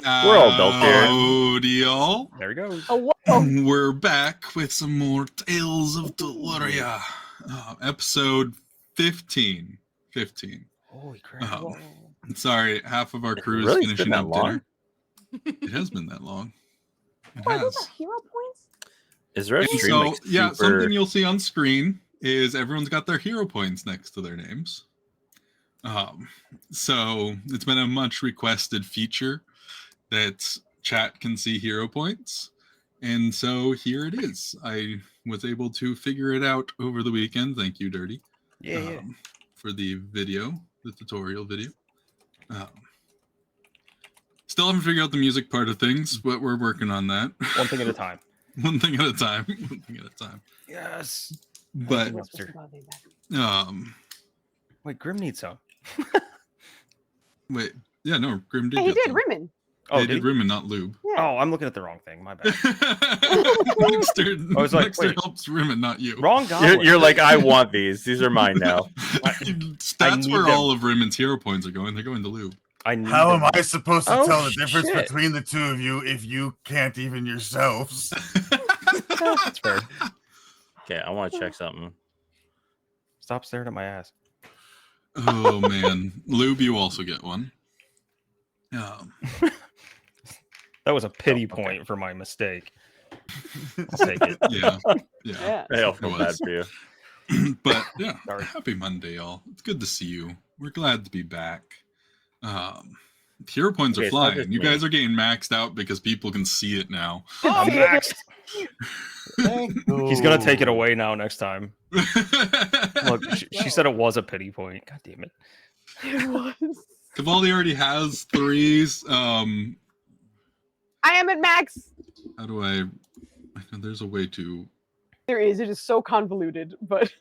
We're all adults here. Howdy, y'all. There he goes. Oh, whoa. We're back with some more Tales of Teluria. Episode 15. 15. Holy crap. Sorry, half of our crew is Really finishing been up that long? dinner. It has been that long. It Wait, those has. are hero points? Is there a And stream so, like yeah, super... something you'll see on screen is everyone's got their hero points next to their names. So it's been a much requested feature that chat can see hero points. And so here it is. I was able to figure it out over the weekend. Thank you, Dirty. Yeah. For the video, the tutorial video. Still haven't figured out the music part of things, but we're working on that. One thing at a time. One thing at a time. One thing at a time. Yes. But Wait, Grim needs some. wait, yeah, no, Grim did. Hey, he get did some. Rimmon. Oh, They did did he? Rimmon, not lube. Yeah. Oh, I'm looking at the wrong thing. My bad. Nexter, I was like, Nexter wait. helps Rimmon, not you. Wrong goblin. You're like, I want these. These are mine now. That's need where them. all of Rimmon's hero points are going. They're going to lube. I need How them. am I supposed to Oh, tell the difference shit. between the two of you if you can't even yourselves? That's fair. Okay, I want to check something. Stop staring at my ass. Oh man, lube, you also get one. That was a pity Oh, okay. point for my mistake. I'll take it. Yeah. Yeah. I feel It bad was. for you. But yeah, Sorry. happy Monday, y'all. It's good to see you. We're glad to be back. Hero points Okay, are it's not flying. just You me. guys are getting maxed out because people can see it now. I'm maxed. Oh. He's gonna take it away now next time. Look, she said it was a pity point. God damn it. It was. Cavalli already has threes. I am at max. How do I? There's a way to. There is. It is so convoluted, but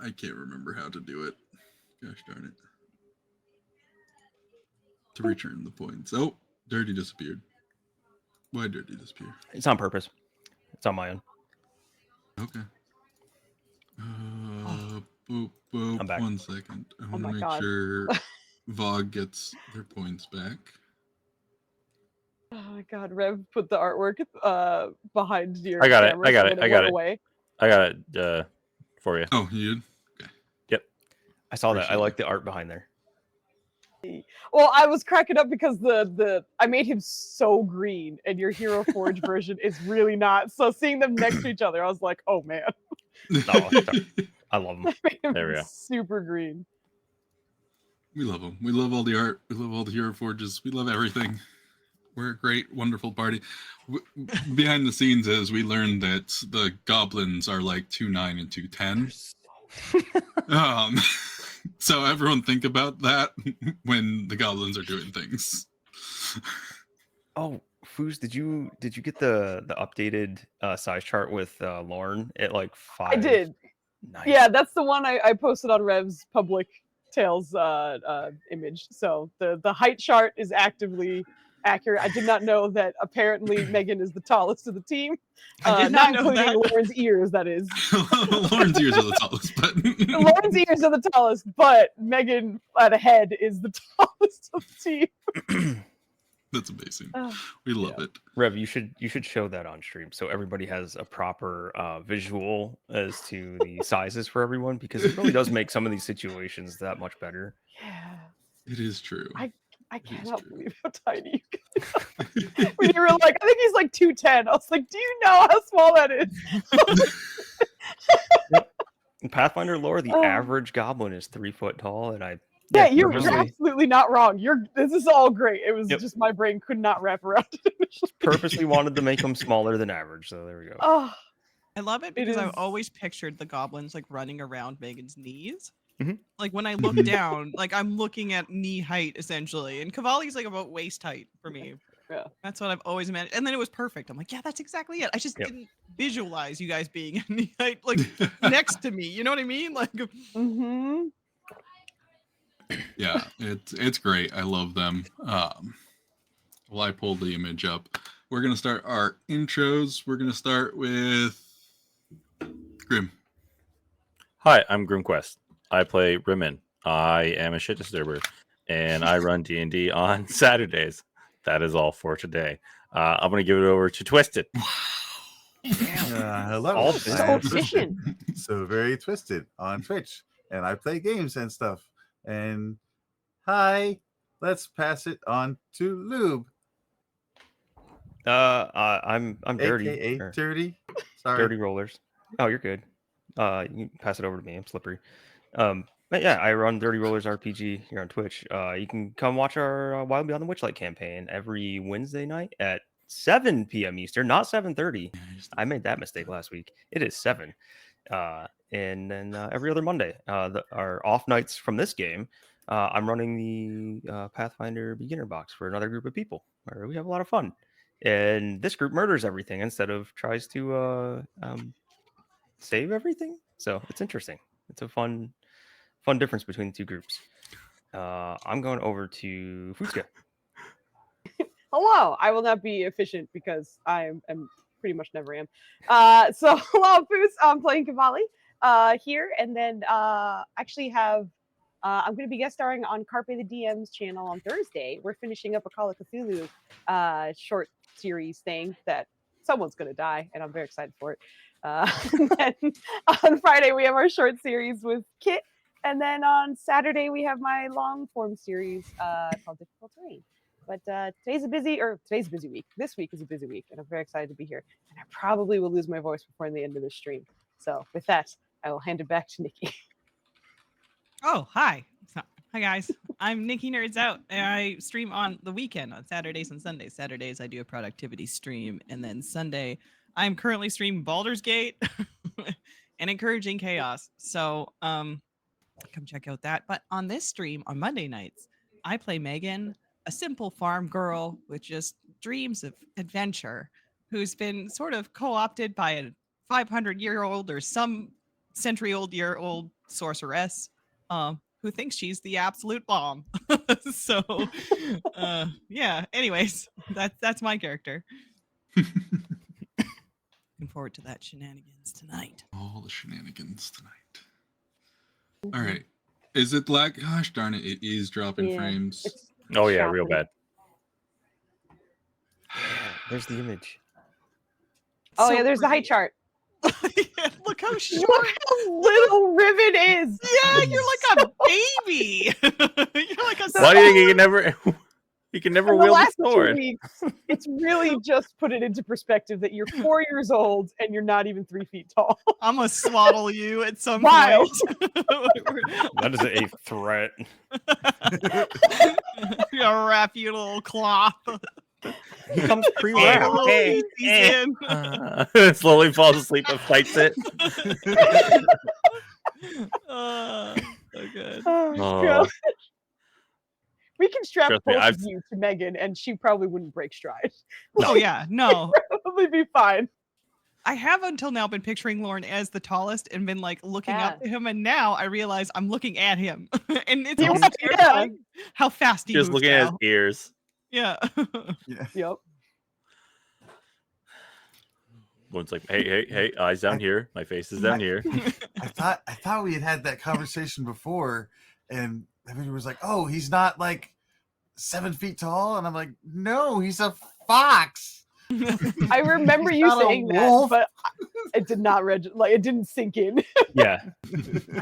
I can't remember how to do it. Gosh darn it. To return the points. Oh, Dirty disappeared. Why Dirty disappear? It's on purpose. It's on my own. Okay. Boop, boop. I'm back. 1 second. I want to my make God. sure Vogue gets their points back. oh my god, Rev put the artwork behind your I got it, camera, I got so it, when I got went it. away. I got it for you. Oh, you did? I saw that. I Appreciate like the art behind there. Well, I was cracking up because the I made him so green, and your Hero Forge version is really not. So seeing them next to each other, I was like, oh man, I love them. I made him There we go. super green. We love them. We love all the art. We love all the hero forges. We love everything. We're a great, wonderful party. Behind the scenes is we learned that the goblins are like 2'9" and 2'10". So everyone think about that when the goblins are doing things. Oh, Foos, did you get the updated size chart with Lauren at like 5? I did. Nice. Yeah, that's the one I posted on Rev's public Tales image. So the height chart is actively accurate. I did not know that apparently Megan is the tallest of the team. I did not know including that. Lauren's ears, that is. Lauren's ears are the tallest, but Lauren's ears are the tallest, but Megan at a head is the tallest of the team. that's amazing. Oh, We love Yeah. it. Rev, you should show that on stream so everybody has a proper visual as to the sizes for everyone, because it really does make some of these situations that much better. yeah. It is true. I It is cannot true. believe how tiny you guys are. When you were like, I think he's like 2'10". I was like, do you know how small that is? In Pathfinder lore, the Oh. average goblin is 3 foot tall, and I Yeah, you're purposely, absolutely not wrong. This is all great. It was Yep. just my brain could not wrap around it. purposely wanted to make them smaller than average. So there we go. Oh, I love it It because I've is- always pictured the goblins like running around Megan's knees. Mhm. Like when I look down, like I'm looking at knee height essentially, and Cavalli's like about waist height for me. Yeah. That's what I've always imagined. And then it was perfect. I'm like, yeah, that's exactly it. I just Yep. didn't visualize you guys being at knee height, like next to me. You know what I mean? Like, mm-hmm. Yeah, it's great. I love them. Well, I pulled the image up. We're gonna start our intros. We're gonna start with Grim. Hi, I'm GrimQuest. I play Rimmon. I am a shit disturber, and I run D&D on Saturdays. That is all for today. I'm going to give it over to Twisted. Hello. All I so am efficient. Twisted. So very twisted on Twitch, and I play games and stuff. And hi, let's pass it on to Lube, I'm dirty. aka or Dirty. Sorry. Dirty Rollers. Oh, you're good. You can pass it over to me. I'm slippery. But yeah, I run Dirty Rollers RPG here on Twitch. You can come watch our Wild Beyond the Witchlight campaign every Wednesday night at 7 p.m. Eastern, not 7:30. I made that mistake last week. It is 7. And then every other Monday, our off nights from this game, I'm running the Pathfinder beginner box for another group of people where we have a lot of fun. And this group murders everything instead of tries to save everything. So it's interesting. It's a fun difference between the two groups. I'm going over to Fuska. Hello. I will not be efficient because I am pretty much never am. So hello, Foos. I'm playing Cavalli here, and then actually have I'm going to be guest starring on Carpe the DM's channel on Thursday. We're finishing up a Call of Cthulhu short series thing that someone's going to die, and I'm very excited for it. And then on Friday we have our short series with Kit, and then on Saturday we have my long form series called Difficult Terrain. But today's a busy week. This week is a busy week, and I'm very excited to be here. And I probably will lose my voice before the end of this stream. So with that, I will hand it back to Nikki. Oh, hi. Hi, guys. I'm Nikki Nerds Out, and I stream on the weekend on Saturdays and Sundays. Saturdays, I do a productivity stream, and then Sunday, I'm currently streaming Baldur's Gate and Encouraging Chaos. So come check out that. But on this stream, on Monday nights, I play Megan, a simple farm girl with just dreams of adventure, who's been sort of co-opted by a 500-year-old or some century-old sorceress who thinks she's the absolute bomb. So yeah, anyways, that's my character. Looking forward to that shenanigans tonight. All the shenanigans tonight. All right. Is it black? Gosh darn it, it is dropping Yeah, frames. it's Oh yeah, real choppy. bad. There's the image. Oh So yeah, there's the height pretty. chart. Yeah, look how short. Look how little Riven is. Yeah, you're like a baby. You're like a Why do you think he can never? He can never In the wield last a 2 sword. weeks, it's really just put it into perspective that you're 4 years old and you're not even 3 feet tall. I'm gonna swaddle you at some Wild. point. That is a threat. I'll wrap you in a little cloth. He comes Hey, pre-wrapped. little Hey, pieces in. Slowly falls asleep and fights it. So good. Oh, Oh. God. We can strap Trust me, both I've- of you to Megan, and she probably wouldn't break stride. Oh yeah, no. Probably be fine. I have until now been picturing Lauren as the tallest and been like looking up Yeah. to him, and now I realize I'm looking at him, and it's You also are, yeah. terrifying how fast he Just moves looking at his now. ears. Yeah. Yep. One's like, hey, eyes down here. My face is down here. I thought we had that conversation before, and everybody was like, "Oh, he's not like 7 feet tall," and I'm like, "No, he's a fox." I remember He's you not a saying that, wolf. but it did not it didn't sink in. Yeah.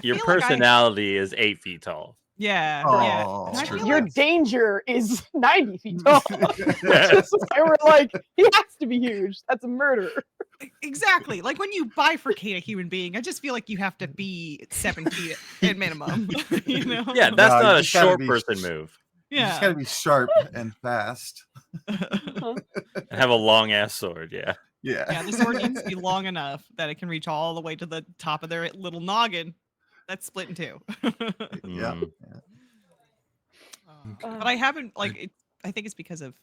Your feel like I- personality is 8 feet tall. Yeah. Oh, Yeah. that's I true. feel Your like danger is 90 feet tall. Just why we're like, he has to be huge. That's a murderer. exactly. Like when you bifurcate a human being, I just feel like you have to be 7 feet at minimum. You know? Yeah, that's No, you not a just gotta short be- person move. You just Yeah. gotta be sharp and fast. And have a long ass sword. Yeah. Yeah. Yeah, the sword needs to be long enough that it can reach all the way to the top of their little noggin. That's split in two. Yeah. Mm. But I haven't like I think it's because of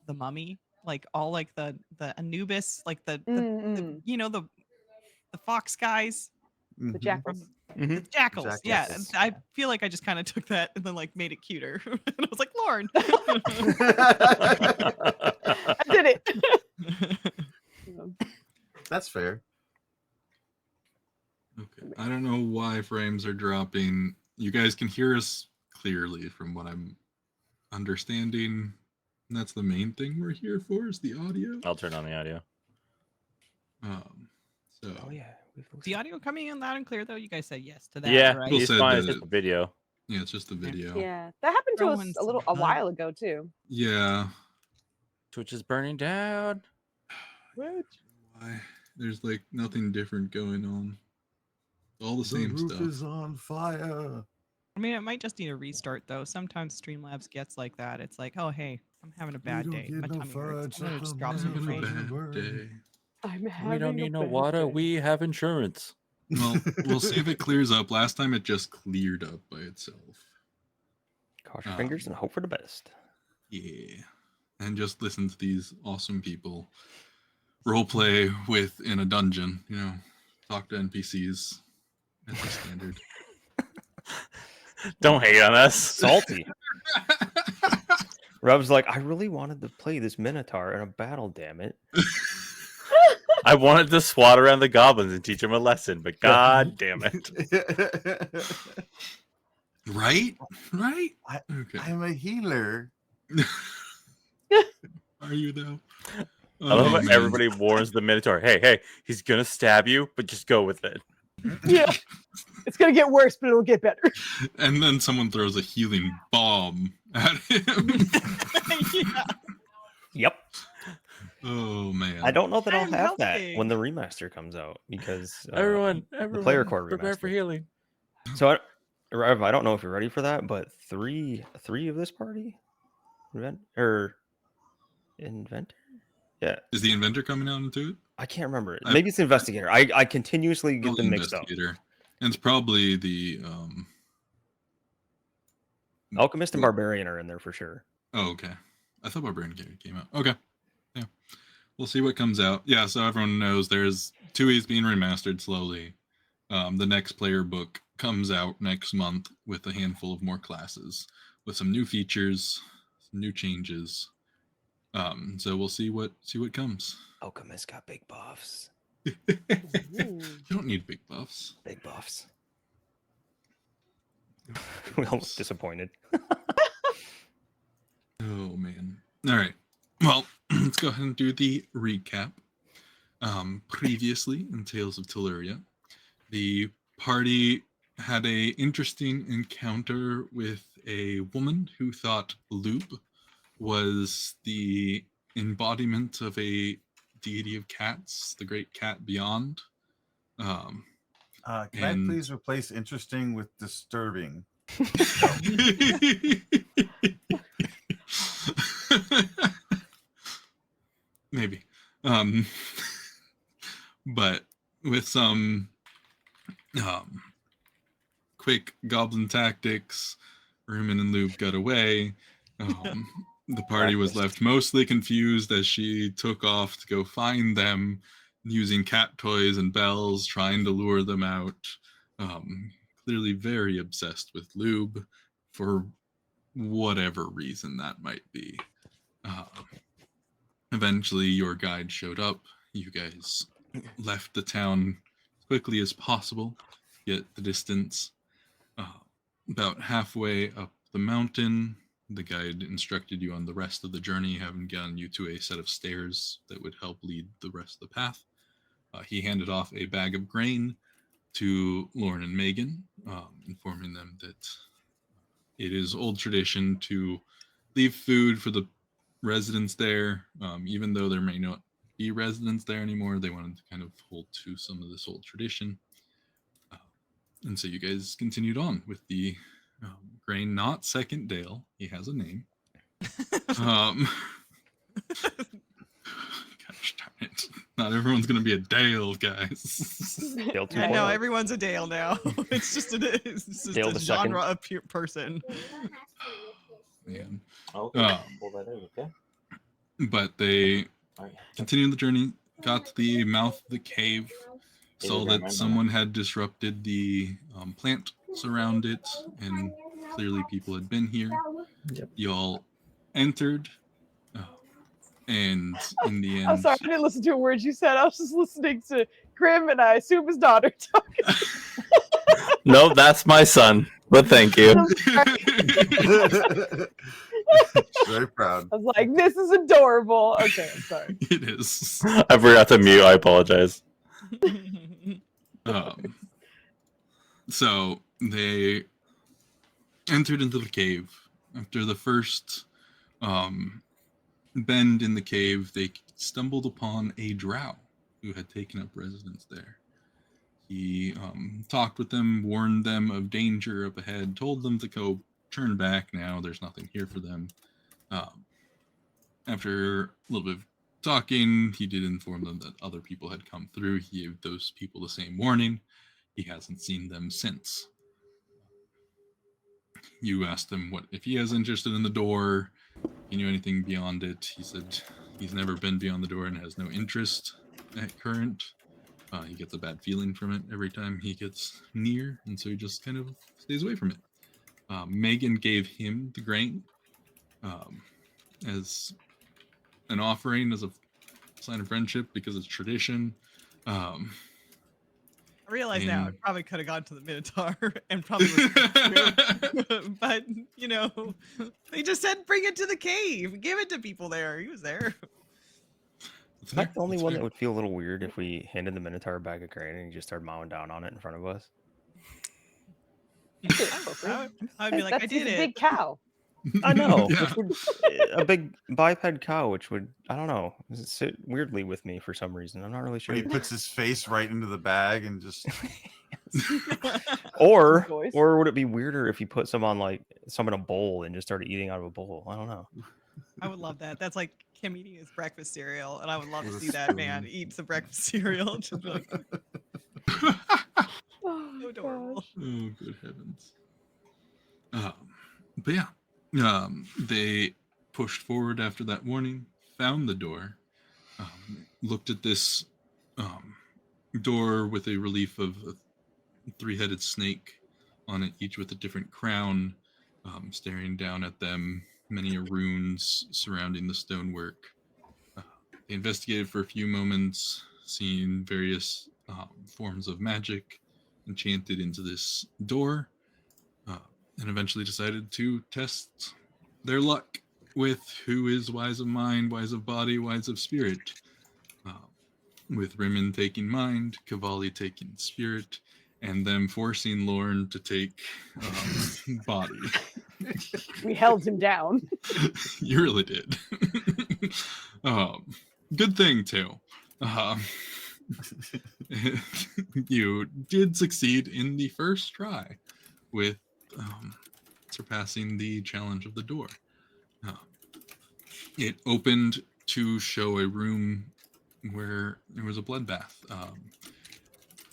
the mummy, like all like the Anubis, like the you know the fox guys, The Mhm. jackals. the jackals. Yeah, Jackals. I feel like I just kind of took that and then like made it cuter. And I was like, Lauren. I did it. That's fair. Okay. I don't know why frames are dropping you guys can hear us clearly from what I'm understanding. And that's the main thing we're here for, is the audio. I'll turn on the audio. So Oh yeah. The audio coming in loud and clear, though. You guys said yes to that, Yeah, right? People it's said fine. that It's just a video. yeah, it's just the video. Yeah, that happened to us Throwing a some while ago too. Yeah. Twitch is burning down. Why? There's like nothing different going on. All the same roof stuff. is on fire. I mean, it might just need a restart, though. Sometimes Streamlabs gets like that. It's like, oh, hey, I'm having a bad don't day. get My no tummy hurts. fudge I'm gonna at just the drop some Having a food. Word. bad day. I'm having We don't a need no bad water. day. We have insurance. Well, we'll see if it clears up. Last time it just cleared up by itself. Cross your fingers and hope for the best. Yeah. And just listen to these awesome people role play with in a dungeon, talk to NPCs. That's the standard. Don't hate on us. Salty. Rob's like, I really wanted to play this Minotaur in a battle, damn it. I wanted to swat around the goblins and teach them a lesson, but god damn it. Right? Okay. I'm a healer. Are you though? I love Oh, how man. everybody warns the Minotaur. Hey, he's gonna stab you, but just go with it. Yeah, it's gonna get worse, but it'll get better. And then someone throws a healing bomb at him. Yeah. Yep. Oh man. I don't know that I'll I'm have that helping. when the remaster comes out because Everyone, player core prepare for remaster. healing. So, Rev, I don't know if you're ready for that, but three of this party, inventor, yeah, Is the inventor coming out into it? I can't remember it. I- Maybe it's the investigator. I continuously get Probably them mixed up. investigator. And it's probably the Alchemist and Barbarian are in there for sure. Oh, okay. I thought Barbarian came out. Okay. Yeah. We'll see what comes out. Yeah, so everyone knows there's 2E's being remastered slowly. The next player book comes out next month with a handful of more classes, with some new features, some new changes. So we'll see what comes. Alchemist got big buffs. You don't need big buffs. Big buffs. We all look disappointed. Oh man. All right. Well, let's go ahead and do the recap. Previously in Tales of Teluria, the party had a interesting encounter with a woman who thought Lube was the embodiment of a deity of cats, the great cat beyond. Can I And- please replace interesting with disturbing? Maybe. But with some quick goblin tactics, Rumen and Lube got away. The party was left mostly confused as she took off to go find them, using cat toys and bells, trying to lure them out. Clearly very obsessed with Lube for whatever reason that might be. Eventually, your guide showed up. You guys left the town as quickly as possible to get the distance. About halfway up the mountain, the guide instructed you on the rest of the journey, having gotten you to a set of stairs that would help lead the rest of the path. He handed off a bag of grain to Lauren and Megan, informing them that it is old tradition to leave food for the residents there. Even though there may not be residents there anymore, they wanted to kind of hold to some of this old tradition. And so you guys continued on with the grain, not Second Dale. He has a name. Gosh darn it. Not everyone's going to be a Dale, guys. Dale I know 2.0. everyone's a Dale now. It's just Dale a the genre second. of person. Man. Okay. Um, Pull that in, okay? But they Alright. continued the journey, got to the mouth of the cave, saw Yeah, that someone had disrupted the plants around it, and clearly people had been here. Yep. Y'all entered, and in the end, I'm sorry, I didn't listen to a word you said. I was just listening to Grim and I assume his daughter talking. No, that's my son. But thank you. Very proud. I was like, this is adorable. Okay, I'm sorry. It is. I forgot to mute. I apologize. So they entered into the cave. After the first bend in the cave, they stumbled upon a drow who had taken up residence there. He talked with them, warned them of danger up ahead, told them to go turn back now. There's nothing here for them. After a little bit of talking, he did inform them that other people had come through. He gave those people the same warning. He hasn't seen them since. You asked him what if he has interested in the door. He knew anything beyond it. He said he's never been beyond the door and has no interest at current. He gets a bad feeling from it every time he gets near, and so he just kind of stays away from it. Megan gave him the grain as an offering, as a sign of friendship, because it's tradition. I realize now I and- probably could have gone to the Minotaur and probably was but you know, they just said bring it to the cave, give it to people there. He was there. That's Am I fair, the only that's one fair. that would feel a little weird if we handed the Minotaur a bag of grain and he just started mowing down on it in front of us? I'd be like, I That's did a it. big cow. I know. Yeah. Which would, a big biped cow, which would, I don't know, sit weirdly with me for some reason. I'm not really sure. When he puts his face right into the bag and just Or Voice. or would it be weirder if you put some on like some in a bowl and just started eating out of a bowl? I don't know. I would love that. That's like him eating his breakfast cereal, and I would love to With a see that man spoon. eat some breakfast cereal. Just be like, Oh, so adorable. gosh. Oh, good heavens. But yeah, they pushed forward after that warning, found the door, looked at this door with a relief of a three-headed snake on it, each with a different crown, staring down at them, many runes surrounding the stonework. They investigated for a few moments, seeing various forms of magic enchanted into this door, and eventually decided to test their luck with who is wise of mind, wise of body, wise of spirit. With Rimmon taking mind, Cavalli taking spirit, and them forcing Lorne to take body. We held him down. You really did. Good thing too. You did succeed in the first try with surpassing the challenge of the door. It opened to show a room where there was a bloodbath.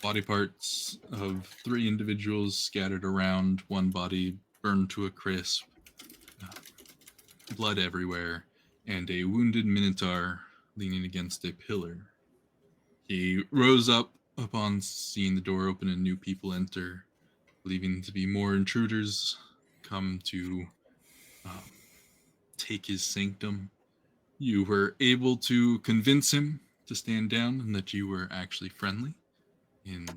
Body parts of 3 individuals scattered around, one body burned to a crisp, blood everywhere, and a wounded Minotaur leaning against a pillar. He rose up upon seeing the door open and new people enter, believing to be more intruders come to take his sanctum. You were able to convince him to stand down and that you were actually friendly and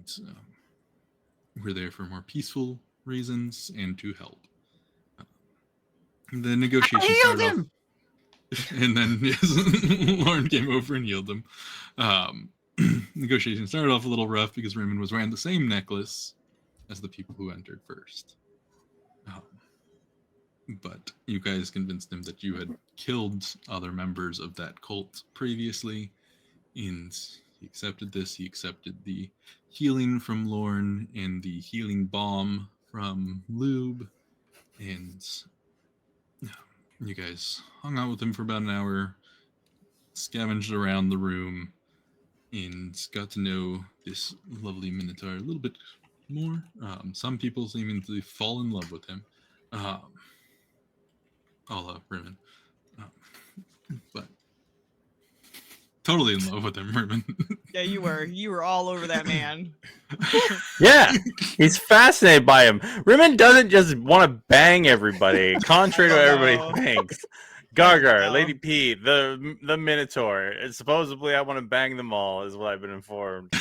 were there for more peaceful reasons and to help. The negotiation started off, and then yes, Lauren came over and healed them. Negotiation started off a little rough because Raymond was wearing the same necklace as the people who entered first. But you guys convinced him that you had killed other members of that cult previously, and he accepted this. He accepted the healing from Lorne and the healing balm from Lube, and you guys hung out with him for about an hour, scavenged around the room, and got to know this lovely Minotaur a little bit more. Some people seeming to fall in love with him. A la Rimmon. But totally in love with him, Rimmon. Yeah, you were. You were all over that man. Yeah, he's fascinated by him. Rimmon doesn't just want to bang everybody, contrary to what everybody know. thinks. Gargar, know. Lady P, the Minotaur. And supposedly, I want to bang them all, is what I've been informed.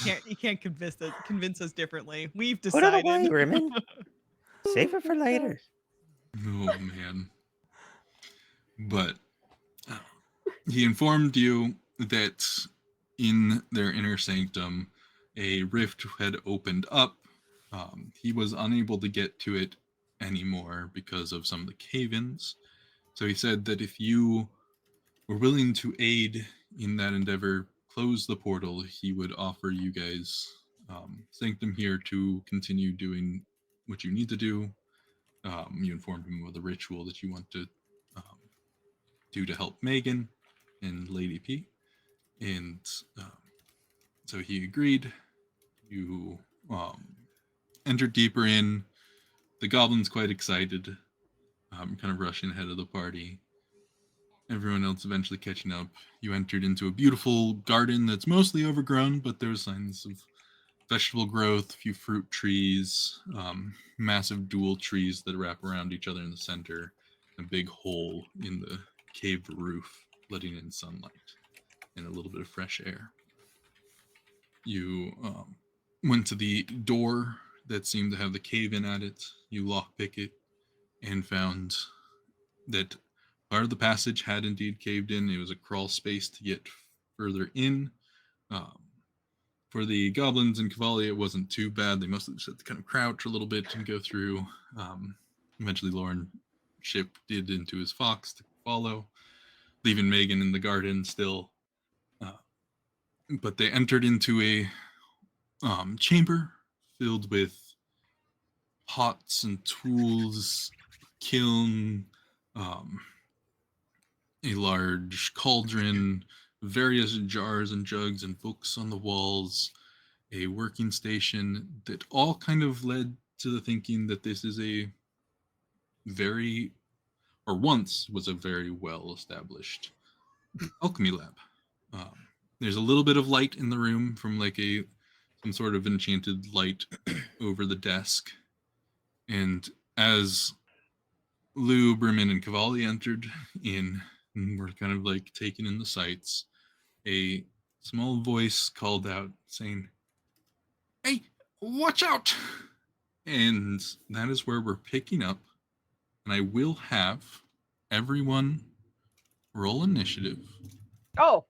can't convince us differently. We've Put it decided. away, Rimmon. Save it for later. Oh man. But he informed you that in their inner sanctum, a rift had opened up. He was unable to get to it anymore because of some of the cave-ins. So he said that if you were willing to aid in that endeavor, close the portal, he would offer you guys sanctum here to continue doing what you need to do. You informed him of the ritual that you want to do to help Megan and Lady P. And so he agreed. You entered deeper in. The goblin's quite excited, kind of rushing ahead of the party. Everyone else eventually catching up. You entered into a beautiful garden that's mostly overgrown, but there were signs of vegetable growth, a few fruit trees, massive dual trees that wrap around each other in the center, a big hole in the caved roof, letting in sunlight and a little bit of fresh air. You went to the door that seemed to have the cave in at it. You lockpick it and found that part of the passage had indeed caved in. It was a crawl space to get further in. For the goblins and Cavalli, it wasn't too bad. They mostly just had to kind of crouch a little bit and go through. Eventually, Lauren ship did into his fox to follow, leaving Megan in the garden still. But they entered into a chamber filled with pots and tools, kiln, a large cauldron, various jars and jugs and books on the walls, a working station that all kind of led to the thinking that this is a very, or once was a very well established alchemy lab. There's a little bit of light in the room from like some sort of enchanted light over the desk. And as Lou, Berman, and Cavalli entered in and were kind of like taking in the sights, a small voice called out saying, "Hey, watch out!" And that is where we're picking up. And I will have everyone roll initiative Oh,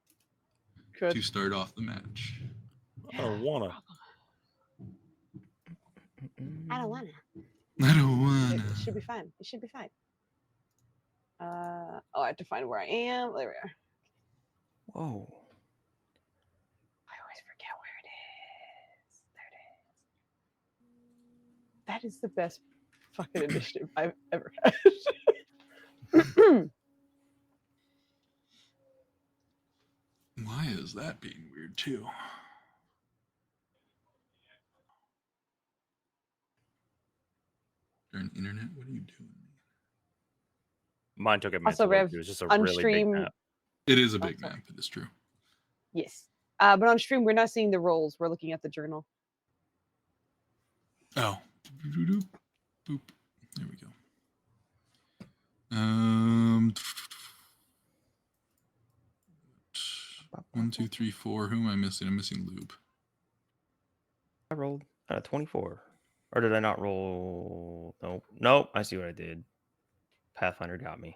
good. to start off the match. I don't wanna. I don't wanna. I don't wanna. It should be fine. It should be fine. I have to find where I am. There we are. Whoa. I always forget where it is. There it is. That is the best fucking initiative I've ever had. Why is that being weird too? You're on internet? What are you doing? Mine took a minute. Also, to load Rev, too. It was just a on really stream- big map. It is a big sorry. map, it is true. Yes. But on stream, we're not seeing the rolls. We're looking at the journal. Oh. Boop. There we go. 1, 2, 3, 4. Who am I missing? I'm missing Lube. I rolled 24. Or did I not roll? Nope. I see what I did. Pathfinder got me.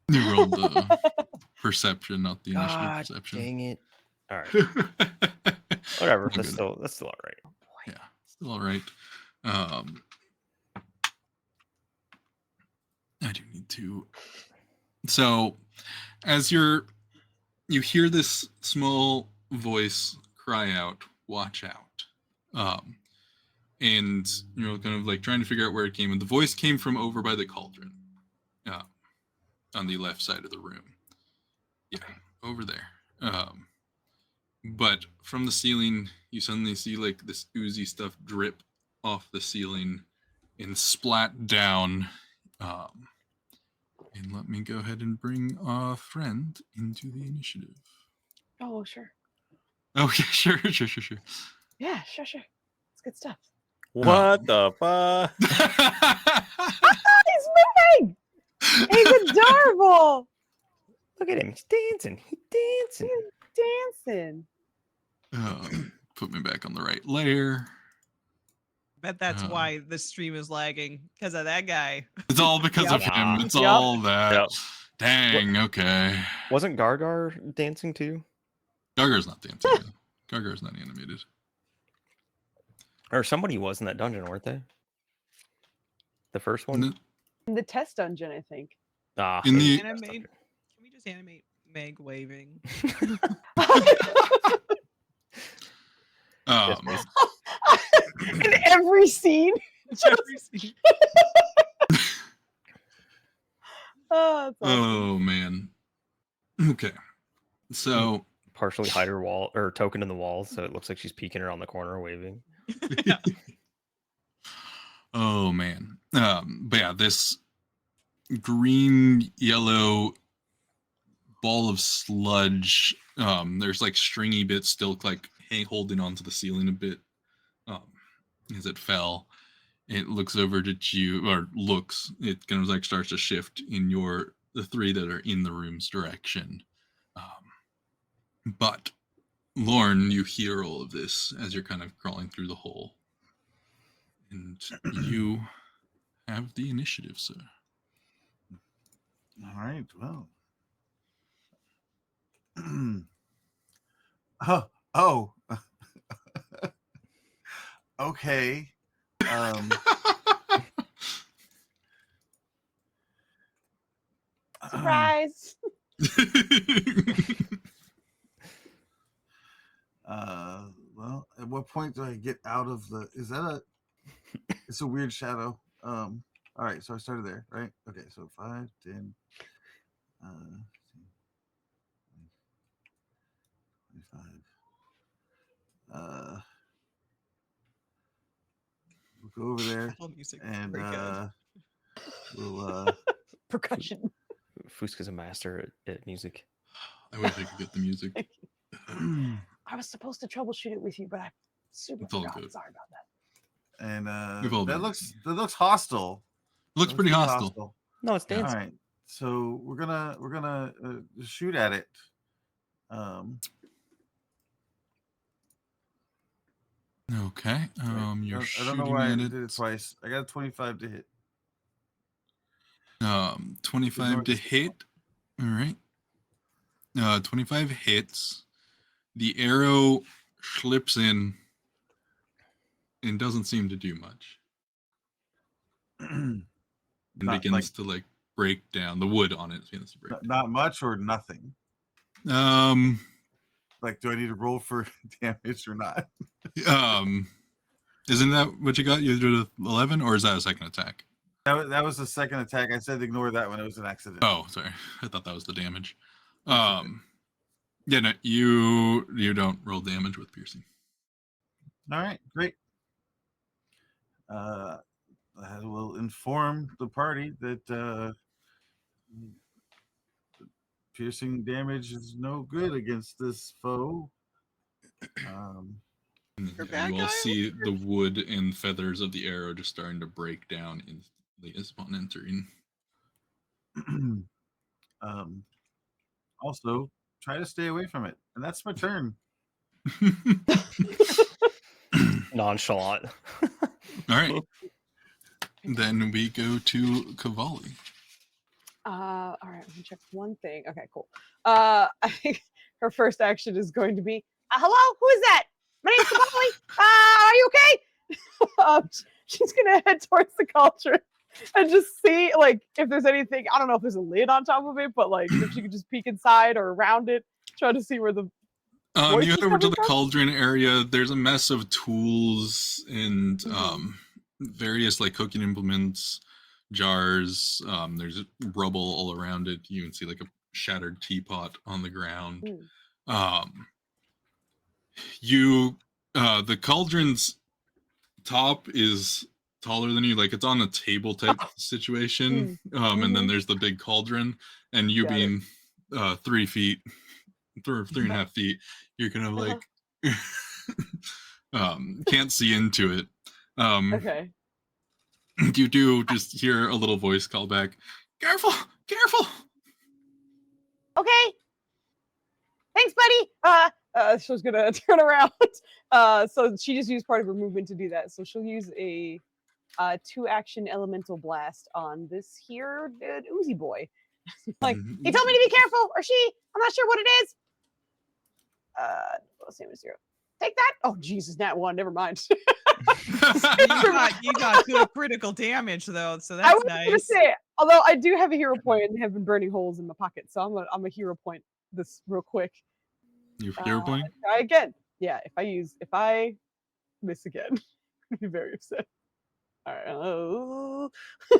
You rolled the perception, not the initiative God perception. dang it. All right. Whatever. I'm That's good. still all right. Yeah, still all right. I do need to. So, as you hear this small voice cry out, "Watch out!" And you're kind of like trying to figure out where it came. And the voice came from over by the cauldron, on the left side of the room. Yeah, over there. But from the ceiling, you suddenly see like this oozy stuff drip off the ceiling and splat down. And let me go ahead and bring a friend into the initiative. Oh, sure. Oh, yeah, sure. Yeah, sure. It's good stuff. What the fuck? He's moving. He's adorable. Look at him. He's dancing. He's dancing. Dancing. put me back on the right layer. Bet that's why the stream is lagging because of that guy. It's all because Yep. of him. It's Yep. all that. Yep. Dang. Okay. Wasn't Gargar dancing too? Gargar's not dancing. Yet. Gargar's not animated. Or somebody was in that dungeon, weren't they? The first one? In In the test dungeon, I think. Ah, in maybe the- the test Animate. dungeon. Can we just animate Meg waving? Yes, um, please. In every scene. Every scene. Oh, that's awesome. oh man. Okay. So Partially hide her wall or token in the wall, so it looks like she's peeking around the corner waving. Yeah. oh man. But yeah, this green yellow ball of sludge. There's like stringy bits still like holding onto the ceiling a bit. As it fell, it looks over at you, or looks. It kind of like starts to shift in the three that are in the room's direction. But Lorne, you hear all of this as you're kind of crawling through the hole, and you have the initiative, sir. All right. Well. oh. Okay. Surprise. Well, at what point do I get out of the? Is that it's a weird shadow. All right, so I started there, right? Okay, so 5, 10, 25. We'll go over there Battle music. and Very good. we'll Percussion. Fuska's a master at music. I wish I could get the music. I was supposed to troubleshoot it with you, but I super It's all forgot. good. Sorry about that. and We've all that been looks hostile. Looks That pretty hostile. No, it's All dancing. right, so we're gonna shoot at it. Okay. You're I shooting don't know why I at did it it. twice. I got a 25 to hit. 25 Ignore to this. hit. All right. 25 hits. The arrow slips in and doesn't seem to do much. And Not begins to like break down. The wood on it begins to break not much or nothing. down. Like, do I need to roll for damage or not? Isn't that what you got? You did 11, or is that a second attack? That was the second attack. I said ignore that one. It was an accident. Oh, sorry. I thought that was the damage. Yeah, no, you don't roll damage with piercing. All right, great. I will inform the party that piercing damage is no good against this foe. You're You bad all guy? see the wood and feathers of the arrow just starting to break down instantly as upon entering. Also, try to stay away from it. And that's my turn. Nonchalant. All right. Then we go to Cavalli. All right, let me check one thing. Okay, cool. I think her first action is going to be, hello, who is that? My name's Kamali. Are you okay? She's gonna head towards the cauldron and just see like if there's anything. I don't know if there's a lid on top of it, but like if she could just peek inside or around it, try to see where the voice You is head over to coming the from? cauldron area. There's a mess of tools and Mhm. various like cooking implements, jars. There's rubble all around it. You can see like a shattered teapot on the ground. The cauldron's top is taller than you, like it's on a table type situation. And then there's the big cauldron, and you Got it. being 3 feet, 3.5 feet, you're kind of like can't see into it. Okay. You do just hear a little voice call back, careful, careful. Okay. Thanks, buddy. she's gonna turn around. So she just used part of her movement to do that. So she'll use a 2-action elemental blast on this here Uzi boy. Like, he told me to be careful, or she. I'm not sure what it is. Same as 0. Take that. Oh Jesus, nat 1. Never mind. you got good critical damage though, so I that's was gonna nice. say, although I do have a hero point and have been burning holes in my pocket, so I'm a hero point this real quick. Your hero point? Try again. Yeah, if I miss again, I'll be very upset. All right.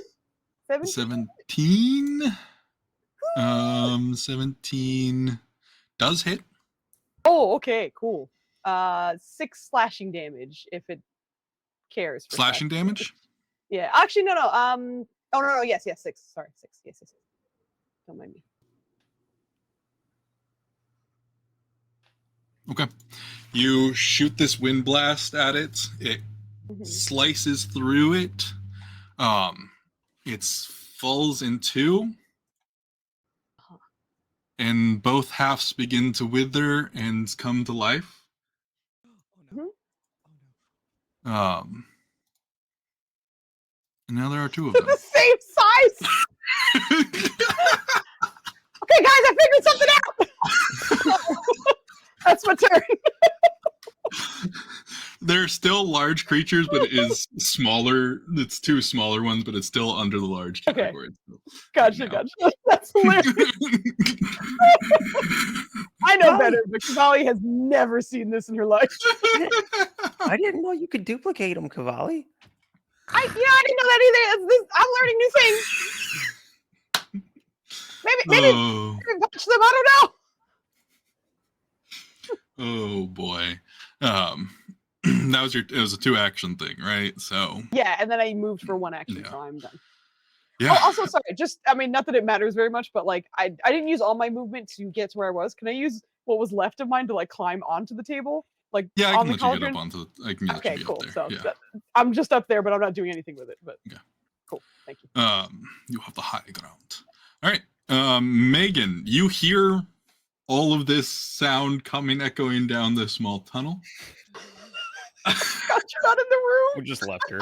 17. 17. 17 does hit. Oh, okay, cool. 6 slashing damage if it cares for Slashing damage? Yeah, actually, no. Oh no. Yes, 6. Sorry, 6. Yes. Don't mind me. Okay. You shoot this wind blast at it. It slices through it. It falls in 2. And both halves begin to wither and come to life. And now there are 2 of them. The same size. Okay, guys, I figured something out. That's my turn. They're still large creatures, but it is smaller. It's 2 smaller ones, but it's still under the large category. Gotcha. That's hilarious. I know better, but Cavalli has never seen this in her life. I didn't know you could duplicate them, Cavalli. I didn't know that either. I'm learning new things. Maybe punch them. I don't know. Oh boy. It was a 2-action thing, right? So yeah, and then I moved for 1 action, so I'm done. Yeah. Oh, also, sorry, not that it matters very much, but like I didn't use all my movement to get to where I was. Can I use what was left of mine to like climb onto the table? Like I on can the let you get cauldron? up onto the. I can let you be cool. up there. So Yeah. I'm just up there, but I'm not doing anything with it. But cool, thank you. You have the high ground. All right, Megan, you hear all of this sound echoing down this small tunnel. God, you're not in the room. We just left her.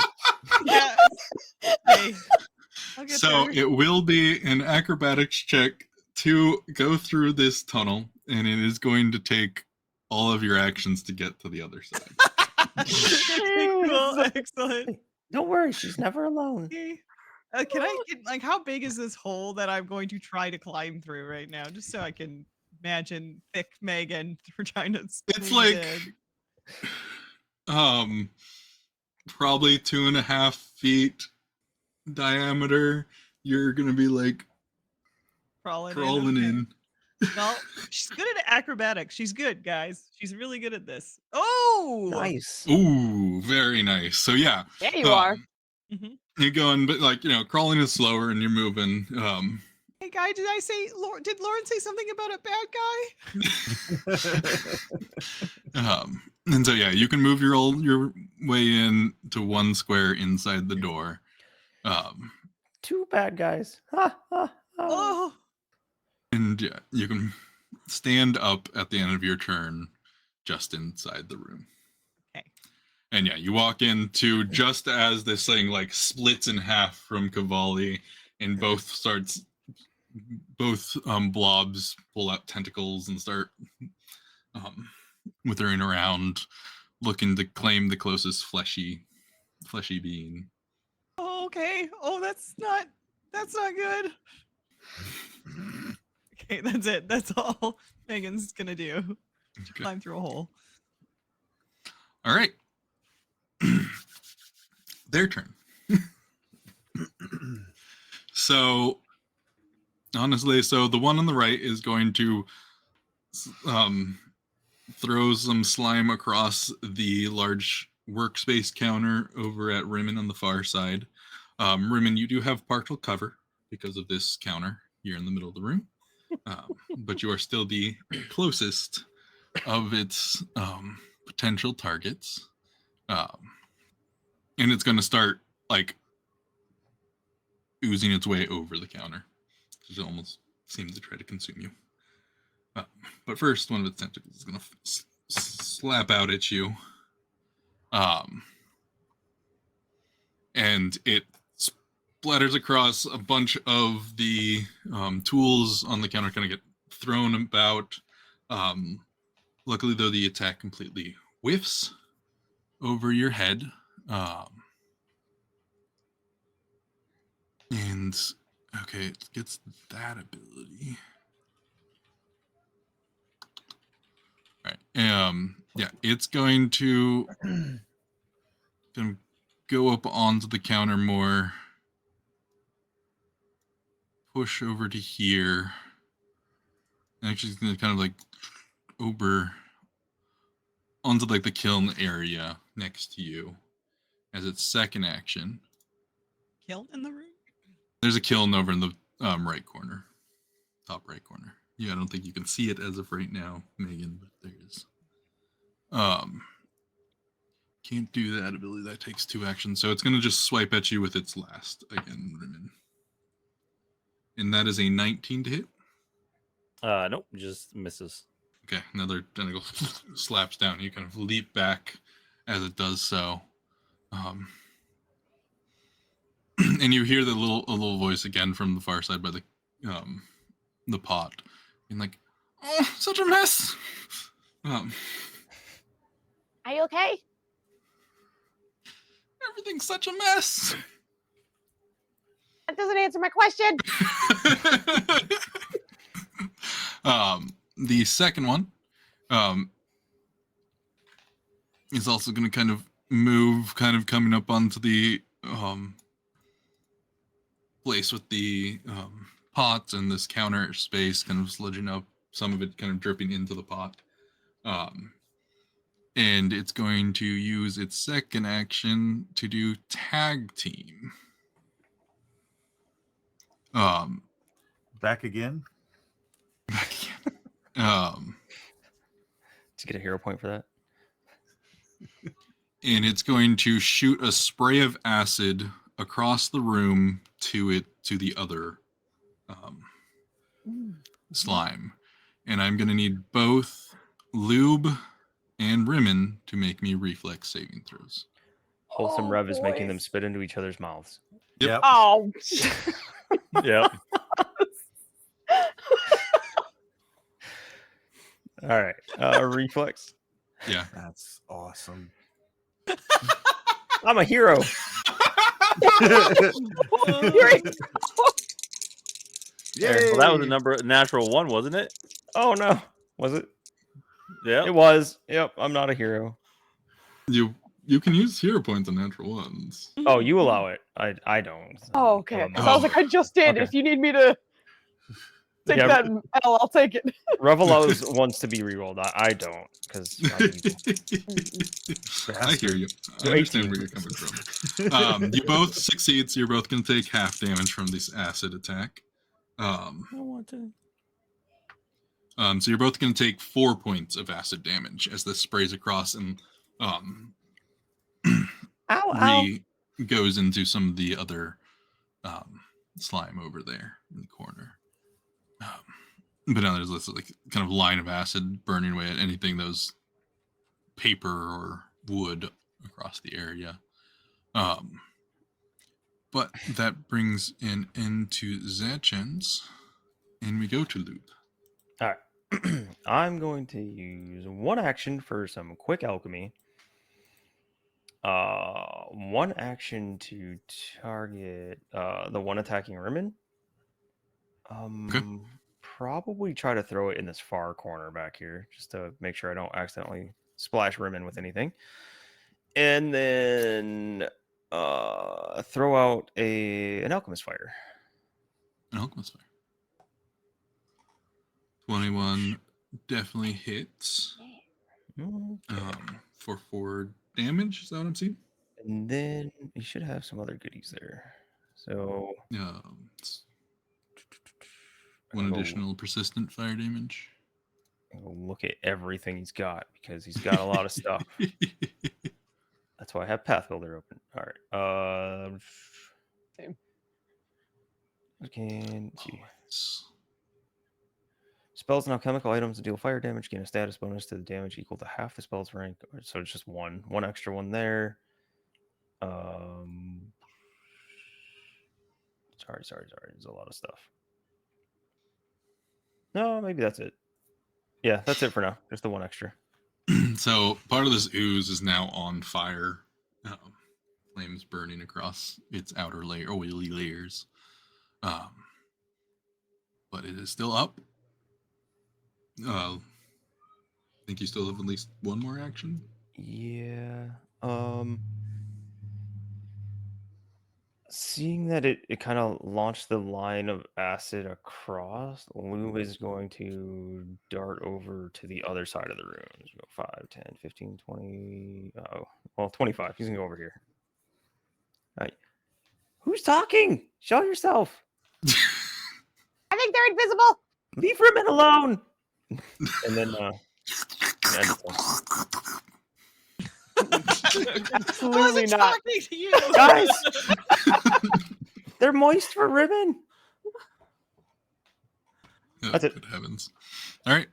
Yeah. Hey, So there. it will be an acrobatics check to go through this tunnel, and it is going to take all of your actions to get to the other side. Cool, excellent. Don't worry, she's never alone. Okay. Can I get like how big is this hole that I'm going to try to climb through right now, just so I can imagine thick Megan for trying to. It's like, probably 2.5 feet diameter. You're gonna be like crawling in. Well, she's good at acrobatics. She's good, guys. She's really good at this. Oh, nice. Ooh, very nice. So yeah, there you are. You're going, but crawling is slower, and you're moving. Hey, guy, did Lauren say something about a bad guy? And so yeah, you can move your way in to 1 square inside the door. 2 bad guys. Oh. And yeah, you can stand up at the end of your turn, just inside the room. Okay. And yeah, you walk into just as this thing splits in half from Cavalli, and both blobs pull out tentacles and start withering around, looking to claim the closest fleshy being. Oh, okay. Oh, that's not good. Okay, that's it. That's all Megan's gonna do. Climb through a hole. All right. Their turn. So honestly, the one on the right is going to throw some slime across the large workspace counter over at Rimmon on the far side. Rimmon, you do have partial cover because of this counter here in the middle of the room, but you are still the closest of its potential targets. And it's going to start oozing its way over the counter. It almost seems to try to consume you. But first, one of its tentacles is going to slap out at you. And it splatters across a bunch of the tools on the counter, kind of get thrown about. Luckily, though, the attack completely whiffs over your head. And, okay, it gets that ability. All right. Yeah, it's going to go up onto the counter more. Push over to here. Actually, it's going to kind of like over onto like the kiln area next to you as its second action. Killed in the room? There's a kiln over in the right corner, top right corner. Yeah, I don't think you can see it as of right now, Megan, but there is. Can't do that ability. That takes 2 actions, so it's going to just swipe at you with its last again, Rimmon. And that is a 19 to hit. Nope, just misses. Okay, another tentacle slaps down. You kind of leap back as it does so. And you hear a little voice again from the far side by the pot, and like, oh, such a mess. Are you okay? Everything's such a mess. That doesn't answer my question. The second one is also going to kind of move, kind of coming up onto the place with the pot and this counter space, kind of sludging up, some of it kind of dripping into the pot. And it's going to use its second action to do tag team. Back again. Did you get a hero point for that? And it's going to shoot a spray of acid across the room to the other slime. And I'm going to need both Lube and Rimmon to make me reflex saving throws. Wholesome Oh, Rev is making them boys. spit into each other's mouths. Yep. Oh. Yep. All right. Reflex. Yeah. That's awesome. I'm a hero. You're- Well, that was a natural 1, wasn't it? Oh no. Was it? Yeah. It was. Yep. I'm not a hero. You can use hero points on natural ones. Oh, you allow it. I don't. Oh, okay. Oh, So I was like, I just did. Okay. If you need me to take Yeah, that L, I'll take it. Revelos wants to be rerolled. I don't, because I hear you. I understand where you're coming from. You both succeed, so you're both going to take half damage from this acid attack. I don't want to. So you're both going to take 4 points of acid damage as this sprays across and goes into some of the other slime over there in the corner. But now there's this like kind of line of acid burning away at anything that was paper or wood across the area. But that brings an end to Zachen's, and we go to Loop. All right. I'm going to use 1 action for some quick alchemy. 1 action to target the one attacking Rimmon. Okay. Probably try to throw it in this far corner back here, just to make sure I don't accidentally splash Rimmon with anything. And then throw out an alchemist fire. An alchemist fire. 21 definitely hits. For 4 damage. Is that what I'm seeing? And then you should have some other goodies there. So It's 1 additional persistent fire damage. I'll look at everything he's got, because he's got a lot of stuff. That's why I have Path Builder open. All right. Same. Okay. Let's see. Spells and alchemical items that deal fire damage gain a status bonus to the damage equal to half the spell's rank. So it's just one extra one there. Sorry. There's a lot of stuff. No, maybe that's it. Yeah, that's it for now. Just the one extra. So part of this ooze is now on fire. Flames burning across its outer layer, oily layers. But it is still up. I think you still have at least one more action. Yeah. Seeing that it kind of launched the line of acid across, Lou is going to dart over to the other side of the room. Go 5, 10, 15, 20. Oh, well, 25. He's going to go over here. All right. Who's talking? Show yourself. I think they're invisible. Leave Ribbon alone. And then, Clearly Wasn't not. talking to you. guys, they're moist for Ribbon. Oh, That's it. Good heavens. All right.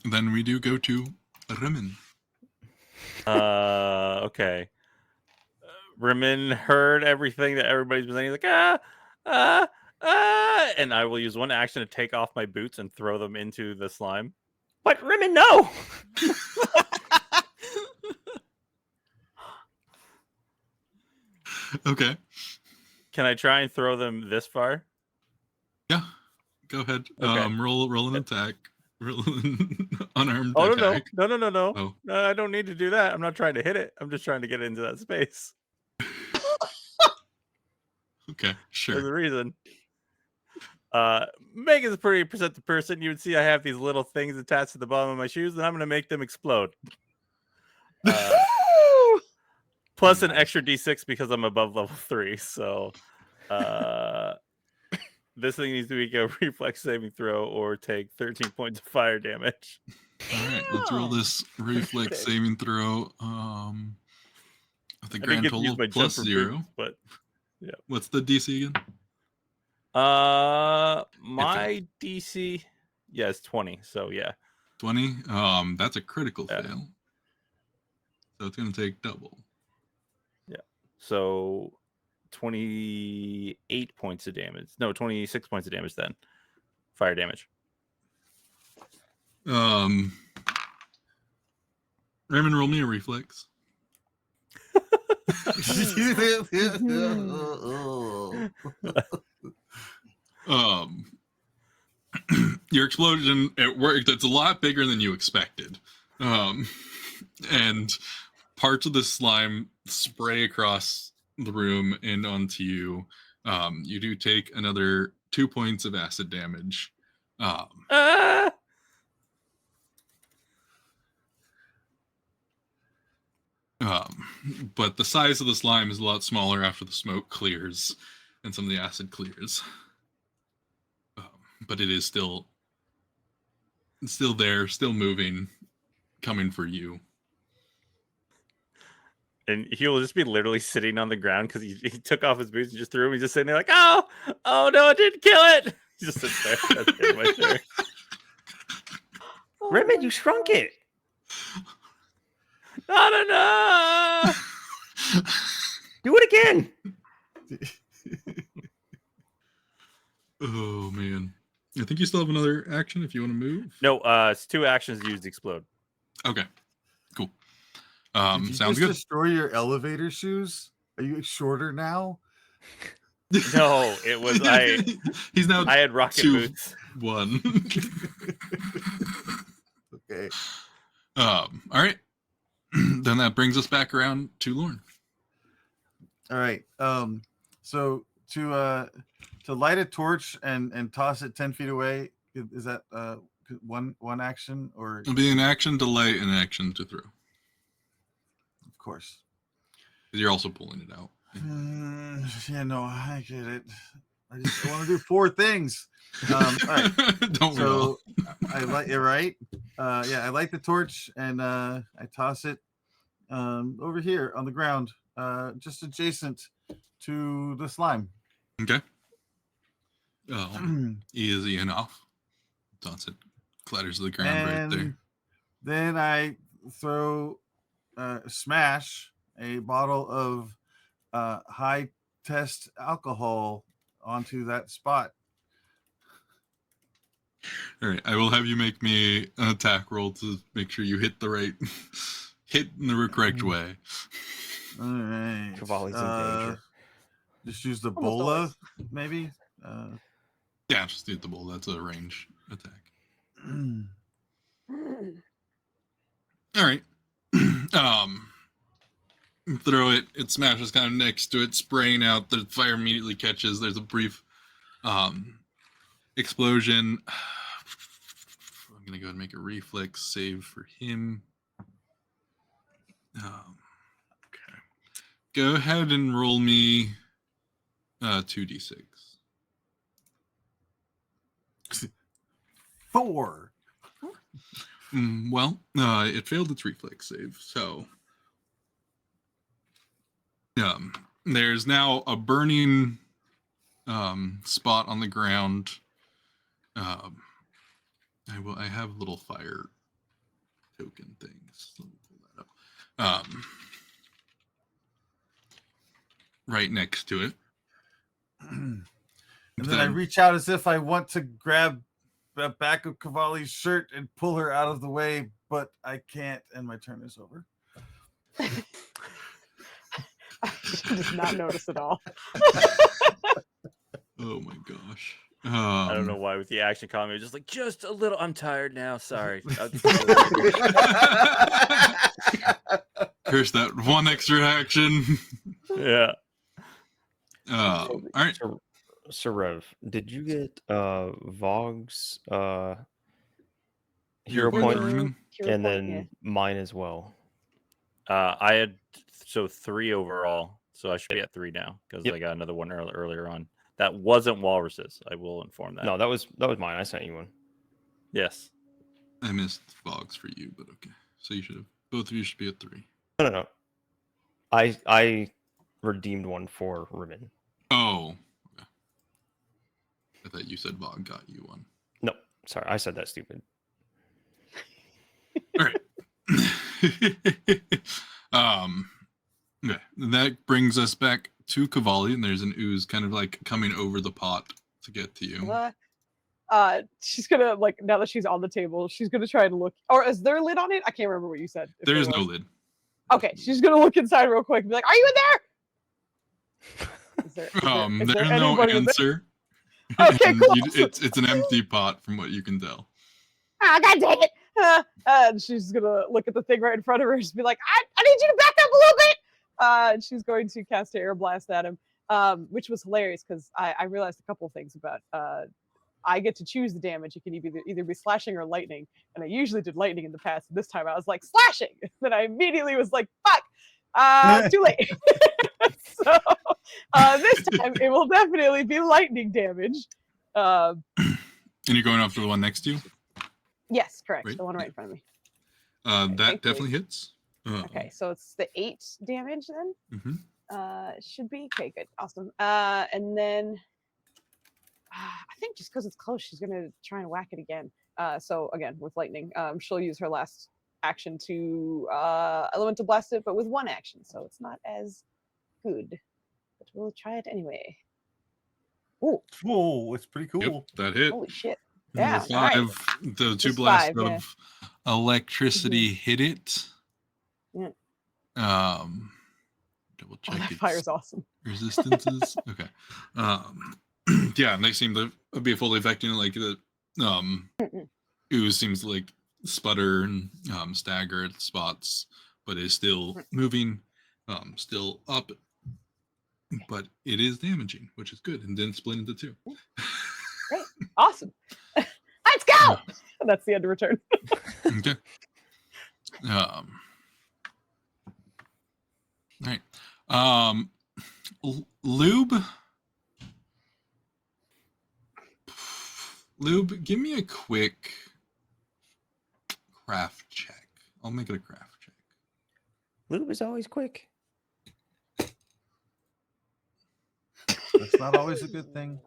Then we do go to Rimmon. Okay. Rimmon heard everything that everybody's been saying. He's like, and I will use one action to take off my boots and throw them into the slime. But Ribbon, no. Okay. Can I try and throw them this far? Yeah. Go ahead. Okay. Roll an attack. Roll an unarmed Oh, attack. no. Oh. No, I don't need to do that. I'm not trying to hit it. I'm just trying to get into that space. Okay, There's sure. a reason. Megan's a pretty perceptive person. You would see I have these little things attached to the bottom of my shoes, and I'm going to make them explode. Plus an extra d6 because I'm above level 3. So this thing needs to be a reflex saving throw or take 13 points of fire damage. All right, let's roll this reflex Okay. saving throw. The I didn't grand get to use total my plus jumper 0. boots, but What's the DC again? my DC, is 20. So yeah. 20. That's a critical Yeah. fail. So it's going to take double. So 28 points of damage. No, 26 points of damage then. Fire damage. Raymond, roll me a reflex. Your explosion, it worked. It's a lot bigger than you expected. And parts of the slime spray across the room and onto you. You do take another 2 points of acid damage. But the size of the slime is a lot smaller after the smoke clears and some of the acid clears. But it is still there, still moving, coming for you. And he will just be literally sitting on the ground because he took off his boots and just threw him. He's just sitting there like, oh no, it didn't kill it. He just sits there. That's pretty much there. Ribbon, you shrunk it. Not enough. Do it again. Oh man, I think you still have another action if you want to move. No, it's 2 actions to use to explode. Okay, cool. Did you Sounds just good. destroy your elevator shoes? Are you shorter now? No, it was He's now I had rocket 2, boots. 1. Okay. All right. Then that brings us back around to Lorne. All right. So to light a torch and toss it 10 feet away, is that one action or? It'll be an action to light and an action to throw. Of course. Because you're also pulling it out. Yeah, no, I get it. I just want to do 4 things. All right. Don't we all? So I light it, right? I light the torch and I toss it over here on the ground, just adjacent to the slime. Okay. Easy enough. Toss it Clatters to the ground right there. And then I throw smash a bottle of high test alcohol onto that spot. All right, I will have you make me an attack roll to make sure you hit in the correct way. All right. Cavalli's in danger. Just use the Almost bola, always. maybe. Yeah, just hit the bowl. That's a range attack. All right. Throw it. It smashes kind of next to it, spraying out. The fire immediately catches. There's a brief explosion. I'm gonna go ahead and make a reflex save for him. Okay. Go ahead and roll me 2d6. 4. Well, it failed its reflex save, so there's now a burning spot on the ground. I have little fire token things. Let me pull that up. Right next to it. And then I reach out as if I want to grab the back of Cavalli's shirt and pull her out of the way, but I can't, and my turn is over. She does not notice at all. Oh my gosh. I don't know why with the action comedy, just like just a little. I'm tired now. Sorry. Curse that one extra action. Yeah. All right. So Rev, did you get Vogg's hero point, Herman? Hero and point, then yeah. mine as well? I had 3 overall, so I should be at 3 now because Yep. I got another one earlier on. That wasn't walruses. I will inform that. No, that was mine. I sent you one. Yes. I missed Fogs for you, but okay. So you should have both of you should be at 3. No. I redeemed one for Ribbon. Oh. Okay. I thought you said Vog got you one. No, sorry, I said that stupid. All right. Okay. That brings us back to Cavalli, and there's an ooze kind of like coming over the pot to get to you. She's gonna, like, now that she's on the table, she's gonna try and look. Or is there a lid on it? I can't remember what you said. if There is no was. lid. Okay, she's gonna look inside real quick and be like, "Are you in there?" Is there There's no anybody in there? answer. Okay, And cool. It's an empty pot from what you can tell. Ah, God dang it! And she's gonna look at the thing right in front of her and just be like, I need you to back up a little bit. And she's going to cast Air Blast at him, which was hilarious because I realized a couple of things about. I get to choose the damage. It can either be slashing or lightning, and I usually did lightning in the past. This time I was like slashing. Then I immediately was like, "Fuck, too late." So this time it will definitely be lightning damage. And you're going after the one next to you? Yes, correct. Right, The one right yeah. in front of me. That thankfully. definitely hits. Okay, so it's the 8 damage then. Mhm. Should be okay. Good, awesome. And then I think just because it's close, she's gonna try and whack it again. So again with lightning, she'll use her last action to elemental blast it, but with 1 action, so it's not as good. But we'll try it anyway. Ooh, Whoa, it's pretty cool. Yep, that hit. holy shit! Number Yeah, all right. 5, the 2 Just blasts 5, yeah. of electricity hit it. Yeah. Double Oh, check that its fire's awesome. resistances. Okay. Yeah, and they seem to be fully affecting it. Like the ooze seems to like sputter and stagger at spots, but is still moving, still up. But it is damaging, which is good, and then split into 2. Great, awesome. Let's go. And that's the end of her turn. Okay. All right. Lube, give me a quick craft check. I'll make it a craft check. Lube is always quick. That's not always a good thing.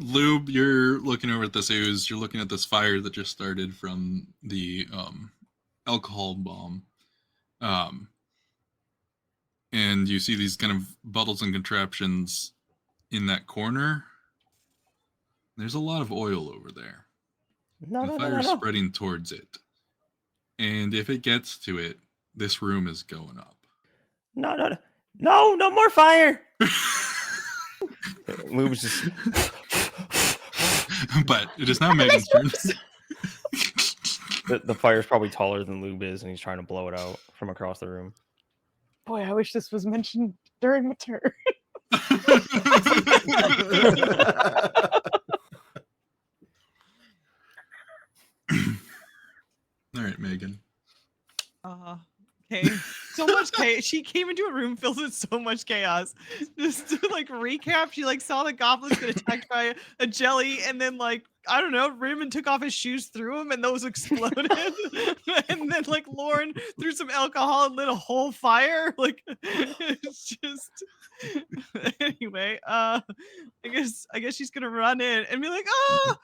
Lube, you're looking over at this ooze. You're looking at this fire that just started from the alcohol bomb. And you see these kind of bottles and contraptions in that corner. There's a lot of oil over there. No, The no, no, fire no, is no. spreading towards it. And if it gets to it, this room is going up. No, no, no. No, no more fire. Lube's just But it is now Megan's turn. the fire's probably taller than Lube is, and he's trying to blow it out from across the room. Boy, I wish this was mentioned during my turn. All right, Megan. Okay. So much chaos. She came into a room filled with so much chaos. Just to like recap, she like saw the goblins get attacked by a jelly, and then like I don't know, Raymond took off his shoes, threw them, and those exploded. And then like Lauren threw some alcohol and lit a whole fire. Like it's just anyway. I guess she's gonna run in and be like, oh,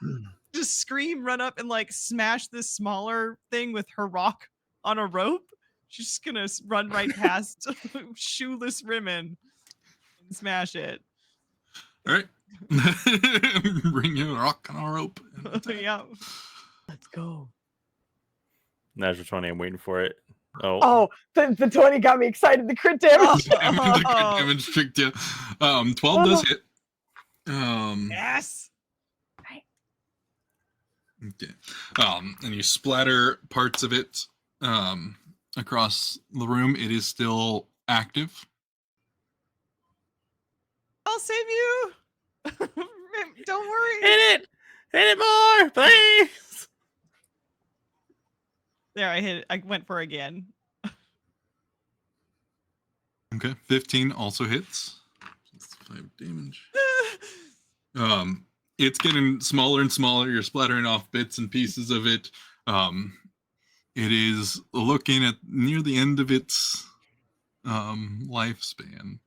just scream, run up, and like smash this smaller thing with her rock on a rope. She's just gonna run right past shoeless Rimmon and smash it. All right. Bring you a rock and a rope. Yeah. Let's go. Natural 20, I'm waiting for it. Oh, Oh, the 20 got me excited. The crit damage. The crit damage tricked you. 12 does hit. Yes. Okay. And you splatter parts of it across the room. It is still active. I'll save you. Don't worry. hit it more, please. There, I hit it. I went for it again. Okay. 15 also hits. That's 5 damage. It's getting smaller and smaller. You're splattering off bits and pieces of it. It is looking at near the end of its lifespan.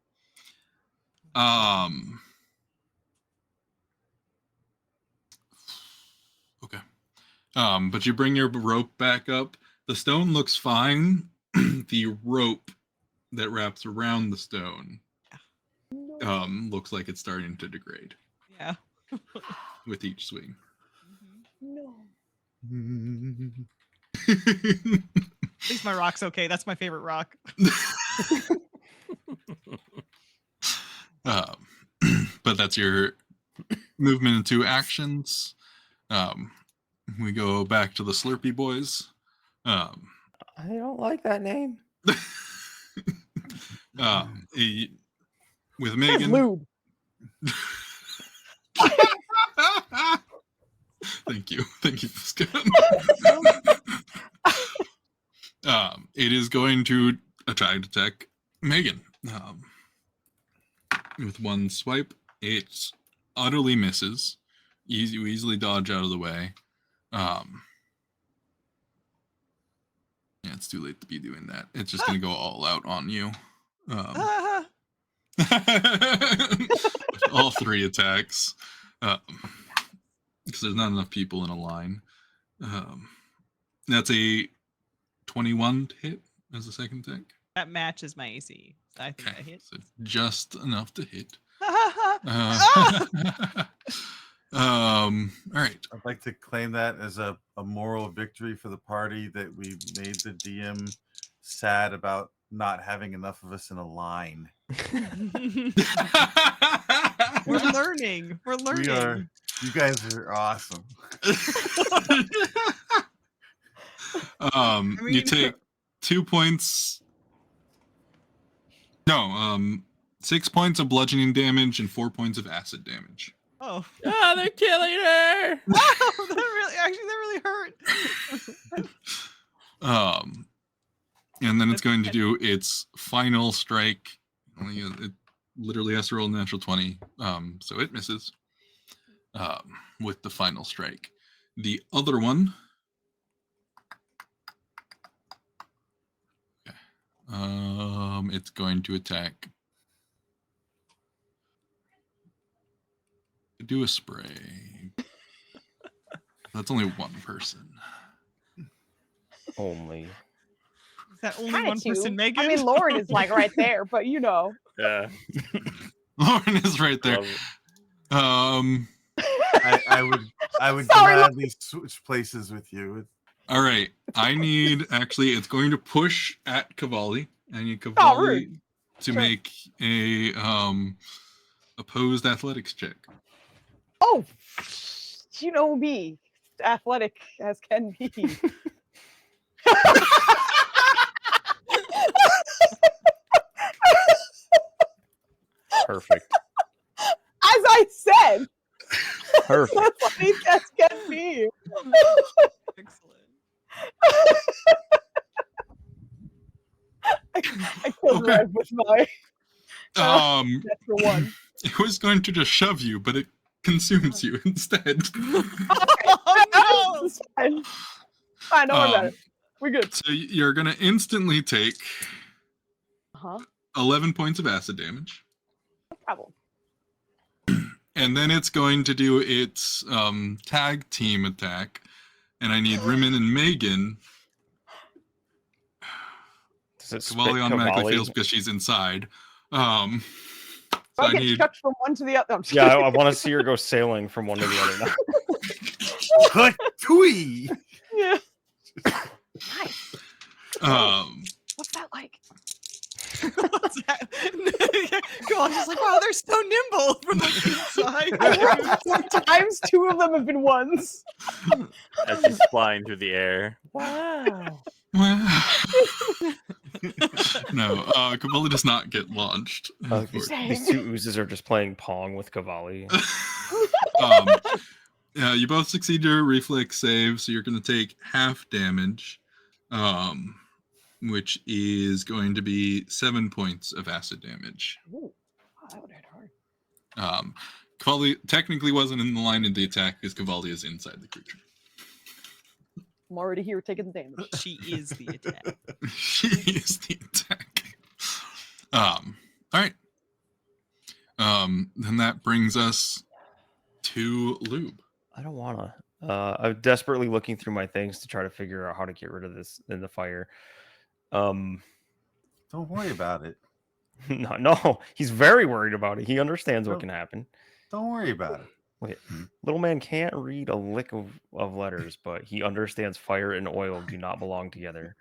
Okay. But you bring your rope back up. The stone looks fine. The rope that wraps around the stone looks like it's starting to degrade. Yeah. With each swing. No. At least my rock's okay. That's my favorite rock. But that's your movement into actions. We go back to the Slurpee Boys. I don't like that name. With That's Megan. lube. Thank you, Scott. It is going to attack Megan. With one swipe, it utterly misses. You easily dodge out of the way. Yeah, it's too late to be doing that. It's just going to go all out on you. All 3 attacks. Because there's not enough people in a line. That's a 21 to hit as a second attack. That matches my AC. I think I hit. So just enough to hit. All right. I'd like to claim that as a moral victory for the party that we made the DM sad about not having enough of us in a line. We're learning. We're learning. We are. You guys are awesome. You take 2 points. No, 6 points of bludgeoning damage and 4 points of acid damage. Oh. Oh, they're killing her. Wow, that really hurt. And then it's going to do its final strike. It literally has to roll a natural 20. So it misses with the final strike. The other one. It's going to attack. do a spray. That's only one person. Only. Is that only Kinda one person, two. Megan? I mean, Lauren is like right there, but you know. Yeah. Lauren is right there. Love it. I would Sorry, gladly switch places with you. All right. I need actually. It's going to push at Cavalli. I need Oh, Cavalli rude. to Sure. make a opposed athletics check. Oh, you know me, athletic as can be. Perfect. As I said, Perfect. athletic as can be. Excellent. I killed Okay. Rev with my natural one. It was going to just shove you, but it consumes you instead. Oh, no! It's fine. Fine, don't worry about it. We're good. So you're gonna instantly take Uh-huh. 11 points of acid damage, No problem. and then it's going to do its tag team attack, and I need Rimmon and Megan. Does it spit Cavalli automatically Cavalli? fails because she's inside. So I'll I get need chucked from one to the other. No, I'm just Yeah, kidding. I want to see her go sailing from one to the other now. PF2e. Yeah. Nice. What's that like? What's that? Go on, just like, wow, they're so nimble from the I inside. rolled 4 times, 2 of them have been ones. As she's flying through the air. Wow. No, Cavalli does not get launched. These unfortunately. two oozes are just playing Pong with Cavalli. You both succeed your reflex save, so you're going to take half damage, which is going to be 7 points of acid damage. Ooh, wow, that would hit hard. Cavalli technically wasn't in the line of the attack because Cavalli is inside the creature. I'm already here taking the damage. She is the attack. She is the attack. All right. Then that brings us to Lube. I don't want to. I'm desperately looking through my things to try to figure out how to get rid of this in the fire. Don't worry about it. No, he's very worried about it. He understands what Nope. can happen. Don't worry about it. Wait, little man can't read a lick of letters, but he understands fire and oil do not belong together.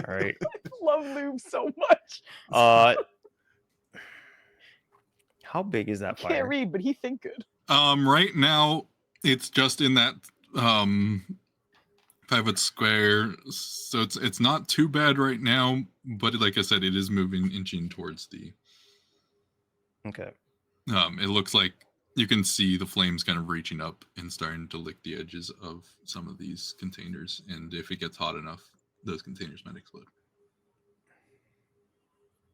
All right. I love Lube so much. How big is that He fire? can't read, but he think good. Right now, it's just in that 5-foot square, so it's not too bad right now. But like I said, it is inching towards the. Okay. It looks like you can see the flames kind of reaching up and starting to lick the edges of some of these containers. And if it gets hot enough, those containers might explode,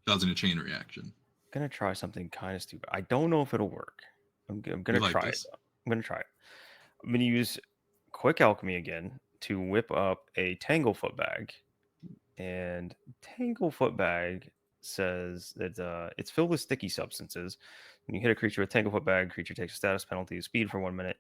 causing a chain reaction. I'm gonna try something kind of stupid. I don't know if it'll work. I'm gonna like try this? it. I'm gonna try it. I'm gonna use quick alchemy again to whip up a Tanglefoot bag, and Tanglefoot bag says that it's filled with sticky substances. When you hit a creature with Tanglefoot bag, creature takes a status penalty of speed for 1 minute.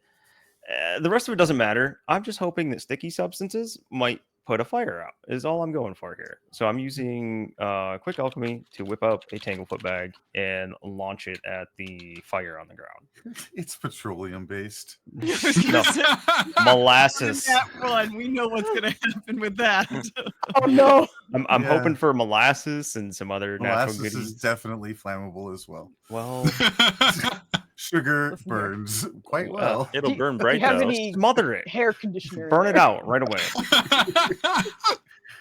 The rest of it doesn't matter. I'm just hoping that sticky substances might put a fire out is all I'm going for here. So I'm using quick alchemy to whip up a Tanglefoot bag and launch it at the fire on the ground. It's petroleum based. No, molasses. That one, we know what's gonna happen with that. Oh no. I'm Yeah. hoping for molasses and some other natural Molasses is goodies. definitely flammable as well. Well, Sugar Listen here. burns quite well. It'll Do- burn do you bright have though. any smother it. hair conditioner? in Burn it there? out right away.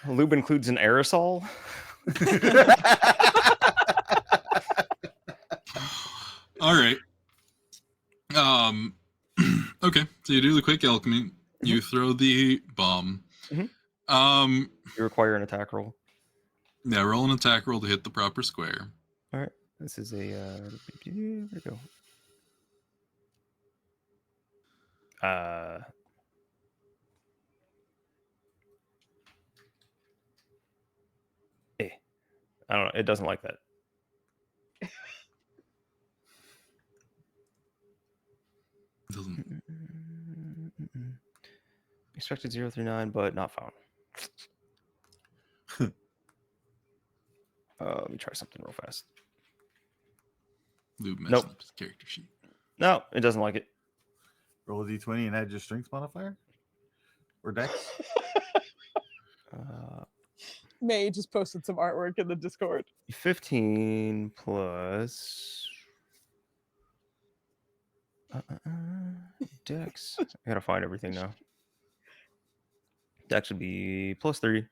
Lube includes an aerosol. All right. Okay, so you do the quick alchemy. You throw the bomb. Mhm. Um, You require an attack roll. yeah, roll an attack roll to hit the proper square. All right. This is a where'd it go? I don't know. It doesn't like that. Extracted 039, but not found. Let me try something real fast. Lube messing Nope. up his character sheet. No, it doesn't like it. Roll a d20 and add your strength modifier or dex. May just posted some artwork in the Discord. 15 plus Dex. I gotta find everything now. Dex would be +3.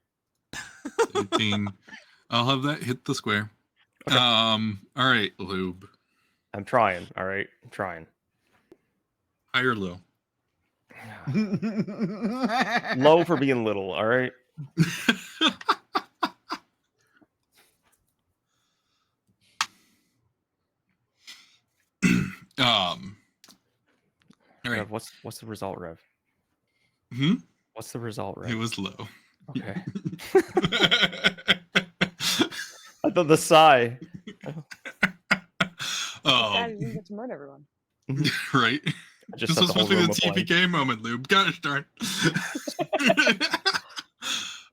18. I'll have that hit the square. Okay. All right, Lube. I'm trying. All right, I'm trying. High or low? Low for being little. All right. All right. Rev, what's the result, Rev? Hmm? What's the result, Rev? It was low. Okay. I thought the sigh. Dad, Oh, you didn't get to murder everyone. right. I just This set was the whole supposed to be the room aflame. TPK moment, Lube. Gosh darn.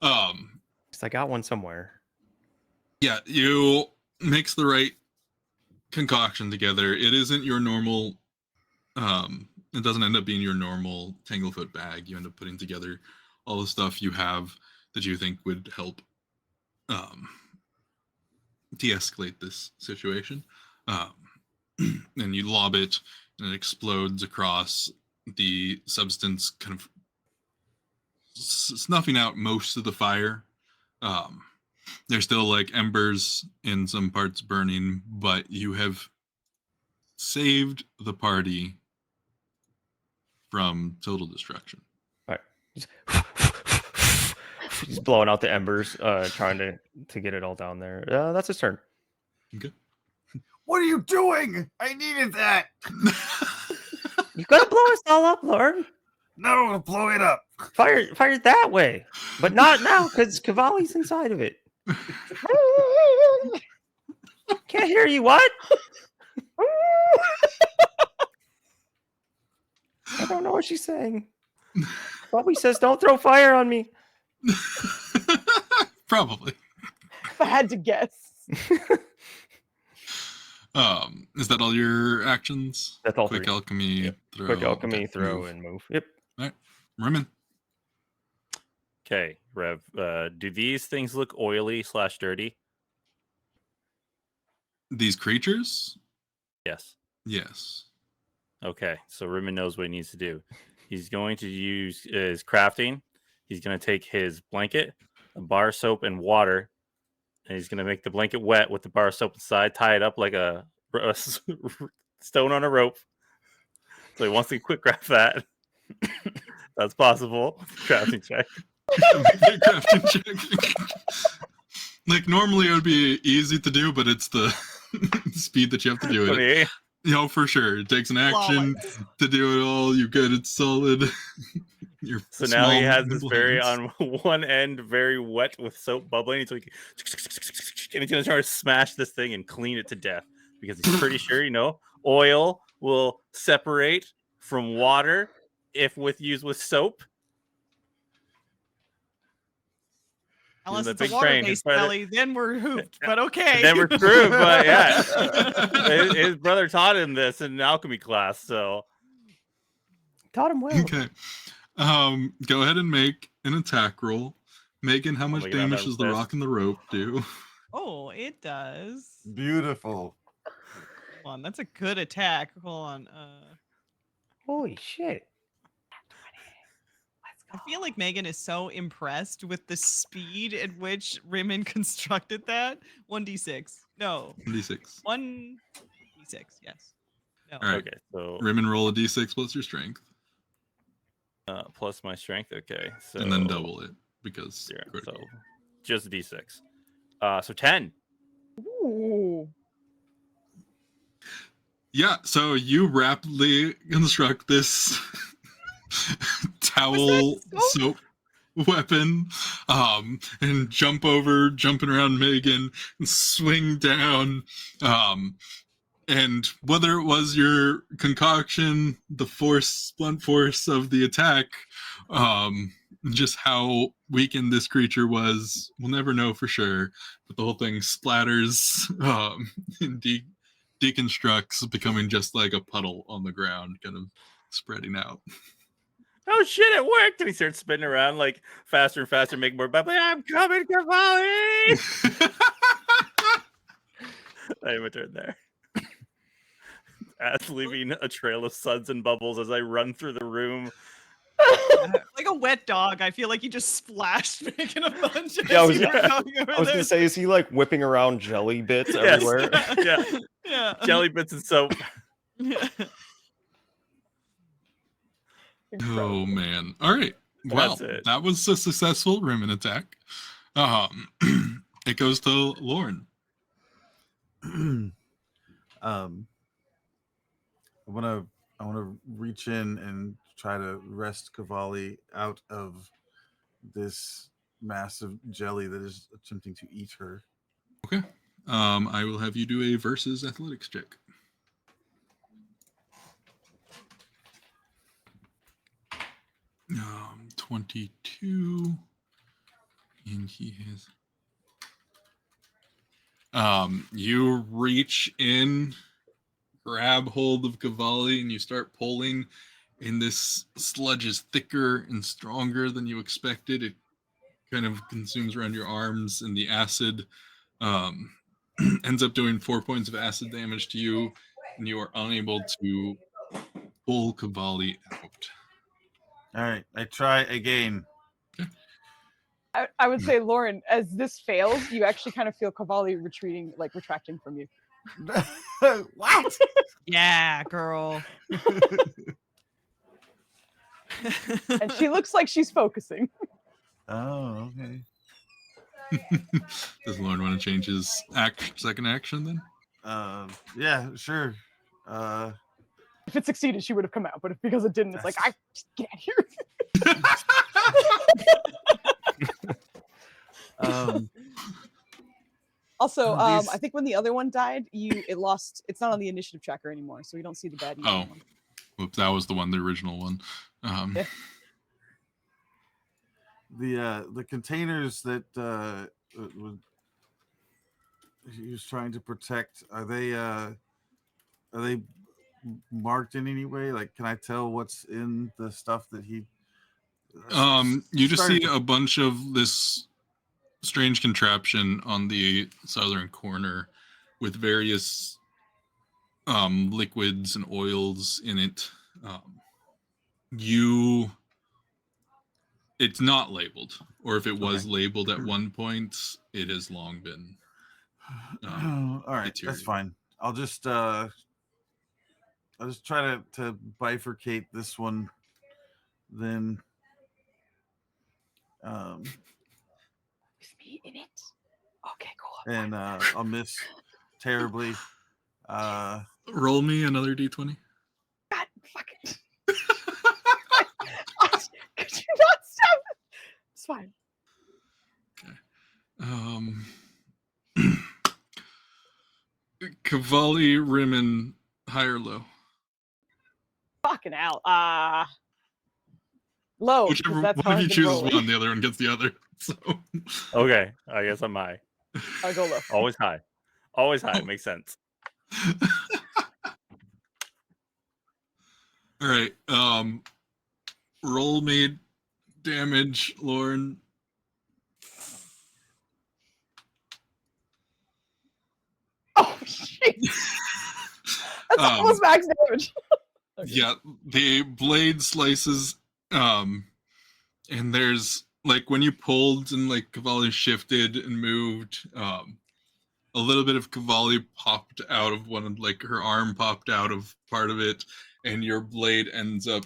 Because I got one somewhere. Yeah, you mix the right concoction together. It isn't your normal. It doesn't end up being your normal Tanglefoot bag. You end up putting together all the stuff you have that you think would help de-escalate this situation. And you lob it, and it explodes across the substance, kind of snuffing out most of the fire. There's still like embers in some parts burning, but you have saved the party from total destruction. He's blowing out the embers, trying to get it all down there. That's his turn. Okay. What are you doing? I needed that. You gotta blow us all up, Lord. No, blow it up. Fire that way, but not now because Cavalli's inside of it. Can't hear you. What? I don't know what she's saying. Bobby says, "Don't throw fire on me." Probably. If I had to guess. Is that all your actions? That's all Quick three. alchemy, Yep. throw, Quick alchemy, death, throw, move. and move. Yep. Rimmon. Okay, Rev. Do these things look oily / dirty? These creatures? Yes. Yes. Okay, so Rimmon knows what he needs to do. He's going to use his crafting. He's going to take his blanket, a bar of soap, and water, and he's going to make the blanket wet with the bar of soap inside, tie it up like a stone on a rope. So he wants to quick craft that. That's possible. Crafting check. Crafting check. Like normally it would be easy to do, but it's the speed that you have to do it. 28. You know, for sure. It takes an action to do it all. You good, it's solid. You're So now he small, has this nimble very hands. on one end, very wet with soap bubbling. He's like, and he's gonna try to smash this thing and clean it to death because he's pretty sure, oil will separate from water if used with soap. Unless a it's big a brain. water-based jelly, then we're hooped. But okay. And then we're screwed, but yeah, his brother taught him this in an alchemy class. So Taught him well. Okay. Go ahead and make an attack roll. Megan, how much looking at damage that does the list. rock and the rope do? Oh, it does. Beautiful. Hold on, that's a good attack. Hold on. Holy shit. I feel like Megan is so impressed with the speed at which Rimmon constructed that. 1d6. No. D6. 1d6, yes. No. All right. okay, so Rimmon, roll a D6 plus your strength, plus my strength. Okay, so and then double it because zero, critical. so just d6. So 10. Ooh. Yeah, so you rapidly construct this towel soap weapon, and jumping around Megan, and swing down. And whether it was your concoction, the blunt force of the attack, just how weakened this creature was, we'll never know for sure. But the whole thing splatters and deconstructs, becoming just like a puddle on the ground, kind of spreading out. Oh shit, it worked! And he starts spinning around like faster and faster, making more bubbly. I'm coming, Cavalli! I have a turn there. As leaving a trail of suds and bubbles as I run through the room. Like a wet dog. I feel like you just splashed making a bunch of Yeah, I was there. gonna say, is he like whipping around jelly bits Yes. everywhere? Yeah. Yeah. Jelly bits and soap. Yeah. Oh man! All right. Well, That's it. that was a successful Rimmon attack. It goes to Lauren. I want to reach in and try to wrest Cavalli out of this massive jelly that is attempting to eat her. Okay. I will have you do a versus athletics check. Um, 22, and he has. You reach in, grab hold of Cavalli, and you start pulling. And this sludge is thicker and stronger than you expected. It kind of consumes around your arms, and the acid ends up doing 4 points of acid damage to you, and you are unable to pull Cavalli out. All right, I try again. I would say, Lauren, as this fails, you actually kind of feel Cavalli retreating, like retracting from you. What? Yeah, girl. And she looks like she's focusing. Oh, okay. Does Lauren want to change his second action then? Yeah, sure. If it succeeded, she would have come out, but because it didn't, it's like, I just get out here. Also, these- I think when the other one died, it lost. It's not on the initiative tracker anymore, so we don't see the bad. Oh. anymore. Whoops, that was the original one. Yeah. The containers that he was trying to protect, are they marked in any way? Like, can I tell what's in the stuff that he? You just see started- a bunch of this strange contraption on the southern corner with various liquids and oils in it. It's not labeled, or if it was labeled at one point, it has long been. All right, that's deteriorated. fine. I'll just try to bifurcate this one, then. Is me in it? Okay, cool. And I'll miss terribly. Roll me another d20. God, fuck it. Could you not stop it? It's fine. Cavalli, Rimmon, high or low? Fucking hell. Low. 'cause Whichever that's how one of I've you been chooses rolling. one, the other one gets the other. So Okay, I guess I'm high. I go low. Always high. Always high. Makes sense. all right. Roll me damage, Lauren. Oh shit! That's almost max damage. Okay. Yeah, the blade slices, and there's like when you pulled and like Cavalli shifted and moved, a little bit of Cavalli popped out of one of like her arm popped out of part of it, and your blade ends up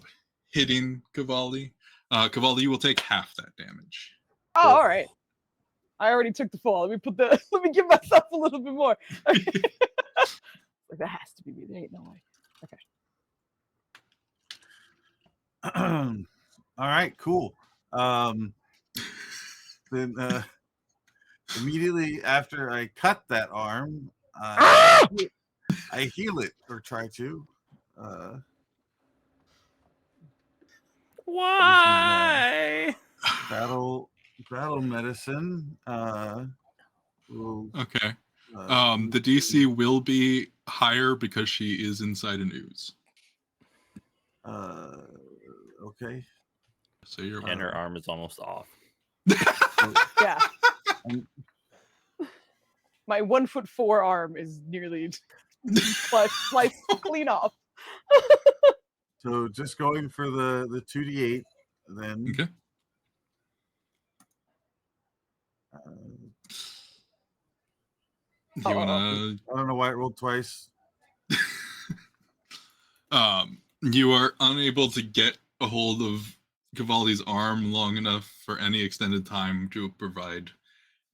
hitting Cavalli. Cavalli, you will take half that damage. Oh, all right. I already took the fall. Let me give myself a little bit more. Okay. Like, that has to be me. There ain't no way. Okay. All right, cool. Then immediately after I cut that arm, I heal it or try to. Why? battle medicine. Okay. The DC will be higher because she is inside an ooze. Okay. So you're And her arm is almost off. Yeah. Um, My 1'4" arm is nearly sliced clean off. So just going for the 2d8 then. Okay. Do you wanna? I don't know why it rolled twice. You are unable to get a hold of Cavalli's arm long enough for any extended time to provide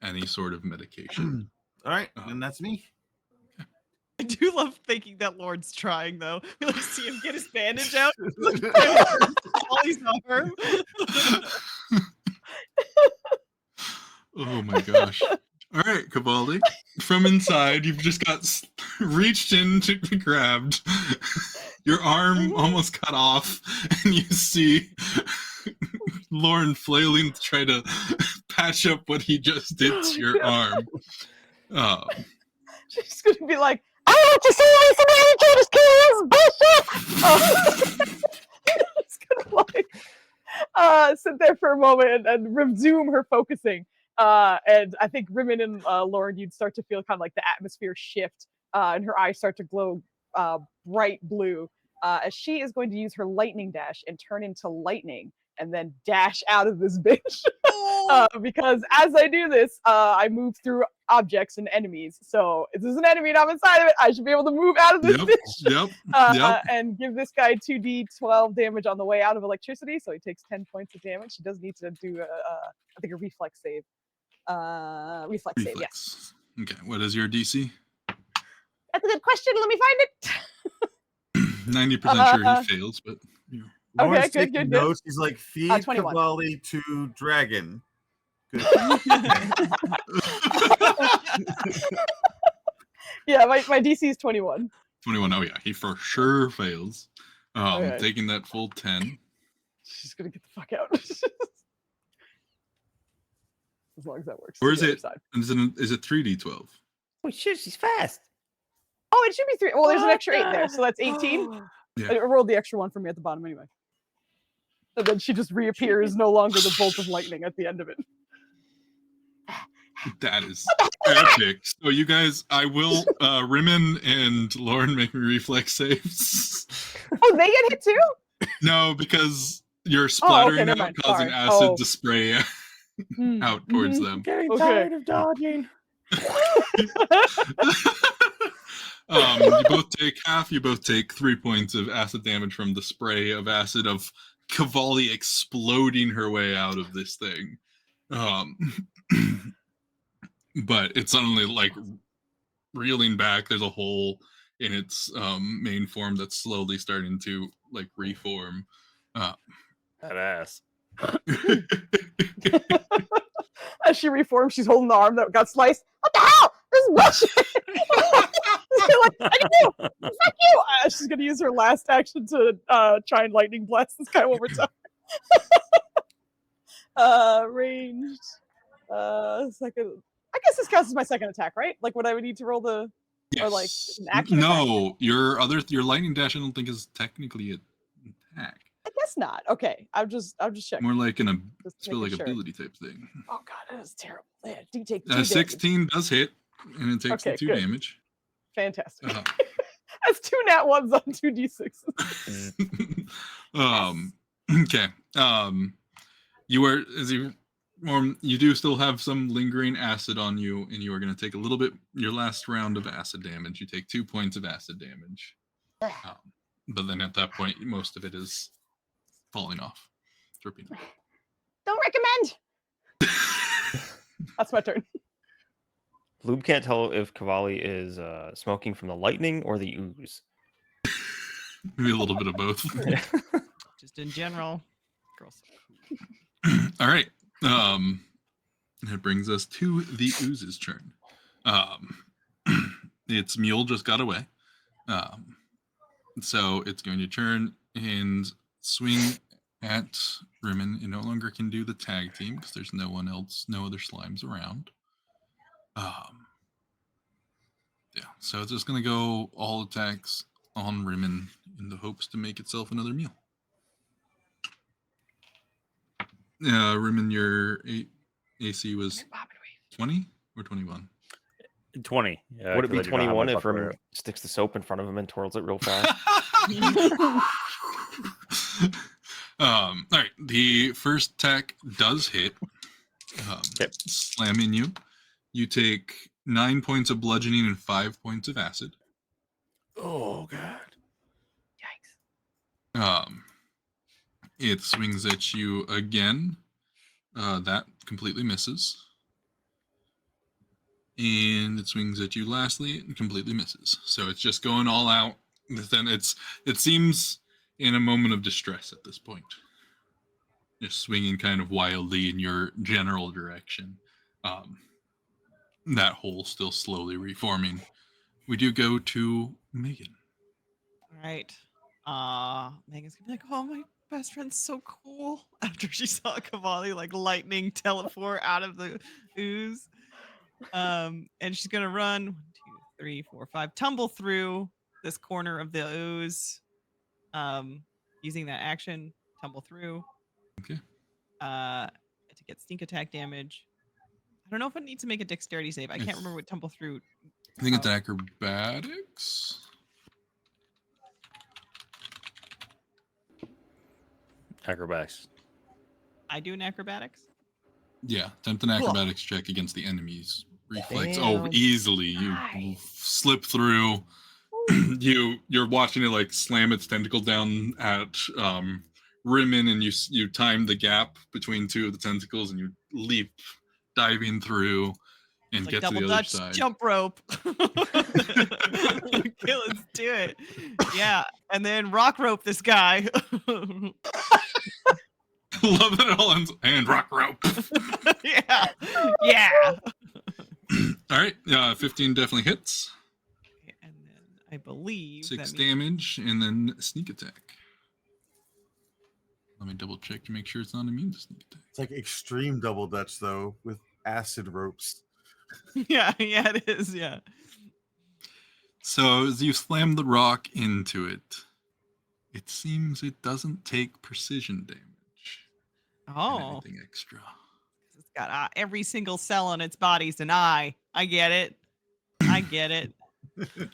any sort of medication. All right, and that's me. I do love thinking that Lord's trying though. We like see him get his bandage out. Ollie's arm. Oh my gosh. All right, Cavalli. From inside, you've just got reached in to be grabbed. Your arm almost cut off, and you see Lauren flailing to try to patch up what he just did to your arm. She's gonna be like, I want to see somebody try to kill this bullshit. Just gonna like sit there for a moment and resume her focusing. And I think Rimmon and Lauren, you'd start to feel kind of like the atmosphere shift, and her eyes start to glow bright blue, as she is going to use her lightning dash and turn into lightning and then dash out of this bitch. Because as I do this, I move through objects and enemies. So if there's an enemy and I'm inside of it, I should be able to move out of this bitch. And give this guy 2d12 damage on the way out of electricity. So he takes 10 points of damage. He does need to do I think a reflex save. Reflex save, yes. Okay, what is your DC? That's a good question. Let me find it. 90% sure he fails, but you know. Lauren's Okay, good. taking notes. He's like, feed 21. Cavalli to dragon. Good. Yeah, my DC is 21. 21. Oh yeah, he for sure fails. Okay. Taking that full 10. She's gonna get the fuck out. As long as that works. Or is The other it? side. Is it 3d12? Oh shit, she's fast. Oh, it should be 3. Well, there's an extra 8 there, so that's 18. Yeah. I rolled the extra 1 for me at the bottom anyway. And then she just reappears, no longer the bolt of lightning at the end of it. That is epic. So you guys, I will Rimmon and Lauren make me reflex saves. Oh, they get hit too? No, because you're splattering never out, mind. causing Sorry. acid to spray out towards Mhm. them. Getting Okay. tired of dodging. You both take half. You both take 3 points of acid damage from the spray of acid of Cavalli exploding her way out of this thing. But it's suddenly like reeling back. There's a hole in its main form that's slowly starting to like reform. That ass. As she reforms, she's holding the arm that got sliced. What the hell? This is bullshit. Like, I can do. Fuck you. She's gonna use her last action to try and lightning blast this guy one more time. Ranged. Second. I guess this counts as my second attack, right? Like, would I would need to roll the or like an action? No, your lightning dash I don't think is technically an attack. I guess not. Okay, I'm just checking. More like an Just feel like making sure. ability type thing. Oh god, that is terrible. Yeah, do you take 2 damage? 16 does hit, and it takes Okay, the 2 good. damage. Fantastic. Uh, That's 2 nat 1s on 2 d6s. Okay. You are as you do still have some lingering acid on you, and you are going to take a little bit your last round of acid damage. You take 2 points of acid damage, but then at that point, most of it is falling off, dripping. Don't recommend. That's my turn. Lube can't tell if Cavalli is smoking from the lightning or the ooze. Maybe a little bit of both. Just in general. Girls. All right. That brings us to the ooze's turn. Its mule just got away. So it's going to turn and swing at Rimmon. It no longer can do the tag team because there's no one else, no other slimes around. Yeah, so it's just gonna go all attacks on Rimmon in the hopes to make itself another meal. Rimmon, your AC was 20 or 21? 20. Would it be 21 if Rimmon Rimmon sticks the soap in front of him and twirls it real fast? All right, the first attack does hit, slamming you. You take 9 points of bludgeoning and 5 points of acid. Oh god. Yikes. It swings at you again. That completely misses. And it swings at you lastly and completely misses. So it's just going all out. Then it seems in a moment of distress at this point. Just swinging kind of wildly in your general direction. That hole still slowly reforming. We do go to Megan. All right. Megan's gonna be like, "Oh, my best friend's so cool." After she saw Cavalli like lightning teleport out of the ooze, and she's gonna run 1, 2, 3, 4, 5, tumble through this corner of the ooze, using that action, tumble through. Okay. To get sneak attack damage. I don't know if it needs to make a dexterity save. I can't remember what tumble through. I think it's acrobatics. Acrobatics. I do an acrobatics. Yeah, attempt an acrobatics check against the enemy's reflex. Damn. Oh, easily you Nice. slip through. You're watching it like slam its tentacle down at Rimmon, and you time the gap between two of the tentacles, and you leap, diving through, and It's like get to double the other Dutch side. jump rope. Okay, let's do it. Yeah, and then rock rope this guy. Love that it all ends and rock rope. Yeah, yeah. All right, 15 definitely hits. And then I believe 6 that means- damage, and then sneak attack. Let me double check to make sure it's not immune to sneak attack. It's like extreme double dutch though, with acid ropes. Yeah, it is. Yeah. So as you slam the rock into it, it seems it doesn't take precision damage. And Oh, anything extra. it's got every single cell on its body's an eye. I get it. I get it.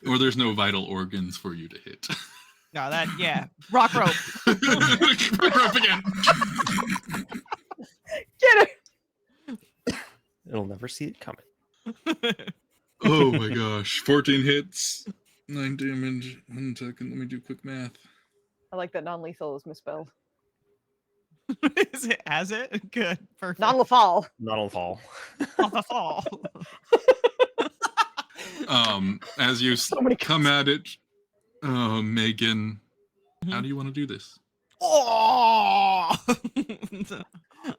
Or there's no vital organs for you to hit. No, rock rope. Rock rope again. Get it. It'll never see it coming. Oh my gosh. 14 hits, 9 damage. 1 second. Let me do quick math. I like that non-lethal is misspelled. Is it? Has it? Good. Perfect. Non-lethal. Not on fall. Not the fall. As you So many come at it, Megan, how Mhm. do you want to do this? Oh!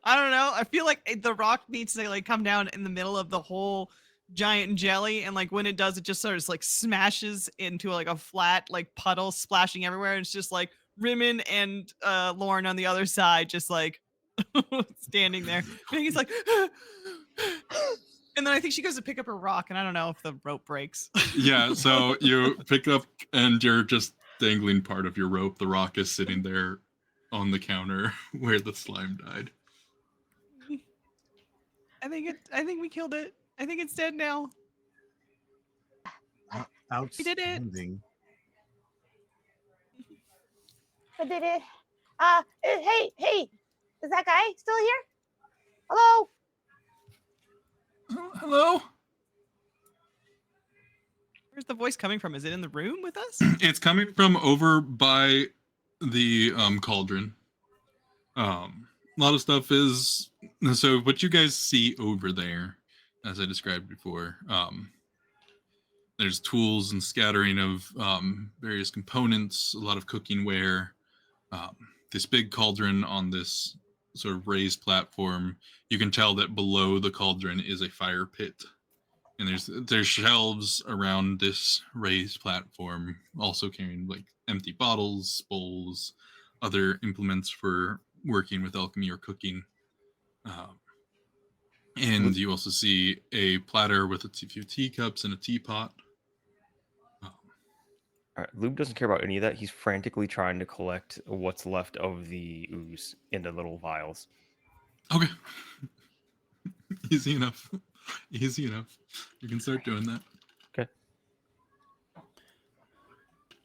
I don't know. I feel like the rock needs to like come down in the middle of the whole giant jelly, and like when it does, it just sort of like smashes into like a flat like puddle, splashing everywhere. And it's just like Rimmon and Lauren on the other side, just like standing there. Megan's like, and then I think she goes to pick up her rock, and I don't know if the rope breaks. Yeah, so you pick up and you're just dangling part of your rope. The rock is sitting there on the counter where the slime died. I think we killed it. I think it's dead now. did it. Outstanding. I did it. Hey, is that guy still here? Hello? Hello? Where's the voice coming from? Is it in the room with us? It's coming from over by the cauldron. A lot of stuff is so what you guys see over there, as I described before. There's tools and scattering of various components, a lot of cooking ware. This big cauldron on this sort of raised platform. You can tell that below the cauldron is a fire pit. And there's shelves around this raised platform, also carrying like empty bottles, bowls, other implements for working with alchemy or cooking. And you also see a platter with a few teacups and a teapot. All right, Lube doesn't care about any of that. He's frantically trying to collect what's left of the ooze into little vials. Okay. Easy enough. Easy enough. You can start doing that.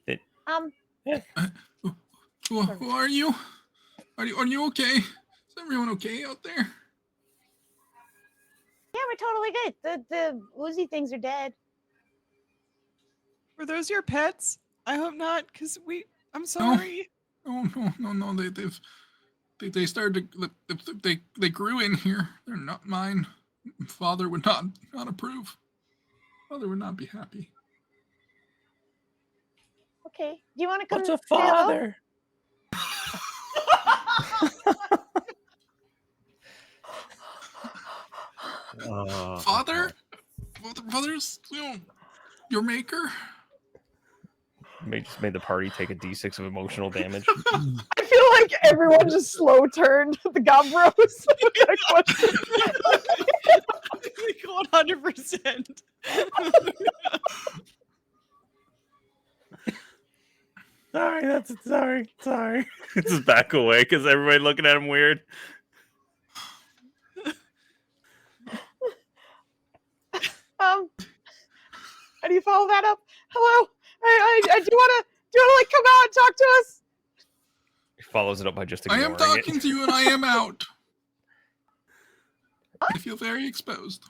Okay. Who are you? Are you okay? Is everyone okay out there? Yeah, we're totally good. The woozy things are dead. Were those your pets? I hope not, because I'm sorry. No. They started to, they grew in here. They're not mine. Father would not approve. Father would not be happy. Okay. Do you want to come? What's a say hello? father? Father's, your maker. Just made the party take a d6 of emotional damage. I feel like everyone just slow turned the Gobros. That question. 100%. Sorry. Just back away because everybody looking at him weird. How do you follow that up? Hello. I do want to like come out and talk to us. He follows it up by just I ignoring am talking it. to you and I am out. I feel very exposed.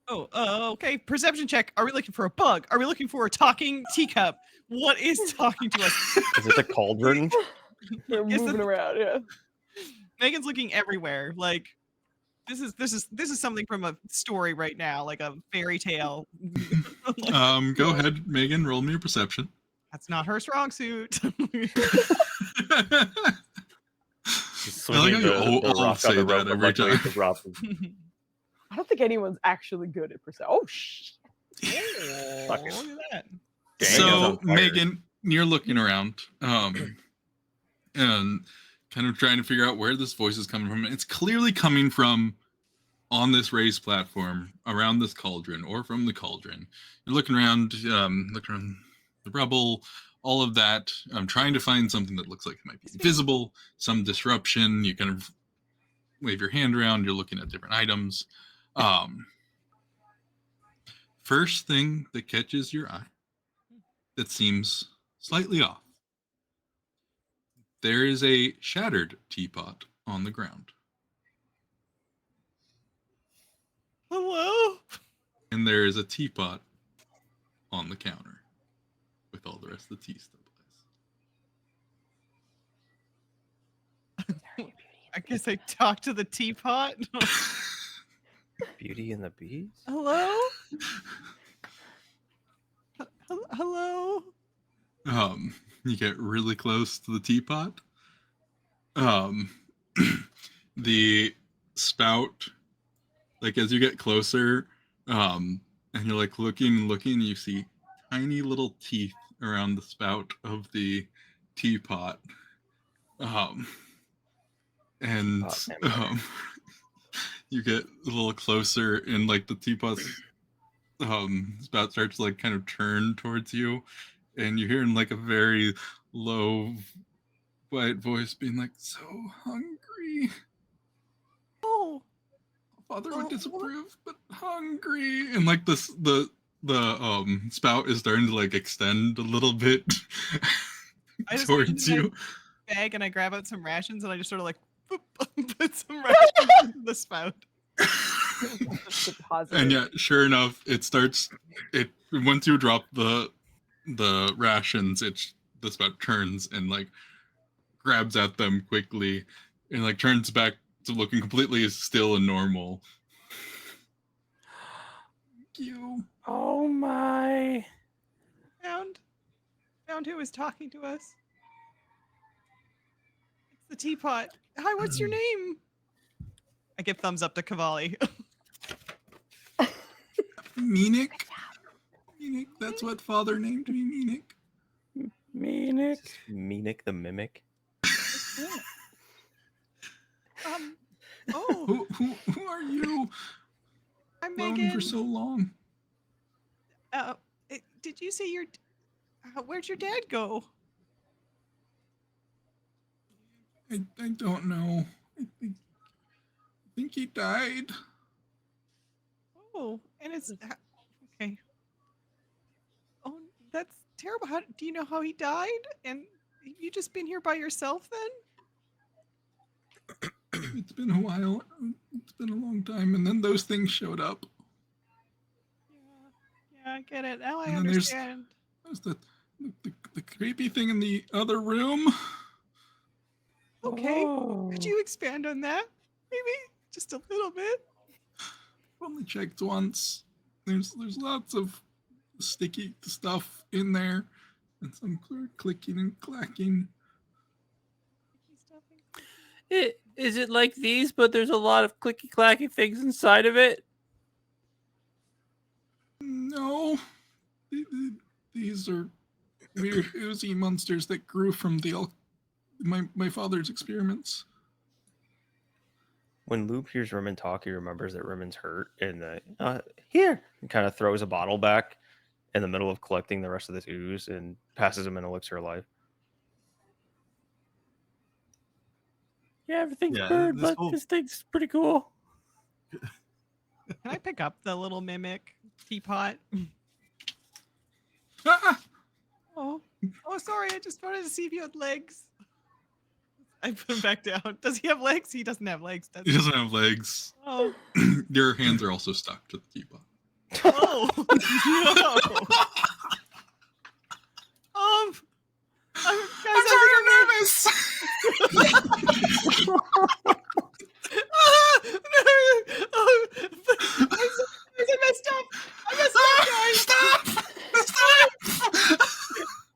Oh, okay. Perception check. Are we looking for a bug? Are we looking for a talking teacup? What is talking to us? Is it the cauldron? They're Is moving it- around. Yeah. Megan's looking everywhere. Like this is something from a story right now, like a fairy tale. Go ahead, Megan. Roll me a perception. That's not her strong suit. Just I like how swinging you the all rock on say the that rope, but every luckily time. the rock is I don't think anyone's actually good at perception. Oh shit. Fuck it. Look at that. Dang, So, on fire. Megan, you're looking around, and kind of trying to figure out where this voice is coming from. It's clearly coming from on this raised platform around this cauldron, or from the cauldron. You're looking around the rubble, all of that. I'm trying to find something that looks like it might be invisible, some disruption. You kind of wave your hand around. You're looking at different items. First thing that catches your eye that seems slightly off. There is a shattered teapot on the ground. Hello? And there is a teapot on the counter with all the rest of the tea still placed. I guess I talked to the teapot. Beauty and the Beast? Hello? Hello? You get really close to the teapot. The spout, like as you get closer, and you're like looking, you see tiny little teeth around the spout of the teapot. And you get a little closer, and like the teapot's spout starts to like kind of turn towards you, and you're hearing like a very low, quiet voice being like, "So hungry." Oh. Father would disapprove, but hungry. And like this, the spout is starting to like extend a little bit I just towards you. Bag and I grab out some rations and I just sort of like boop, put some rations into the spout. And yeah, sure enough, it starts. It once you drop the rations, the spout turns and like grabs at them quickly, and like turns back to looking completely still and normal. Thank you. Oh my. Found who was talking to us. It's the teapot. Hi, what's your name? I give thumbs up to Cavalli. Meenick. Meenick, that's what Father named me, Meenick. Meenick. Meenick the Mimic. Oh, Who are you? I'm Alone Megan. for so long. Did you say where'd your dad go? I don't know. I think he died. Oh, and it's okay. Oh, that's terrible. How do you know how he died? And you just been here by yourself then? It's been a while. It's been a long time. And then those things showed up. Yeah, I get it. Now I And then there's understand. the creepy thing in the other room. Okay. Oh. Could you expand on that? Maybe just a little bit. Only checked once. There's lots of sticky stuff in there, and some clicking and clacking. Is it like these, but there's a lot of clicky clacky things inside of it? No, these are weird oozy monsters that grew from my father's experiments. When Luke hears Rimmon talk, he remembers that Rimmon's hurt, and here, and kind of throws a bottle back in the middle of collecting the rest of this ooze and passes him an elixir of life. Yeah, everything's Yeah, burned, this but whole- this thing's pretty cool. Can I pick up the little mimic teapot? Ah! Oh, sorry. I just wanted to see if you had legs. I put him back down. Does he have legs? He doesn't have legs. Does He doesn't have legs. Oh, Your hands are also stuck to the teapot. oh, no. Guys, I'm very nervous. I messed up. I messed up, guys. Stop!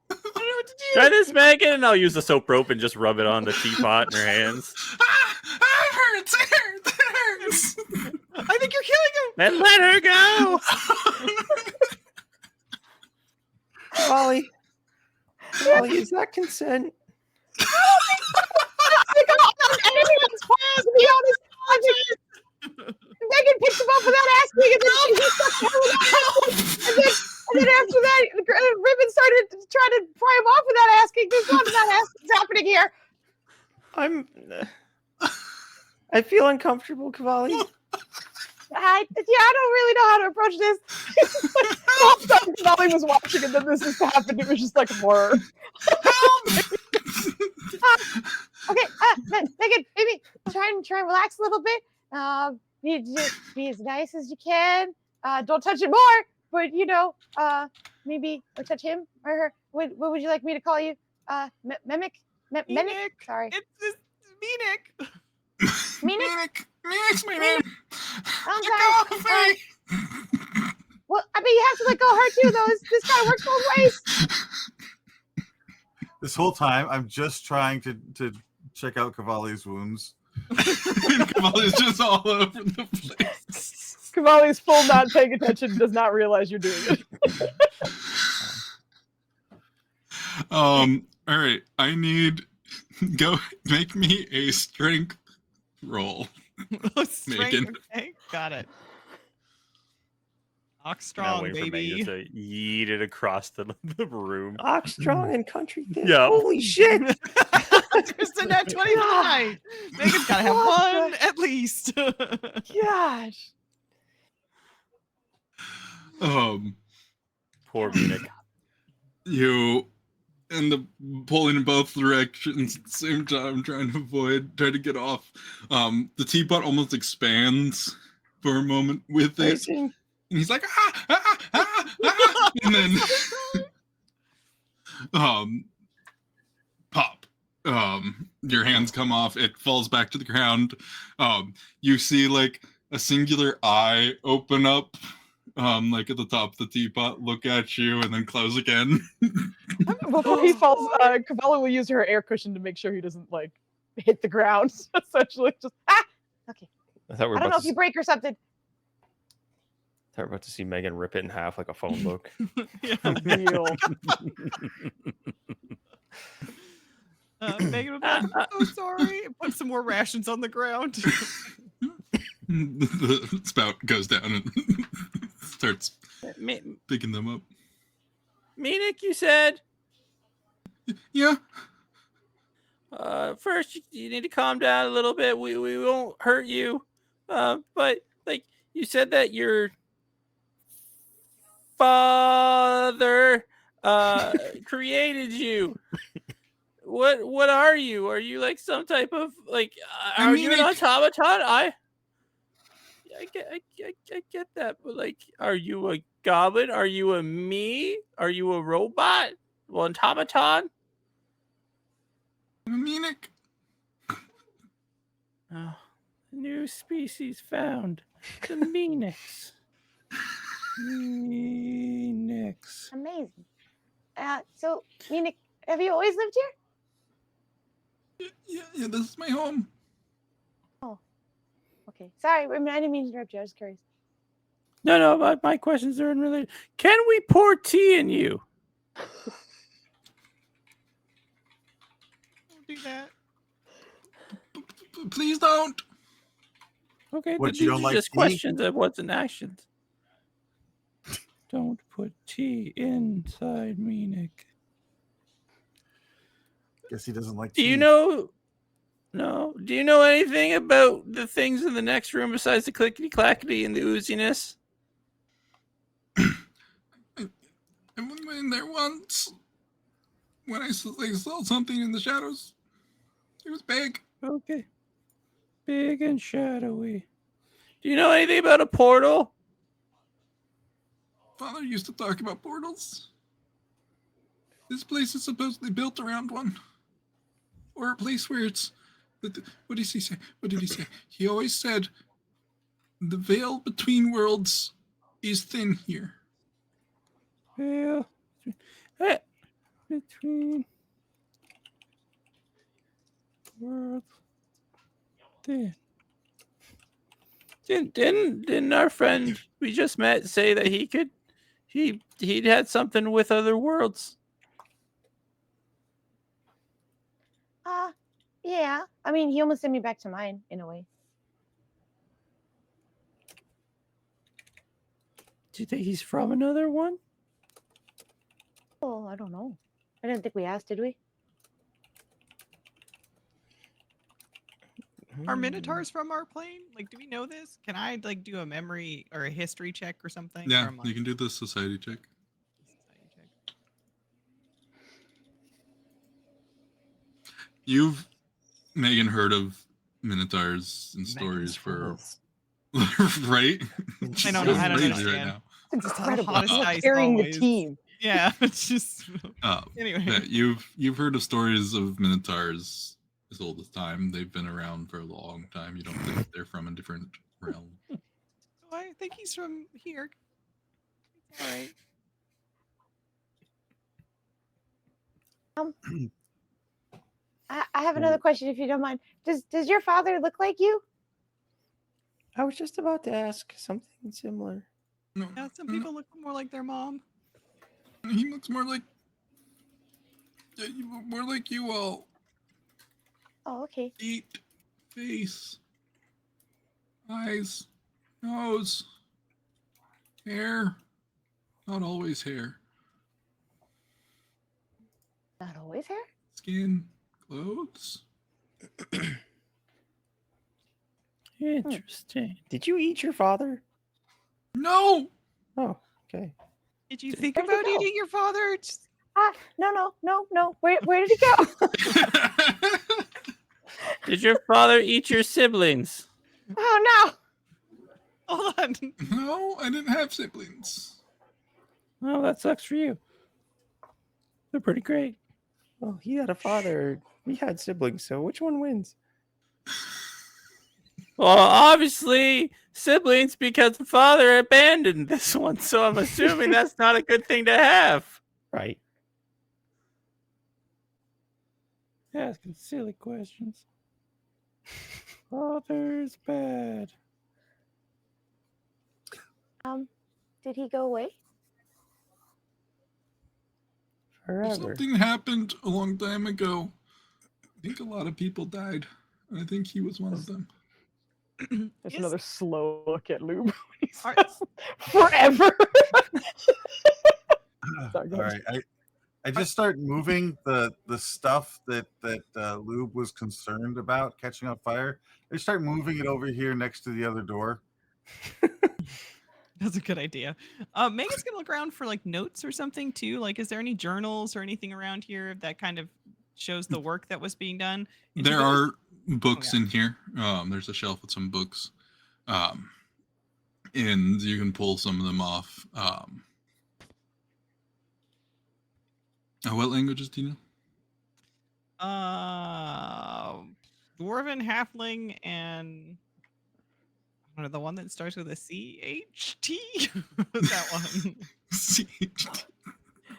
I don't know what to do. Try this, Megan, and I'll use the soap rope and just rub it on the teapot in her hands. It hurts! It hurts! I think you're killing him. And let her go! Ollie, is that consent? Anyone's plan, to be honest. I think Megan picks him up without asking, and then he stuck down without asking. And then after that, Ribbon started to try to pry him off without asking. There's not without asking what's happening here. I feel uncomfortable, Cavalli. I don't really know how to approach this. All of a sudden, Molly was watching, and then this just happened. It was just like horror. Okay, Megan, maybe try and relax a little bit. You just be as nice as you can. Don't touch it more, but maybe or touch him or her. What would you like me to call you? Mimic? Mimic? Sorry. It's Meanic. Mimic? Meanic's my name. I'm Let go sorry. of me. Well, I mean, you have to let go of her too, though. This kind of works both ways. This whole time, I'm just trying to check out Cavalli's wounds. Cavalli's just all over the place. Cavalli's full not paying attention, does not realize you're doing it. All right. I need go make me a strength roll. Megan. Okay, got it. Ox Now strong, wait for baby. Megan to yeet it across the room. Ox strong and country thick. Yeah. Holy shit! There's a net 25. Megan's gotta have one at least. Gosh. Poor Munich. You end up pulling in both directions at the same time, trying to get off. The teapot almost expands for a moment with it. Racing. And he's like, and then, pop. Your hands come off. It falls back to the ground. You see like a singular eye open up, like at the top of the teapot, look at you, and then close again. Before he falls, Cavalli will use her air cushion to make sure he doesn't like hit the ground. Essentially, just okay. I thought we I were don't know about if you break or something. to see Megan rip it in half like a phone book. Yeah. Real. Megan was like, I'm so sorry. Put some more rations on the ground. The spout goes down and starts picking them up. Meenik, you said? Yeah. First, you need to calm down a little bit. We won't hurt you. But like you said that your father created you. What are you? Are you like some type of like? Are you an automaton? I get that, but like, are you a goblin? Are you a me? Are you a robot? Well, automaton? Meenik. Oh, new species found. The Meenix. Meenix. Amazing. So, Munich, have you always lived here? Yeah, this is my home. Oh, okay. Sorry, I didn't mean to interrupt you. I was curious. No, my questions are unrelated. Can we pour tea in you? Don't do that. Please don't. Okay, What, but you these don't are like just tea? questions of what's in actions. Don't put tea inside Meenik. Guess he doesn't like Do tea. you know? No. Do you know anything about the things in the next room besides the clickety clackety and the ooziness? I went in there once when I saw something in the shadows. It was big. Okay. Big and shadowy. Do you know anything about a portal? Father used to talk about portals. This place is supposedly built around one. Or a place where it's... What did he say? What did he say? He always said, the veil between worlds is thin here. Veil between worlds. Didn't our friend we just met say that he'd had something with other worlds? Yeah. I mean, he almost sent me back to mine in a way. Do you think he's from another one? Oh, I don't know. I didn't think we asked, did we? Are minotaurs from our plane? Like, do we know this? Can I like do a memory or a history check or something? Yeah, from, like, you can do the society check. society check? You've, Megan, heard of minotaurs and stories for... right? I don't know. I don't Crazy understand. now. Incredible. Hottest You're dice carrying the always. team. Yeah, it's just anyway. Yeah, you've heard of stories of minotaurs as old as time. They've been around for a long time. You don't think they're from a different realm. So I think he's from here. It's all right. I have another question, if you don't mind. Does your father look like you? I was just about to ask something similar. No, Yeah, some people look more like their mom. he looks more like you all. Oh, okay. Feet, face, eyes, nose, hair. Not always hair. Not always hair? Skin, clothes. Interesting. Did you eat your father? No. Oh, okay. Did you think Where'd he about go? eating your father? Just- No. Where did he go? Did your father eat your siblings? Oh Hold on. No, I didn't have siblings. Oh, that sucks for you. They're pretty great. Well, he had a father. We had siblings, so which one wins? Well, obviously siblings because the father abandoned this one, so I'm assuming that's not a good thing to have. Right. Asking silly questions. Father's bad. no. Did he go away? Forever. Something happened a long time ago. I think a lot of people died. And I think he was one of them. There's Is- another slow look at Lube. He Are- says, forever. Sorry, go All ahead. right, I just start moving the stuff that Lube was concerned about catching on fire. I start moving it over here next to the other door. That's a good idea. Megan's gonna look around for like notes or something too. Like, is there any journals or anything around here that kind of shows the work that was being done? And she There goes- are books yeah. in here. There's a shelf with some books, and you can pull some of them off. What languages do you know? Dwarven, halfling, and I don't know, the one that starts with a CHT. What's that one?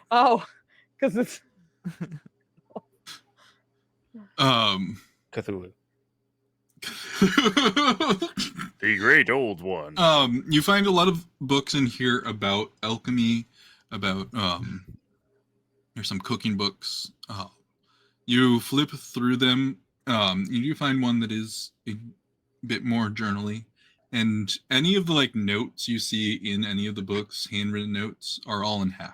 Oh, because it's Cthulhu. The great old one. You find a lot of books in here about alchemy, about there's some cooking books. You flip through them. You do find one that is a bit more journally, and any of the like notes you see in any of the books, handwritten notes, are all in halfling.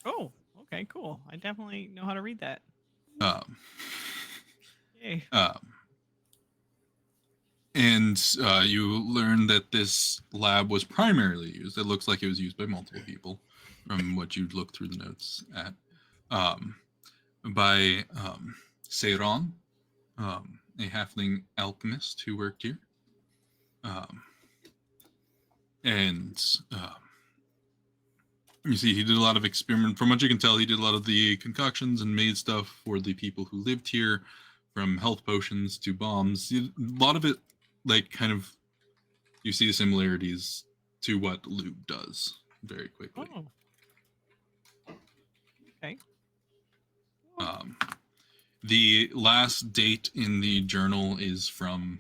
Oh, okay, cool. I definitely know how to read that. Yay. And you learn that this lab was primarily used. It looks like it was used by multiple people, from what you'd look through the notes at, by Seiron, a halfling alchemist who worked here. And you see, he did a lot of experiment. From what you can tell, he did a lot of the concoctions and made stuff for the people who lived here, from health potions to bombs. A lot of it, like, kind of, you see the similarities to what Lube does very quickly. Oh. Okay. The last date in the journal is from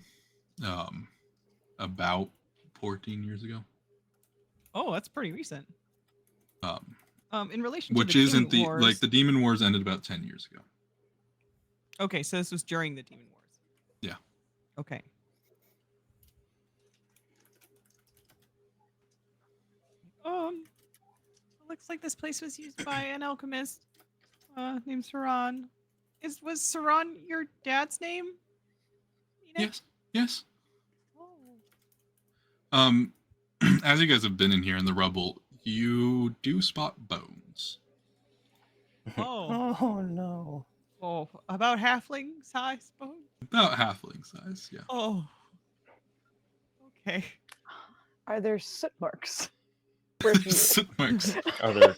about 14 years ago. Oh, that's pretty recent. In relation Which to the isn't Demon the Wars, like the Demon Wars ended about 10 years ago. Okay, so this was during the Demon Wars. Yeah. Okay. It looks like this place was used by an alchemist named Saran. Was Saran your dad's name? Enoch? Yes. Oh. As you guys have been in here in the rubble, you do spot bones. Oh. Oh no. Oh, about halfling size bone? About halfling size, yeah. Oh. Okay. Are there soot marks? Where he is? Soot marks. Are there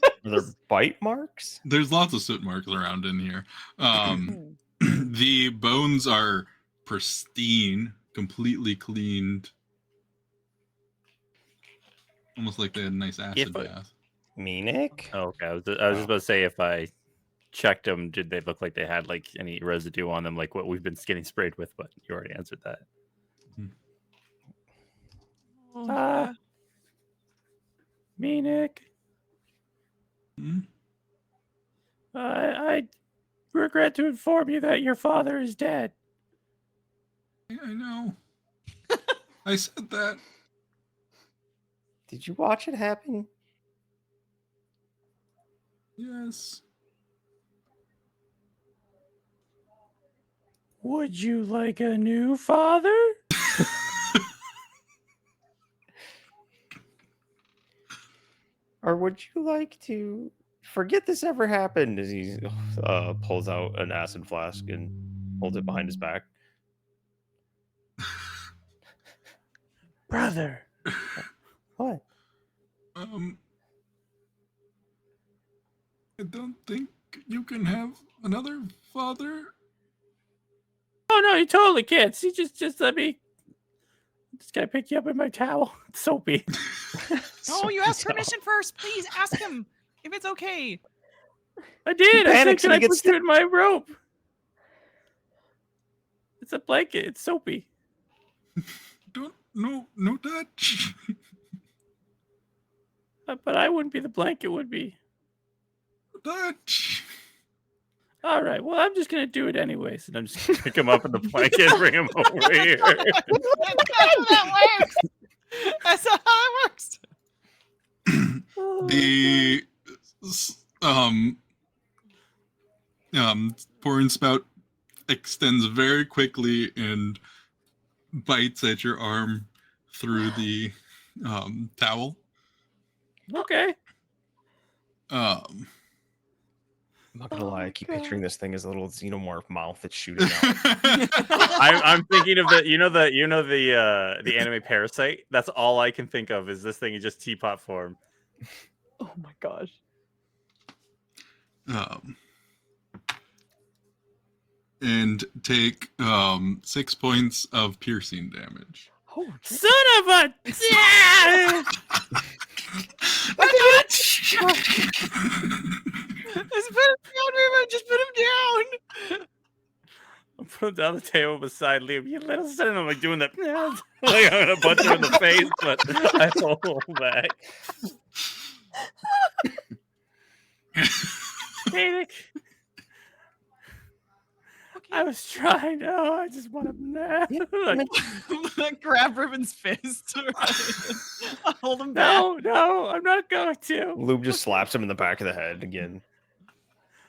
bite marks? There's lots of soot marks around in here. The bones are pristine, completely cleaned. Almost like they had a nice acid bath. Meanic? Oh, okay, I was just about to say, if I checked them, did they look like they had like any residue on them, like what we've been getting sprayed with? But you already answered that. Oh, Ah. Me, Nick. Hmm? I regret to inform you that your father is dead. I know. I said that. Did you watch it happen? Yes. Would you like a new father? Or would you like to forget this ever happened? As he pulls out an acid flask and holds it behind his back. Brother. What? I don't think you can have another father. Oh no, you totally can't. See, just let me. Just gotta pick you up in my towel. It's soapy. Oh, you asked permission first. Please ask him if it's okay. I did. I said, panics can and I he gets put you in my rope? It's a blanket. It's soapy. No touch. But I wouldn't be the blanket. Would be. Touch. All right. Well, I'm just gonna do it anyways, and I'm just gonna pick him up in the blanket and bring him over here. That's how that works. That's how it works. The pouring spout extends very quickly and bites at your arm through the towel. Okay. Um, I'm not gonna lie, I keep God. picturing this thing as a little xenomorph mouth that's shooting out. I'm thinking of the anime Parasite. That's all I can think of is this thing in just teapot form. Oh my gosh. And take 6 points of piercing damage. Oh, Son of a! Yeah! Just put him down, Ruben. Just put him down. I'm putting down the table beside Liam. You little son! I'm like doing that. Like I'm gonna punch him in the face, but I hold back. Phoenix, I was trying. Oh, I just want to. Like, Grab Ruben's fist. I'll hold him back. no, I'm not going to. Lube just slaps him in the back of the head again.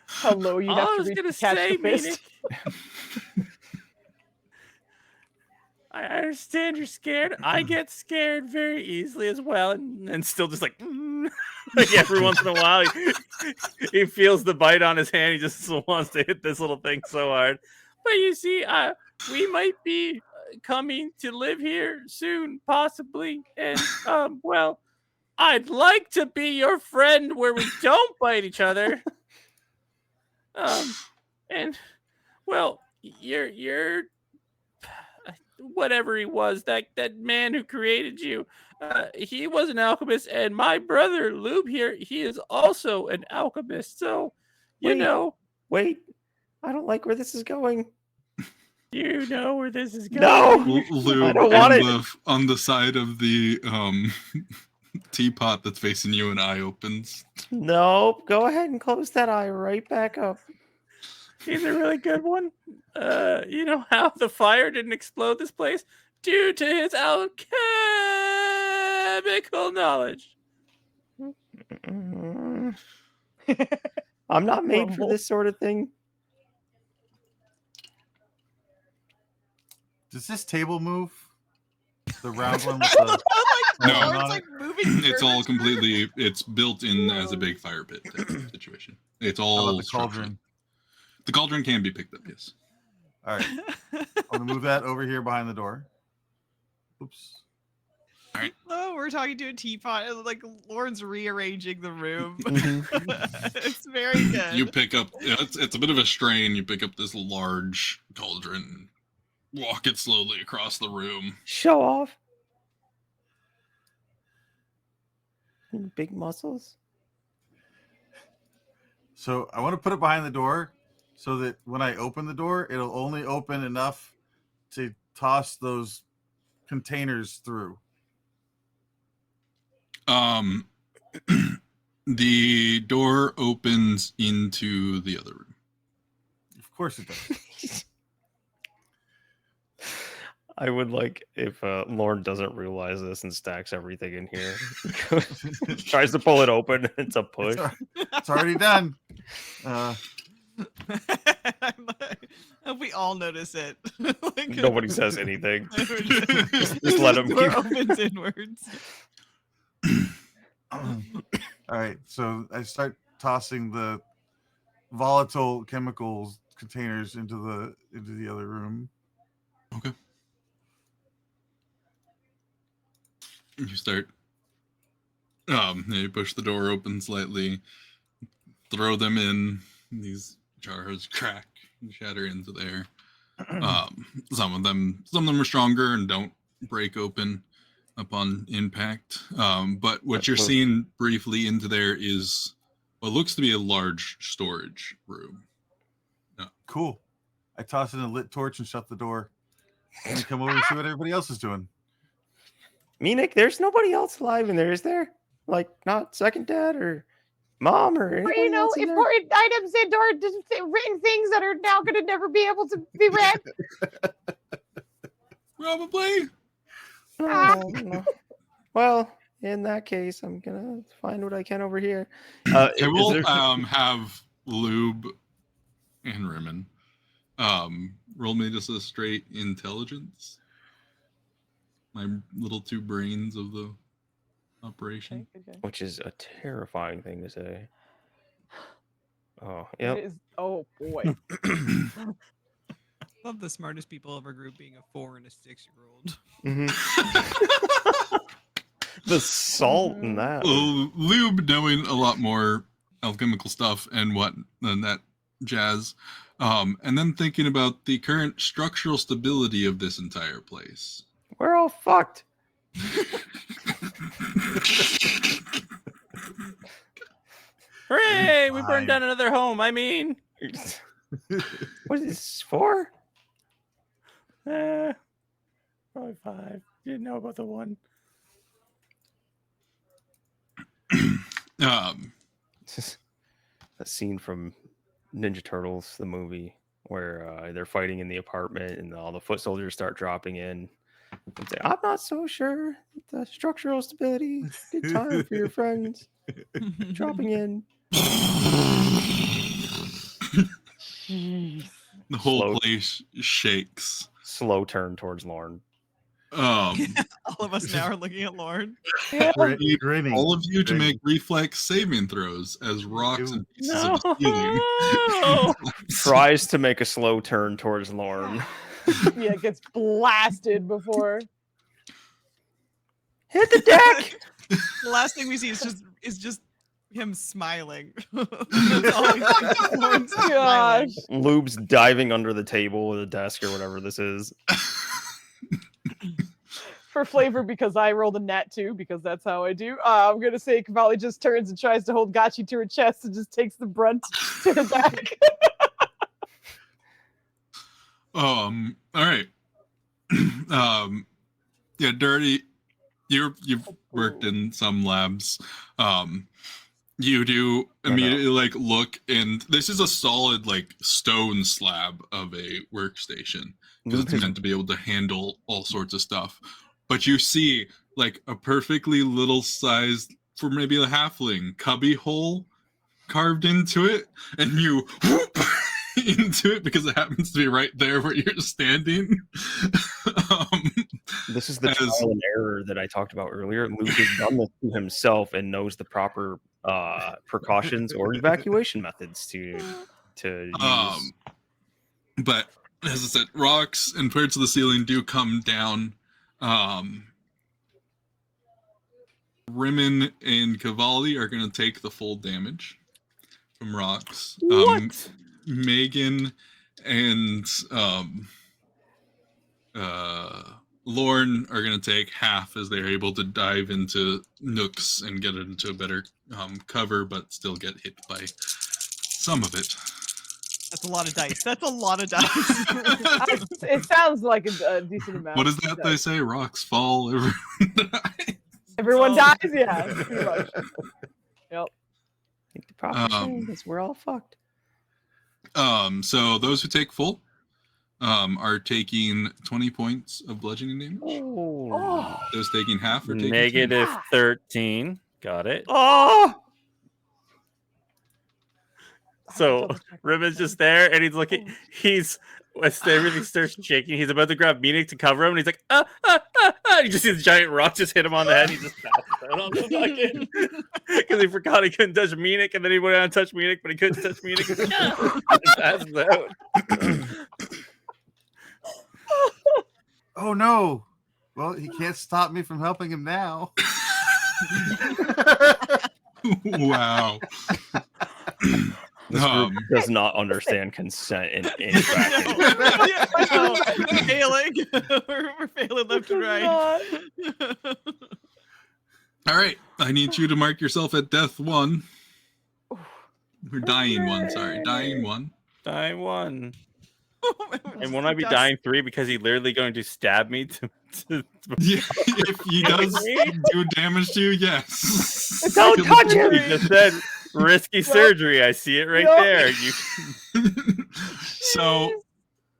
how low you'd All have I to was reach gonna to catch say, the fist. Minik, I understand you're scared. I get scared very easily as well, and still just like, like every once in a while, he feels the bite on his hand. He just wants to hit this little thing so hard. But you see, we might be coming to live here soon, possibly, and well, I'd like to be your friend where we don't bite each other. And well, you're whatever he was, that man who created you, he was an alchemist, and my brother Lube here, he is also an alchemist. So, you Wait. know, Wait, I don't like where this is going. you know where this is going. No! Lube don't want on the side of the teapot that's facing you, an eye opens. No, go ahead and close that eye right back up. He's a really good one. You know how the fire didn't explode this place? Due to his alchemical knowledge. Mm. I'm not made for Rumble. this sort of thing. Does this table move? The round one with the Like, No. Lord's, like moving. It's all furniture. completely. It's built in as a big fire pit type of situation. It's how all about the structured. cauldron? The cauldron can be picked up. Yes. All right, I'm gonna move that over here behind the door. Oops. Oh, we're talking to a teapot, and like Lauren's rearranging the room. It's very good. You pick up. It's a bit of a strain. You pick up this large cauldron, walk it slowly across the room. Show off. Big muscles. So I want to put it behind the door so that when I open the door, it'll only open enough to toss those containers through. The door opens into the other room. Of course it does. I would like if Lauren doesn't realize this and stacks everything in here. Tries to pull it open. It's a push. It's already done. Hope we all notice it. Like, Nobody says anything. just let 'em the door keep- opens inwards. All right, so I start tossing the volatile chemicals containers into the other room. Okay. You start. You push the door open slightly, throw them in. These jars crack and shatter into there. Some of them are stronger and don't break open upon impact. But what you're seeing briefly into there is what looks to be a large storage room. Cool. I toss in a lit torch and shut the door. And come over and see what everybody else is doing. Minik, there's nobody else alive in there, is there? Like, not second dad or Mom or Or, anybody you know, else in there? important items and or just written things that are now going to never be able to be read. Probably. Oh, no. Well, in that case, I'm gonna find what I can over here. I Is will there- have Lube and Rimmon roll me just a straight intelligence. My little two brains of the operation. Okay. which is a terrifying thing to say. Oh, It yep. is. Oh boy. Love the smartest people of our group being a 4 and a 6-year-old. Mhm. The salt in that. Well, Lube knowing a lot more alchemical stuff and what than that jazz, and then thinking about the current structural stability of this entire place. We're all fucked. Hooray! We Fine. burned down another home. I mean, What is this for? probably 5. Didn't know about the one. That scene from Ninja Turtles, the movie, where they're fighting in the apartment and all the foot soldiers start dropping in. And say, I'm not so sure that the structural stability is a good time for your friends dropping in. Jeez. The whole Slow. place shakes. Slow turn towards Lauren. All of us now are looking at Lauren. Grinning. All of you to Grinning. make reflex saving throws as rocks and pieces No. of the ceiling. Tries to make a slow turn towards Lauren. Yeah, it gets blasted before. Hit the deck! The last thing we see is just him smiling. That's all we see. Lauren's smiling. Gosh. Lube's diving under the table or the desk or whatever this is. For flavor, because I rolled a nat 2, because that's how I do. I'm gonna say Cavalli just turns and tries to hold Gachi to her chest and just takes the brunt to her back. All right. Yeah, Dirty. You've worked in some labs. You do immediately like look, and this is a solid like stone slab of a workstation because it's meant to be able to handle all sorts of stuff. But you see like a perfectly little sized, for maybe a halfling, cubby hole carved into it, and you whoop into it because it happens to be right there where you're standing. This is the As- trial and error that I talked about earlier. Luke has done this to himself and knows the proper precautions or evacuation methods to use. But as I said, rocks and parts of the ceiling do come down. Rimmon and Cavalli are going to take the full damage from rocks. What? Megan and Lorne are going to take half as they're able to dive into nooks and get into a better cover, but still get hit by some of it. That's a lot of dice. That's a lot of dice. It sounds like a decent amount. What is that they say? Rocks fall, everyone dies. Everyone Oh. dies? Yeah, pretty much. Yep. I think the proper saying is we're all fucked. So those who take full are taking 20 points of bludgeoning damage. Oh. Those taking half are taking 10. Negative 13. Got it. Oh! So Ribbon's just there, and he's looking. He's as everything starts shaking. He's about to grab Munich to cover him, and he's like, ah. You just see the giant rock just hit him on the head. He just passed out on the fucking because he forgot he couldn't touch Munich, and then he went out and touched Munich, but he couldn't touch Munich. He just passed out. Oh no! Well, he can't stop me from helping him now. Wow. This group does not understand consent in any fashion. We're failing. We're failing left and right. All right. I need you to mark yourself at death 1. Or dying 1, sorry. Dying 1. Dying 1. And won't I be dying 3 because he's literally going to stab me to Yeah, if he does do damage to you, yes. Don't touch him! He just said Risky surgery. I see it right Yep. there. You So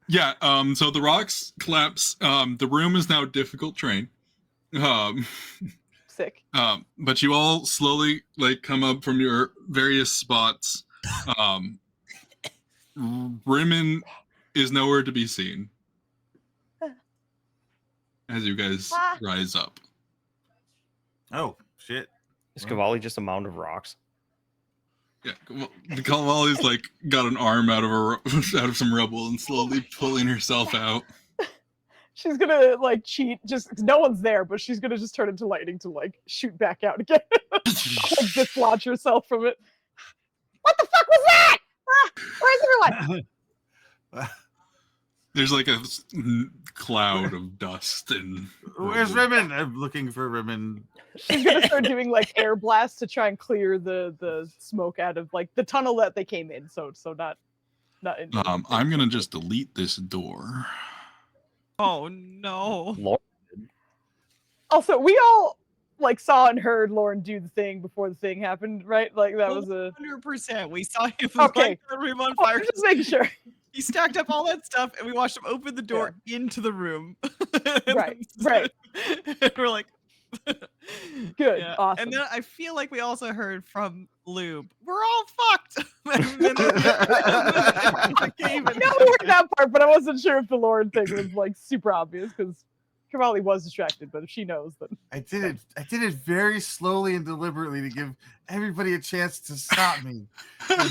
yeah, so the rocks collapse. The room is now difficult terrain. Sick. But you all slowly like come up from your various spots. Rimmon is nowhere to be seen as you guys rise up. Oh shit! Is Cavalli just a mound of rocks? Yeah, Cavalli's like got an arm out of out of some rubble and slowly pulling herself out. She's gonna like cheat. Just no one's there, but she's gonna just turn into lightning to like shoot back out again. Like dislodge herself from it. What the fuck was that? Ah, where's everyone? There's like a cloud of dust and Where's Rimmon? I'm looking for Rimmon. She's gonna start doing like air blasts to try and clear the smoke out of like the tunnel that they came in. So not into I'm gonna just delete this door. Oh no. Lord. Also, we all like saw and heard Lauren do the thing before the thing happened, right? Like that was a 100%. We saw him Okay. light the room on oh, fire. just making sure. He stacked up all that stuff, and we watched him open the door into the room. Right, right. And we're like, Good, yeah. awesome. And then I feel like we also heard from Lube, we're all fucked. And then the cave I and- know we heard that part, but I wasn't sure if the Lauren thing was like super obvious because Cavalli was distracted. But if she knows, then I did it very slowly and deliberately to give everybody a chance to stop me. And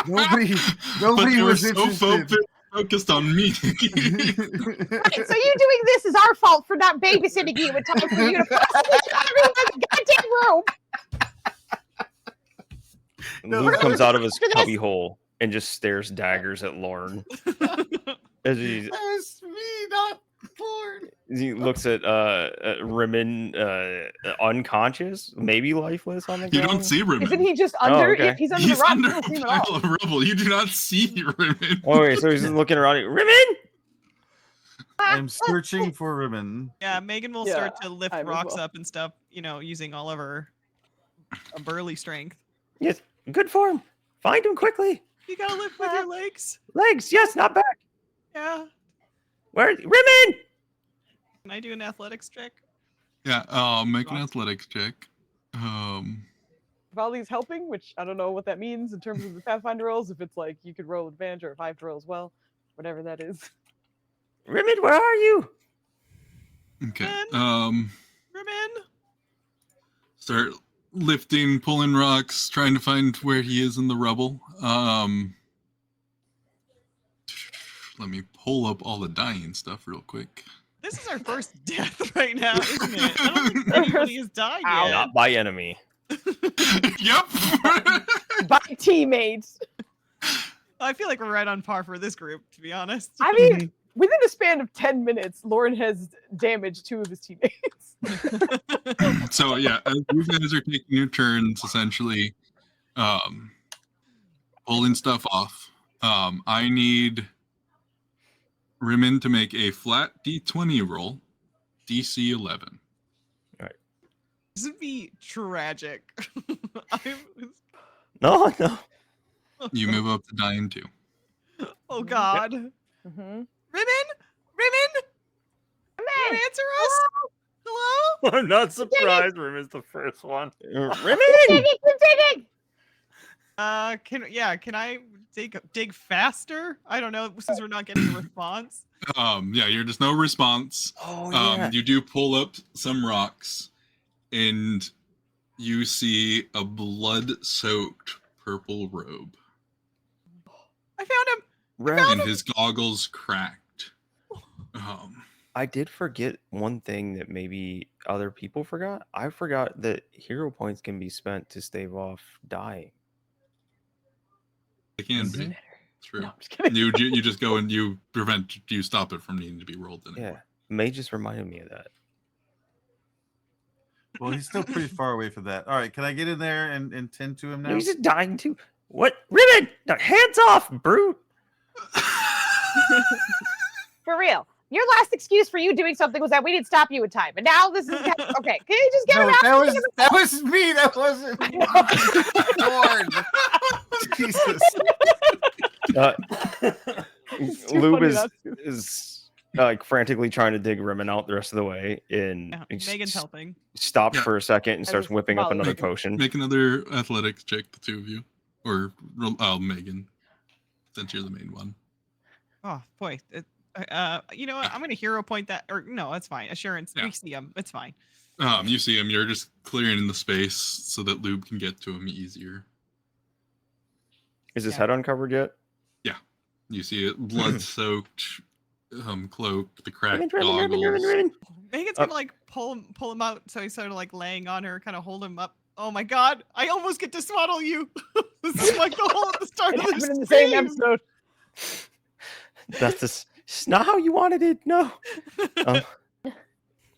nobody But you were was so interested. focused on me. right. So you doing this is our fault for not babysitting you in time for you to possibly get everyone in the goddamn room. Luke comes out of his cubby hole and just stares daggers at Lauren. As That was me, not Lauren. he looks at Rimmon unconscious, maybe lifeless on the You ground. don't see Rimmon. Isn't he just under? okay. Yeah, he's under He's the rock. under You a don't see him at all. pile of rubble. You do not see Rimmon. Oh, wait, so he's just looking around. Rimmon! I'm searching for Rimmon. Yeah, Megan will Yeah, start to lift I as rocks well. up and stuff, using all of her burly strength. Yes, good form. Find him quickly. You gotta lift with your legs. Legs, yes, not back. Yeah. Where, Rimmon? Can I do an athletics check? Yeah, make an athletics check. Cavalli's helping, which I don't know what that means in terms of the Pathfinder rolls. If it's like you could roll advantage or if I have to roll as well, whatever that is. Rimmon, where are you? Okay. Rimmon. Start lifting, pulling rocks, trying to find where he is in the rubble. Let me pull up all the dying stuff real quick. This is our first death right now, isn't it? I don't think anybody has died Ow. yet. Not by enemy. Yep. By teammates. I feel like we're right on par for this group, to be honest. I mean, within a span of 10 minutes, Lauren has damaged 2 of his teammates. So yeah, as you guys are taking your turns, essentially, pulling stuff off. I need Rimmon to make a flat D20 roll, DC 11. This would be tragic. No. You move up to dying 2. Oh God. Mm-hmm. Rimmon? Can you answer us? Hello? I'm not surprised. Rimmon's the first one. Rimmon! Can I dig faster? I don't know, since we're not getting a response. Yeah, you're just no response. Oh, yeah. You do pull up some rocks, and you see a blood-soaked purple robe, I found him. Rev, and his goggles cracked. I did forget one thing that maybe other people forgot. I forgot that hero points can be spent to stave off dying. It can Mm-hmm. be. True. No, I'm just kidding. You just go and you stop it from needing to be rolled anymore. Yeah. May just reminded me of that. Well, he's still pretty far away from that. All right, can I get in there and tend to him now? He's just dying too. What? Rimmon! No, hands off, brute! For real. Your last excuse for you doing something was that we didn't stop you in time, and now this is okay. Can you just get No, around? that was me. That wasn't Lord. Jesus. It's too Lube funny is not to. is like frantically trying to dig Rimmon out the rest of the way, and Yeah, he Megan's helping. stops Yeah. for a second and As starts is whipping up Molly. another potion. Make another athletics check, the two of you, or Megan, since you're the main one. Oh boy. You know what? I'm gonna hero point that, or no, that's fine. Assurance. Yeah. We see him. It's fine. You see him. You're just clearing the space so that Lube can get to him easier. Is his Yeah. head uncovered yet? You see it, blood-soaked cloak, the cracked Rimmon. goggles. Megan's gonna like pull him out, so he's sort of like laying on her, kind of hold him up. Oh my god! I almost get to swaddle you. This is my goal at the start It of the happened in the same stream. episode. That's not how you wanted it. No. All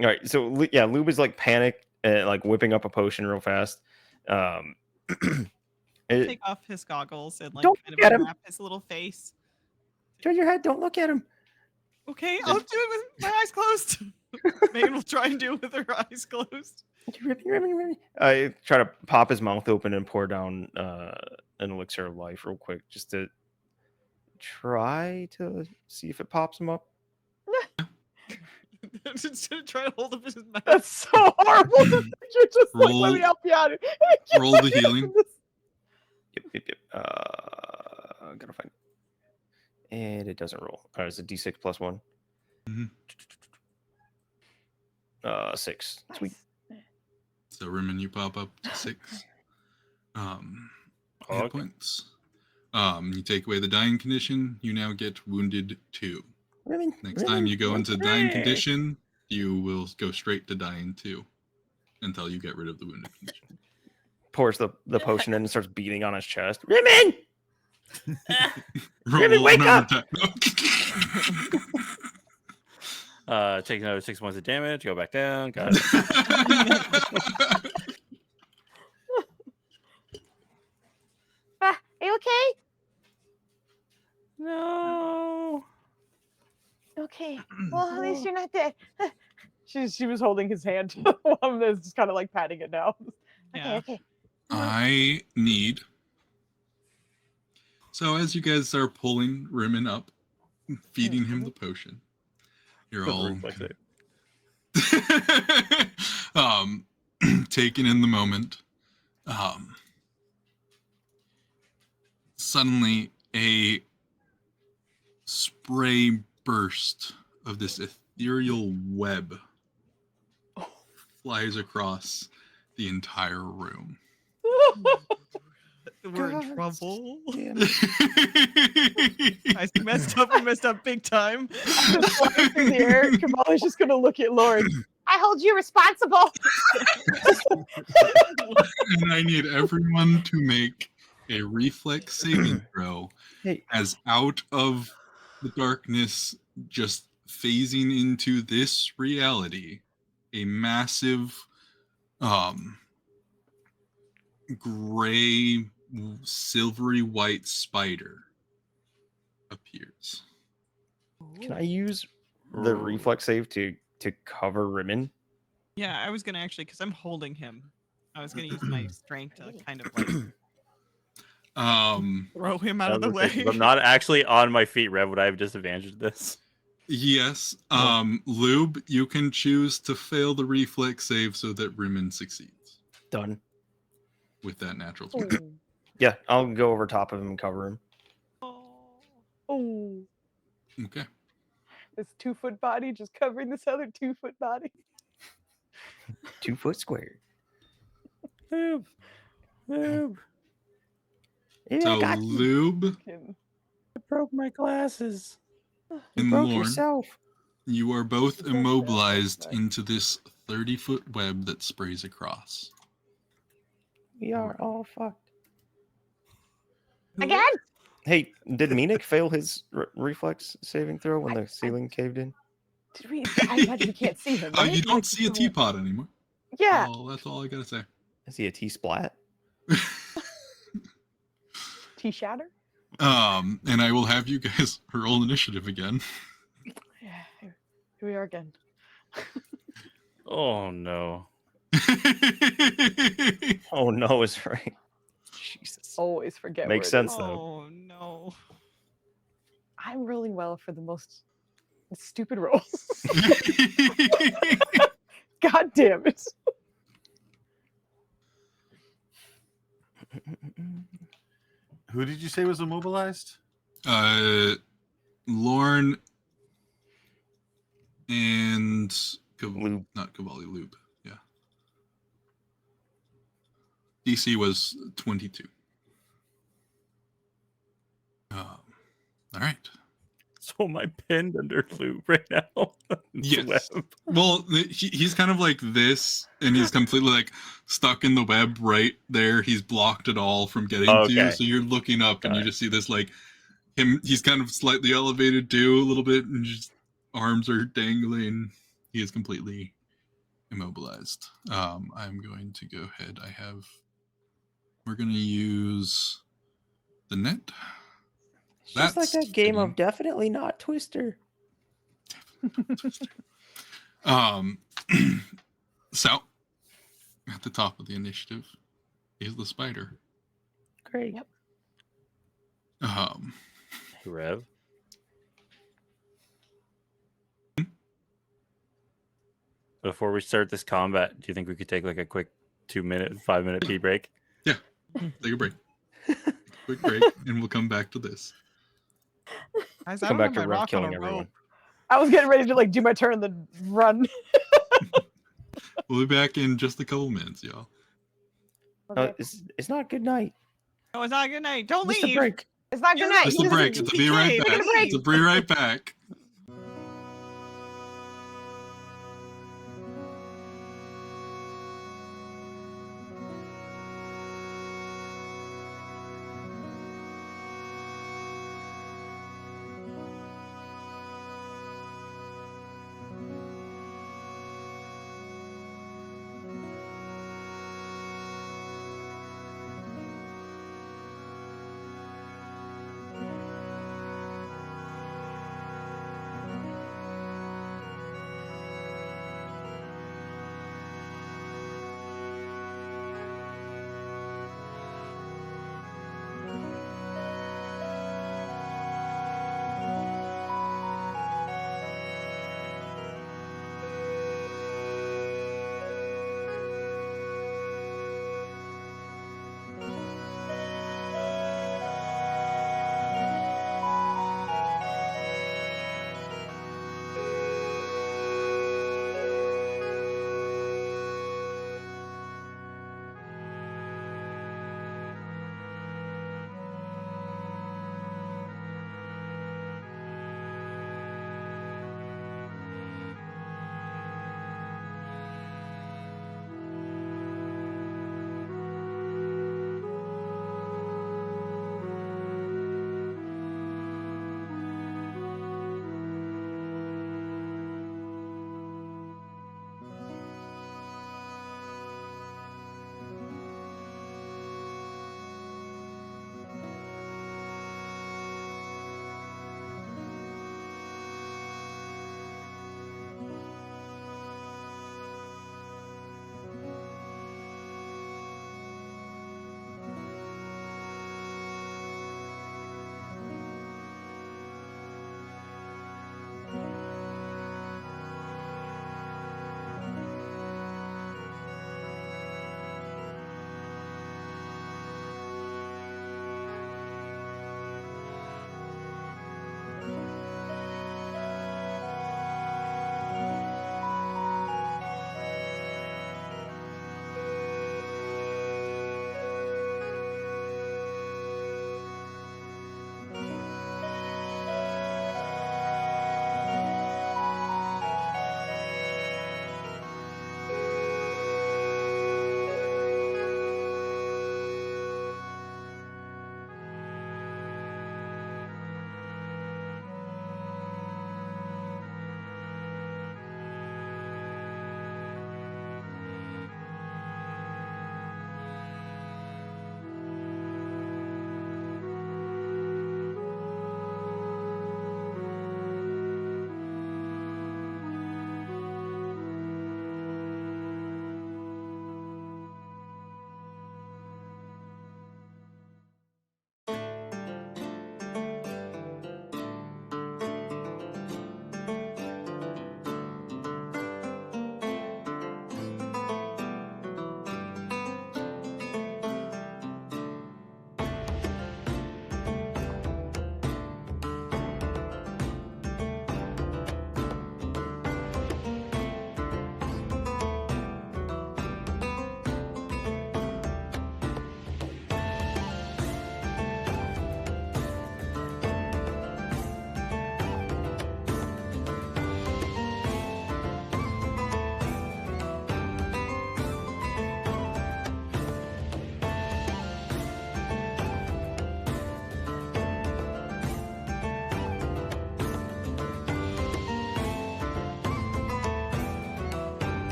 right. So Lube is like panicked and like whipping up a potion real fast. Take off his goggles and like Don't kind look at of him. wrap his little face. Turn your head. Don't look at him. Okay, I'll do it with my eyes closed. Megan will try and do it with her eyes closed. Rimmon. I try to pop his mouth open and pour down an elixir of life real quick, just to try to see if it pops him up. Just to try to hold up his mouth. That's so horrible. You're just like, let Roll- me help you out. roll the healing. Yep. Gotta find it. And it doesn't roll. It's a D6 plus 1. Mhm. 6. Sweet. So Rimmon, you pop up to 6 Okay. hit points. You take away the dying condition. You now get wounded 2. Next time you go into dying condition, you will go straight to dying 2 until you get rid of the wounded condition. Pours the potion in and starts beating on his chest. Rimmon! Roll wake another up! Take another 6 points of damage. Go back down. Got it. Are you okay? No. Okay. Well, at least you're not dead. She was holding his hand. I'm just kind of like patting it now. Yeah. Okay. I need. So as you guys are pulling Rimmon up, feeding him the potion, you're all Reflex save. taken in the moment. Suddenly a spray burst of this ethereal web flies across the entire room. We're in God trouble. damn I messed up. We messed up big time. Just flying through the air. Kamala's just gonna look at Lauren. I hold you responsible. And I need everyone to make a reflex saving throw Hey. as out of the darkness, just phasing into this reality, a massive gray silvery white spider appears. Can I use the reflex save to cover Rimmon? Yeah, I was gonna actually, because I'm holding him. I was gonna use my strength to kind of like throw him out of the way. I'm not actually on my feet, Rev. Would I have disadvantaged this? Yes. Lube, you can choose to fail the reflex save so that Rimmon succeeds Done. with that natural 20. Yeah, I'll go over top of him and cover him. Oh, Okay. this 2-foot body just covering this other 2-foot body. 2 foot square. Lube. Yeah, So I got you. Lube Him. I broke my glasses. You and broke Lorne, yourself. you are both You broke immobilized yourself. into this 30-foot web that sprays across. We are all fucked. Again? Hey, did Menik fail his reflex saving throw when the ceiling caved in? Did we? I imagine we can't see him. Oh, Right? you don't Like, see a teapot anymore. Yeah. Oh, that's all I gotta say. Is he a T splat? T shatter. And I will have you guys roll initiative again. Yeah. Here we are again. Oh no. Oh no, is right. Jesus. Always forget. Makes where it sense is. though. Oh no. I'm rolling well for the most stupid rolls. God damn it. Who did you say was immobilized? Lorne and Lube. not Cavalli, Lube. Yeah. DC was 22. All right. So am I pinned under loop right now? It's a Yes. web. Well, he's kind of like this, and he's completely like stuck in the web right there. He's blocked it all from getting to you. Okay. So you're looking up, and Got you it. just see this like him. He's kind of slightly elevated too, a little bit, and just arms are dangling. He is completely immobilized. I'm going to go ahead. We're going to use the net. It's just like That's that game fitting. of definitely not Twister. So at the top of the initiative is the spider. Great. Yep. Hey, Rev. Before we start this combat, do you think we could take like a quick 5-minute pee break? Take a break. Quick break, and we'll come back to this. Guys, I Come don't back have to my Rev rock on killing a everyone. rope. I was getting ready to like do my turn and then run. We'll be back in just a couple minutes, y'all. Okay. It's not good night. No, it's not good night. Don't Just a leave. break. It's not good You're night. right. Just a You break. just- It's a be right TK, back. leave. It's a be right back.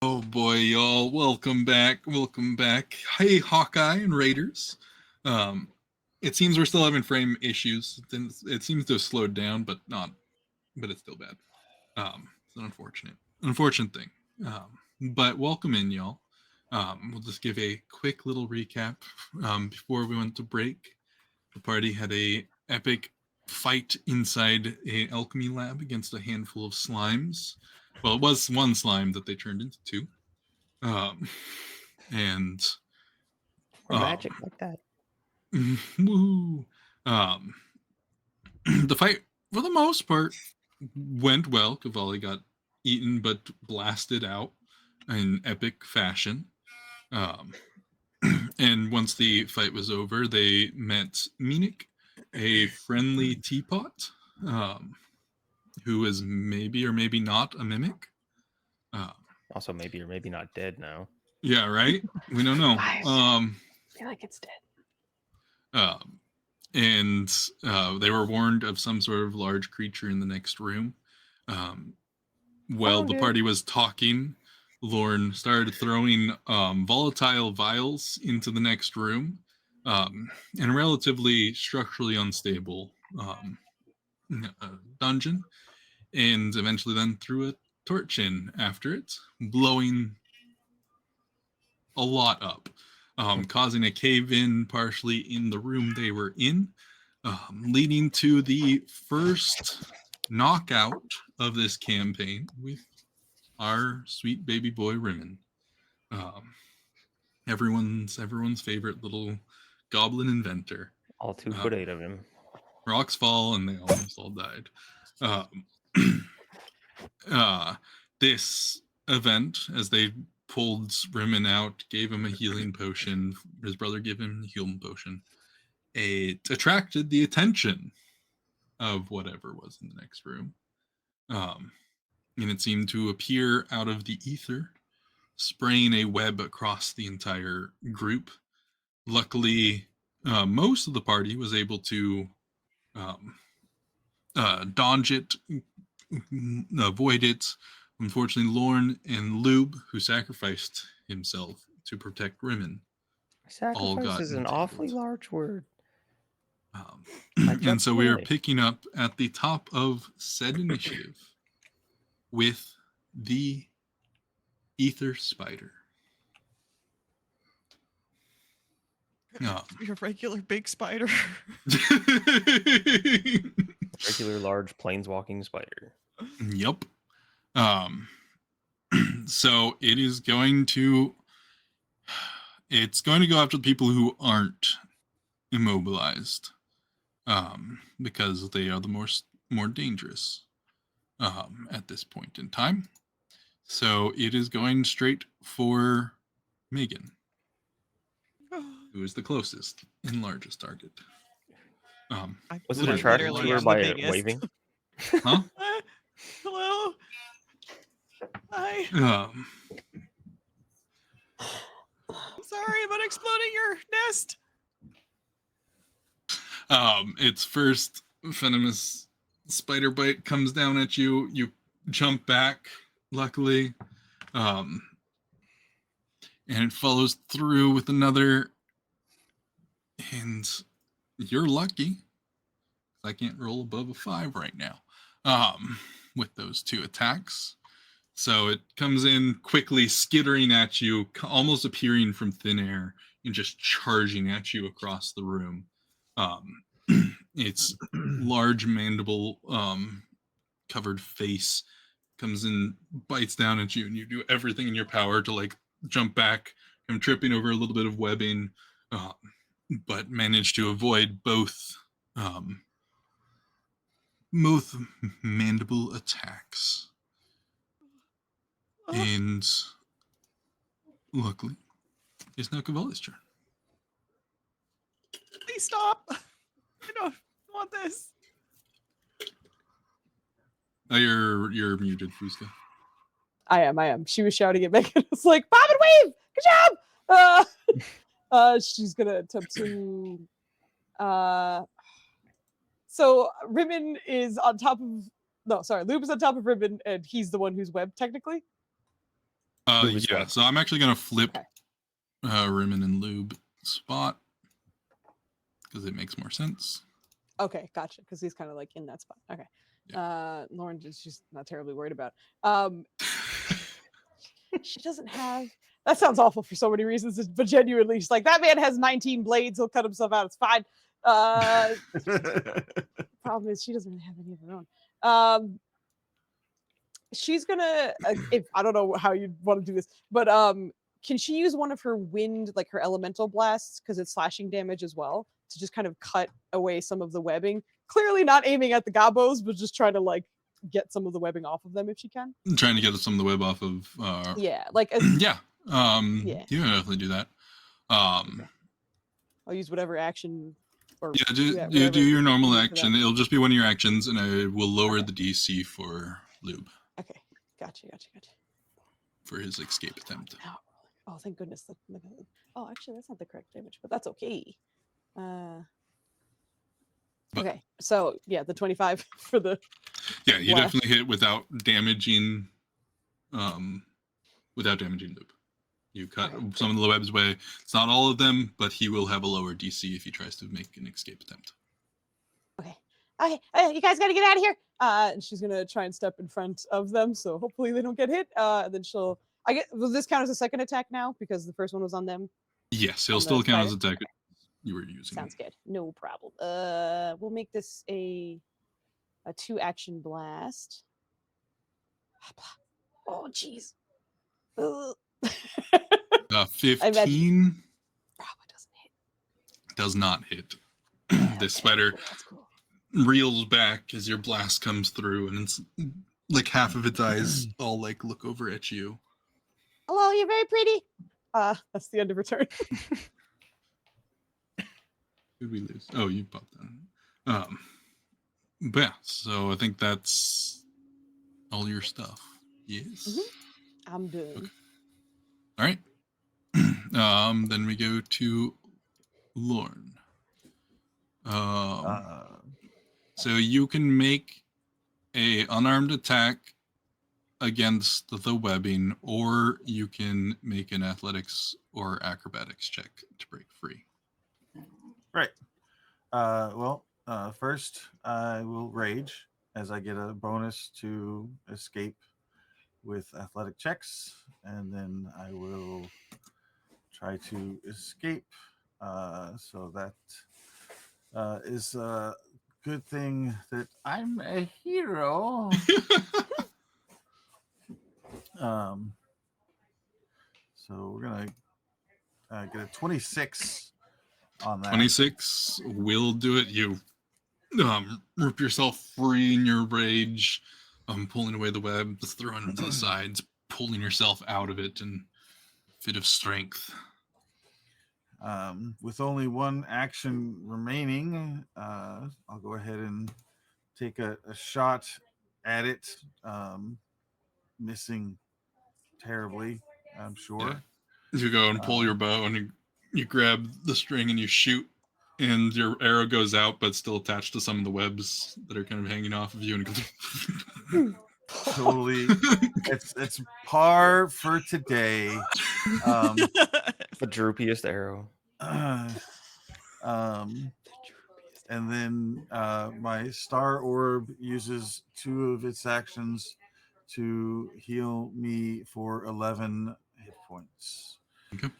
Oh boy, y'all! Welcome back. Welcome back. Hey, Hawkeye and Raiders. It seems we're still having frame issues. It seems to have slowed down, but it's still bad. It's an unfortunate thing. But welcome in, y'all. We'll just give a quick little recap. Before we went to break, the party had a epic fight inside a alchemy lab against a handful of slimes. Well, it was one slime that they turned into two. And Or magic like that. woo. The fight, for the most part, went well. Cavalli got eaten but blasted out in epic fashion. And once the fight was over, they met Minik, a friendly teapot, who is maybe or maybe not a mimic. Also, maybe or maybe not dead now. Yeah, right? We don't know. I feel like it's dead. And they were warned of some sort of large creature in the next room. While the good. party was talking, Lorne started throwing volatile vials into the next room, in a relatively structurally unstable dungeon, and eventually then threw a torch in after it, blowing a lot up, causing a cave-in partially in the room they were in, leading to the first knockout of this campaign with our sweet baby boy Rimmon. Everyone's favorite little goblin inventor. All 2'8" of him. Rocks fall and they almost all died. This event, as they pulled Rimmon out, gave him a healing potion. His brother gave him a healing potion. It attracted the attention of whatever was in the next room. And it seemed to appear out of the ether, spraying a web across the entire group. Luckily, most of the party was able to dodge it, avoid it. Unfortunately, Lorne and Lube, who sacrificed himself to protect Rimmon, all got Sacrifice is an awfully entangled. large word. And so we are really. picking up at the top of said initiative with the Ether Spider. You're a regular big spider. Regular large planeswalking spider. Yep. So it's going to go after the people who aren't immobilized, because they are the more dangerous at this point in time. So it is going straight for Megan, who is the closest and largest target. Was it literally attracted the to her largest. by biggest. waving? Huh? Hello. Hi. I'm sorry about exploding your nest. Its first venomous spider bite comes down at you. You jump back, luckily, and it follows through with another. And you're lucky. I can't roll above a 5 right now, with those two attacks. So it comes in quickly, skittering at you, almost appearing from thin air, and just charging at you across the room. Its large mandible covered face comes in, bites down at you, and you do everything in your power to jump back. I'm tripping over a little bit of webbing, but manage to avoid both mandible attacks. And luckily, it's now Cavalli's turn. Please stop. I don't want this. You're muted, Fusca. I am. She was shouting at Megan. It's like, Bob and Weave! Good job! She's gonna attempt to so Rimmon is on top of No, sorry. Lube is on top of Ribbon, and he's the one who's webbed technically. Lube is Yeah, web. so I'm actually gonna flip Okay. Rimmon and Lube spot because it makes more sense. Okay, gotcha. Because he's kind of like in that spot. Okay. Lauren is just not terribly worried about. She doesn't have. That sounds awful for so many reasons, but genuinely, she's like, that man has 19 blades. He'll cut himself out. It's fine. Problem is, she doesn't really have any of her own. She's gonna. If I don't know how you'd want to do this, but can she use one of her wind, like her elemental blasts, because it's slashing damage as well, to just kind of cut away some of the webbing? Clearly not aiming at the gobos, but just trying to like get some of the webbing off of them if she can. I'm trying to get some of the web off of. Yeah, like Yeah. Yeah. You can definitely do that. I'll use whatever action. Or Yeah, do whatever your normal you need for that. action. It'll just be one of your actions, and I will lower the DC for Lube Okay, gotcha. for his escape attempt. Oh, thank goodness. Oh, actually, that's not the correct damage, but that's okay. Okay, so yeah, the 25 for the. Yeah, you Blast. definitely hit without damaging Lube. You cut Okay. some of the webs away. It's not all of them, but he will have a lower DC if he tries to make an escape attempt. Okay, you guys got to get out of here. And she's gonna try and step in front of them, so hopefully they don't get hit. And then she'll. Will this count as a second attack now because the first one was on them? Yes, he'll On the still count as spider? attack you were using. Sounds good. No problem. We'll make this a 2-action blast. Oh, jeez. Ugh. 15 Probably doesn't hit. does not hit. Okay, This spider cool, that's cool. reels back as your blast comes through, and it's like half of its eyes all like look over at you. Hello, you're very pretty. That's the end of her turn. Who did we lose? Oh, you popped that. But yeah, so I think that's all your stuff. Yes. I'm done. Okay. All right. Then we go to Lorne. So you can make a unarmed attack against the webbing, or you can make an athletics or acrobatics check to break free. Right. First I will rage as I get a bonus to escape with athletic checks, and then I will try to escape. So that is a good thing that I'm a hero. So we're gonna get a 26 on that. 26 will do it. You rip yourself free in your rage, pulling away the web, just throwing it to the sides, pulling yourself out of it in a fit of strength. With only one action remaining, I'll go ahead and take a shot at it, missing terribly, I'm sure. Yeah. You go and pull your bow, and you grab the string and you shoot, and your arrow goes out, but still attached to some of the webs that are kind of hanging off of you. And it goes Totally, it's par for today. The droopiest arrow. And then my star orb uses 2 of its actions to heal me for 11 hit points. Okay.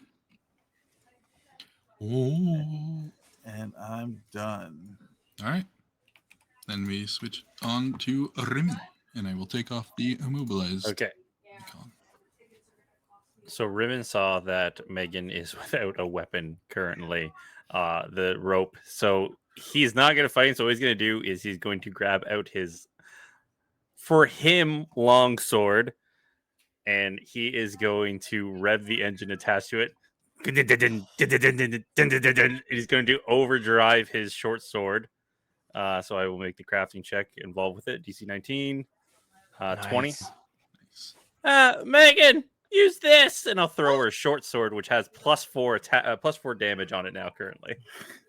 Oh. And I'm done. All right. Then we switch on to Remy, and I will take off the immobilized Okay. icon. So Rimmon saw that Megan is without a weapon currently, the rope. So he's not going to fight. So what he's going to do is he's going to grab out his, for him, long sword, and he is going to rev the engine attached to it. He's going to overdrive his short sword. So I will make the crafting check involved with it. DC 19, 20. Nice. Megan, use this, and I'll throw her a short sword, which has +4 damage on it now currently.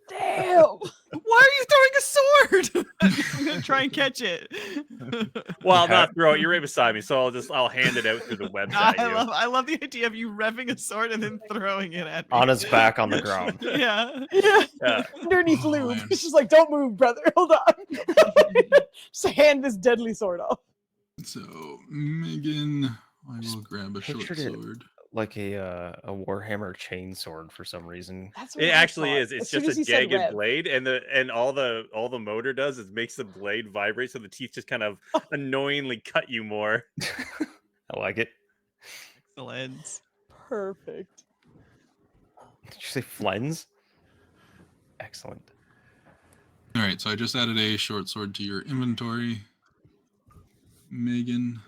Damn. Why are you throwing a sword? I'm gonna try and catch it. Well, I'll Yeah. not throw it. You're right beside me, so I'll hand it out through the webs at you. I love the idea of you revving a sword and then throwing it at me. On his back on the ground. Yeah. Yeah. Underneath Oh, Lube. man. It's just like, don't move, brother. Hold on. Just hand this deadly sword off. So, Megan, I will grab a short Pictured it sword. like a Warhammer chainsword for some reason. That's what It I actually thought. is. It's As soon just as a he said jagged rev. blade, and all the motor does is makes the blade vibrate, so the teeth just kind of annoyingly cut you more. I like it. Excellent. Perfect. Did you say flens? Excellent. All right, so I just added a short sword to your inventory, Megan.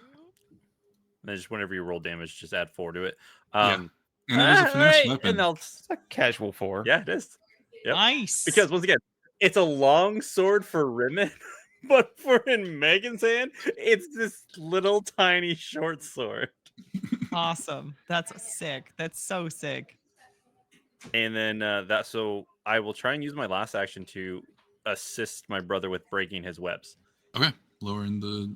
And then just whenever you roll damage, just add 4 to it. Yeah. And it is a finesse alright, weapon. And I'll, It's a casual 4. yeah, it is. Yep. Nice. Because once again, it's a long sword for Rimmon, but for in Megan's hand, it's this little tiny short sword. Awesome. That's sick. That's so sick. And then so I will try and use my last action to assist my brother with breaking his webs. Okay, lowering the.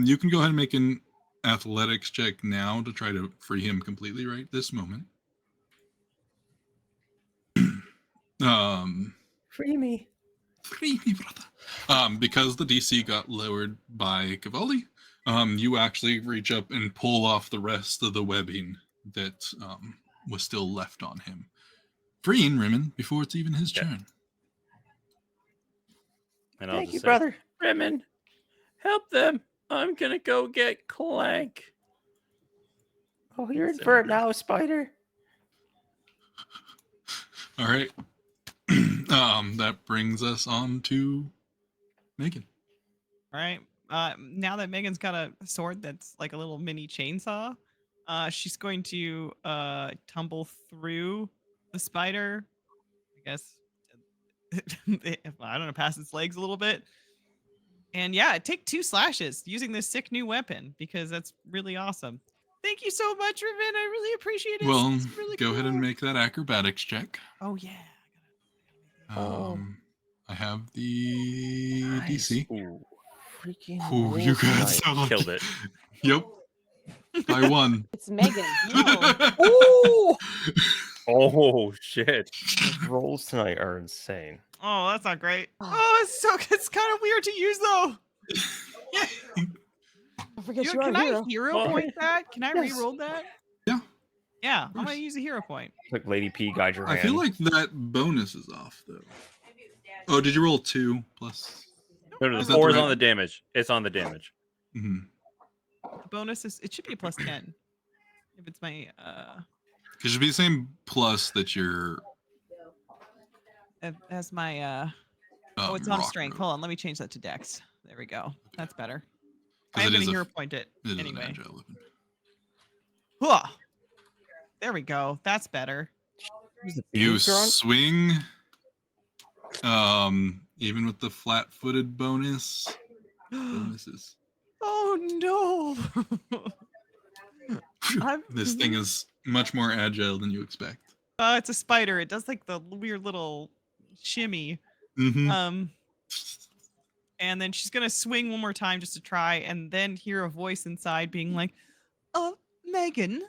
You can go ahead and make an athletics check now to try to free him completely right this moment. Free me. Free me, brother. Because the DC got lowered by Cavalli, you actually reach up and pull off the rest of the webbing that was still left on him, freeing Rimmon before it's even his Okay. turn. And I'll Thank just you, say, brother. Rimmon, help them. I'm gonna go get Clank. Oh, you're in for it now, Spider. All right. That brings us on to Megan. All right. Now that Megan's got a sword that's like a little mini chainsaw, she's going to tumble through the spider. I guess I don't know, past its legs a little bit. And yeah, take 2 slashes using this sick new weapon because that's really awesome. Thank you so much, Riven. I really appreciate it. Well, It's really go ahead and cool. make that acrobatics check. Oh yeah. Oh. I have the Nice. DC. Ooh, freaking Ooh, you rolls got tonight. so lucky. Killed it. Yep. By 1. It's Megan. Oh. Ooh! Oh shit. Those rolls tonight are insane. Oh, that's not great. Oh, it's kind of weird to use though. I forget you're Can our I hero. hero Well, point that? Can I yes. re-roll that? Yeah. Yeah, I'm course. gonna use a hero point. Like Lady P, guide your hand. I feel like that bonus is off though. Oh, did you roll 2 plus? No, Is the that 4 the is on right- the damage. It's on the damage. Mm-hmm. The bonus is it should be a plus 10. If it's my Because it should be the same plus that your as my oh, it's on rock strength. rope. Hold on, let me change that to dex. There we go. That's better. 'Cause I'm it gonna is a- hero point it It is an anyway. agile weapon. Hooah! There we go. That's better. Use the You beams, Gron? swing, even with the flat-footed bonuses. Oh no! This thing is much more agile than you expect. It's a spider. It does like the weird little shimmy. Mm-hmm. And then she's gonna swing one more time just to try, and then hear a voice inside being like, "Oh, Megan,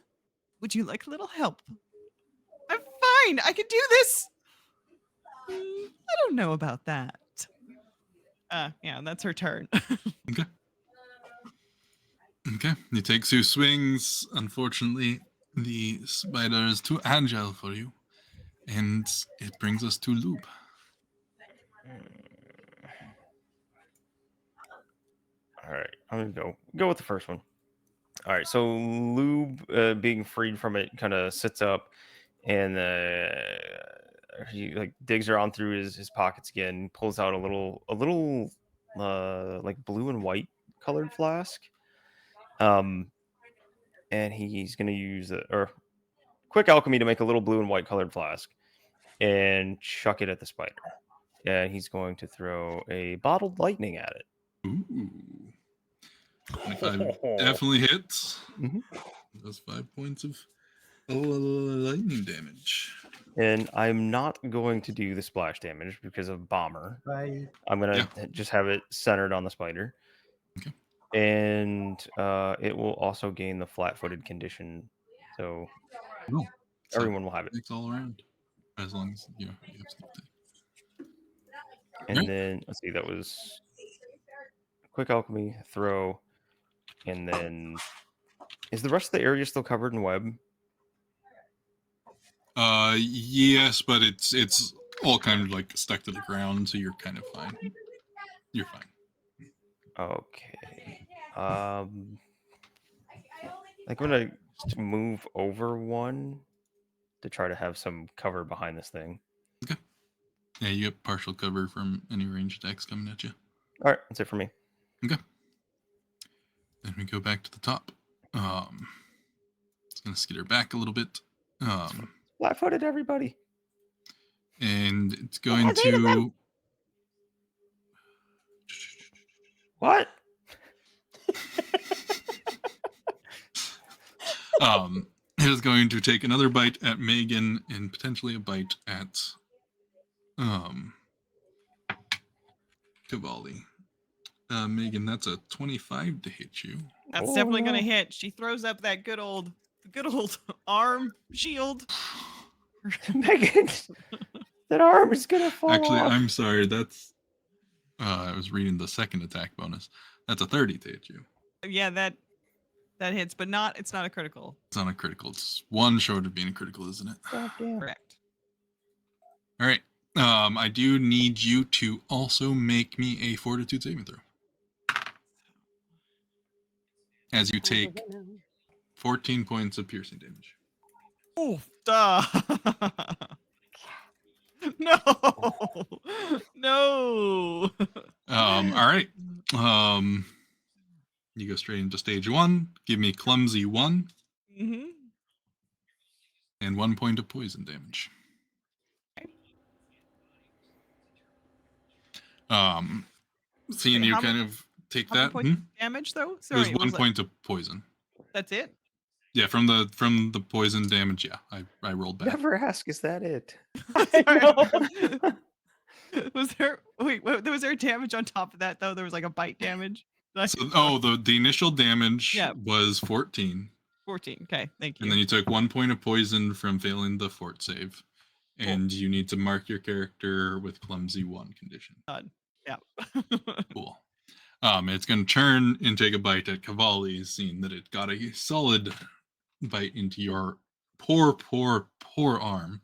would you like a little help?" I'm fine. I can do this. I don't know about that. Yeah, that's her turn. Okay. You take 2 swings. Unfortunately, the spider is too agile for you. And it brings us to Loop. All right, I'm gonna go with the first one. All right, so Lube, being freed from it, kind of sits up, and he like digs around through his pockets again, pulls out a little like blue and white colored flask, and he's gonna use quick alchemy to make a little blue and white colored flask, and chuck it at the spider. And he's going to throw a bottled lightning at it. Ooh. 25 definitely hits. Mhm. Those 5 points of lightning damage. And I'm not going to do the splash damage because of Bomber. Bye. I'm going to just have it centered on the spider. Okay. And it will also gain the flat-footed condition. So No. So everyone will have it. it's all around. As long as you have sneak attack. And Right. then, let's see, that was quick alchemy, throw, and then is the rest of the area still covered in web? Yes, but it's all kind of like stuck to the ground, so you're kind of fine. You're fine. Okay. I'm gonna move over one to try to have some cover behind this thing. Okay. Yeah, you get partial cover from any ranged attacks coming at you. All right, that's it for me. Okay. Then we go back to the top. It's gonna skitter back a little bit. Flat-footed, everybody. And it's going there's 8 of them. to. What? It is going to take another bite at Megan and potentially a bite at Cavalli. Megan, that's a 25 to hit you. That's Oh, definitely gonna no. hit. She throws up that good old arm shield. Megan, that arm is gonna fall Actually, off. I'm sorry. That's I was reading the second attack bonus. That's a 30 to hit you. Yeah, that hits, but it's not a critical. It's not a critical. It's one short of being a critical, isn't it? God damn. Correct. All right. I do need you to also make me a fortitude saving throw. As you take 14 points of piercing damage. Oh, duh. No. No. All right. You go straight into stage 1. Give me clumsy 1 Mm-hmm. and 1 point of poison damage. Seeing Wait, you how kind of take How many that. points of damage though? It was Sorry, 1 point of poison. That's it. Yeah, from the poison damage. Yeah, I rolled back. Never ask, is that it? Sorry. Was there was there damage on top of that though? There was like a bite damage. So, the initial damage Yeah. was 14, 14. Okay, thank you. and then you took 1 point of poison from failing the fort save, and you need to mark your character with clumsy 1 condition. Done. Yeah. Cool. It's going to turn and take a bite at Cavalli, seeing that it got a solid bite into your poor arm.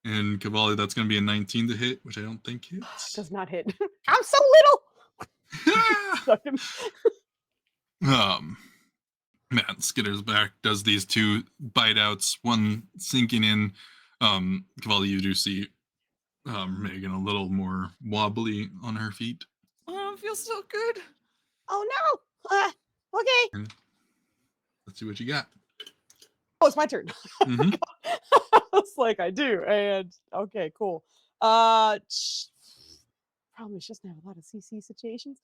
And Cavalli, that's going to be a 19 to hit, which I don't think hits. Does not hit. I'm so little. Suck him. Matt skitters back, does these 2 bite outs, one sinking in. Cavalli, you do see Megan a little more wobbly on her feet. Oh, it feels so good. Oh no. Okay. And let's see what you got. Oh, it's my turn. Mhm. I was like, I do. And okay, cool. Problem is she doesn't have a lot of CC situations.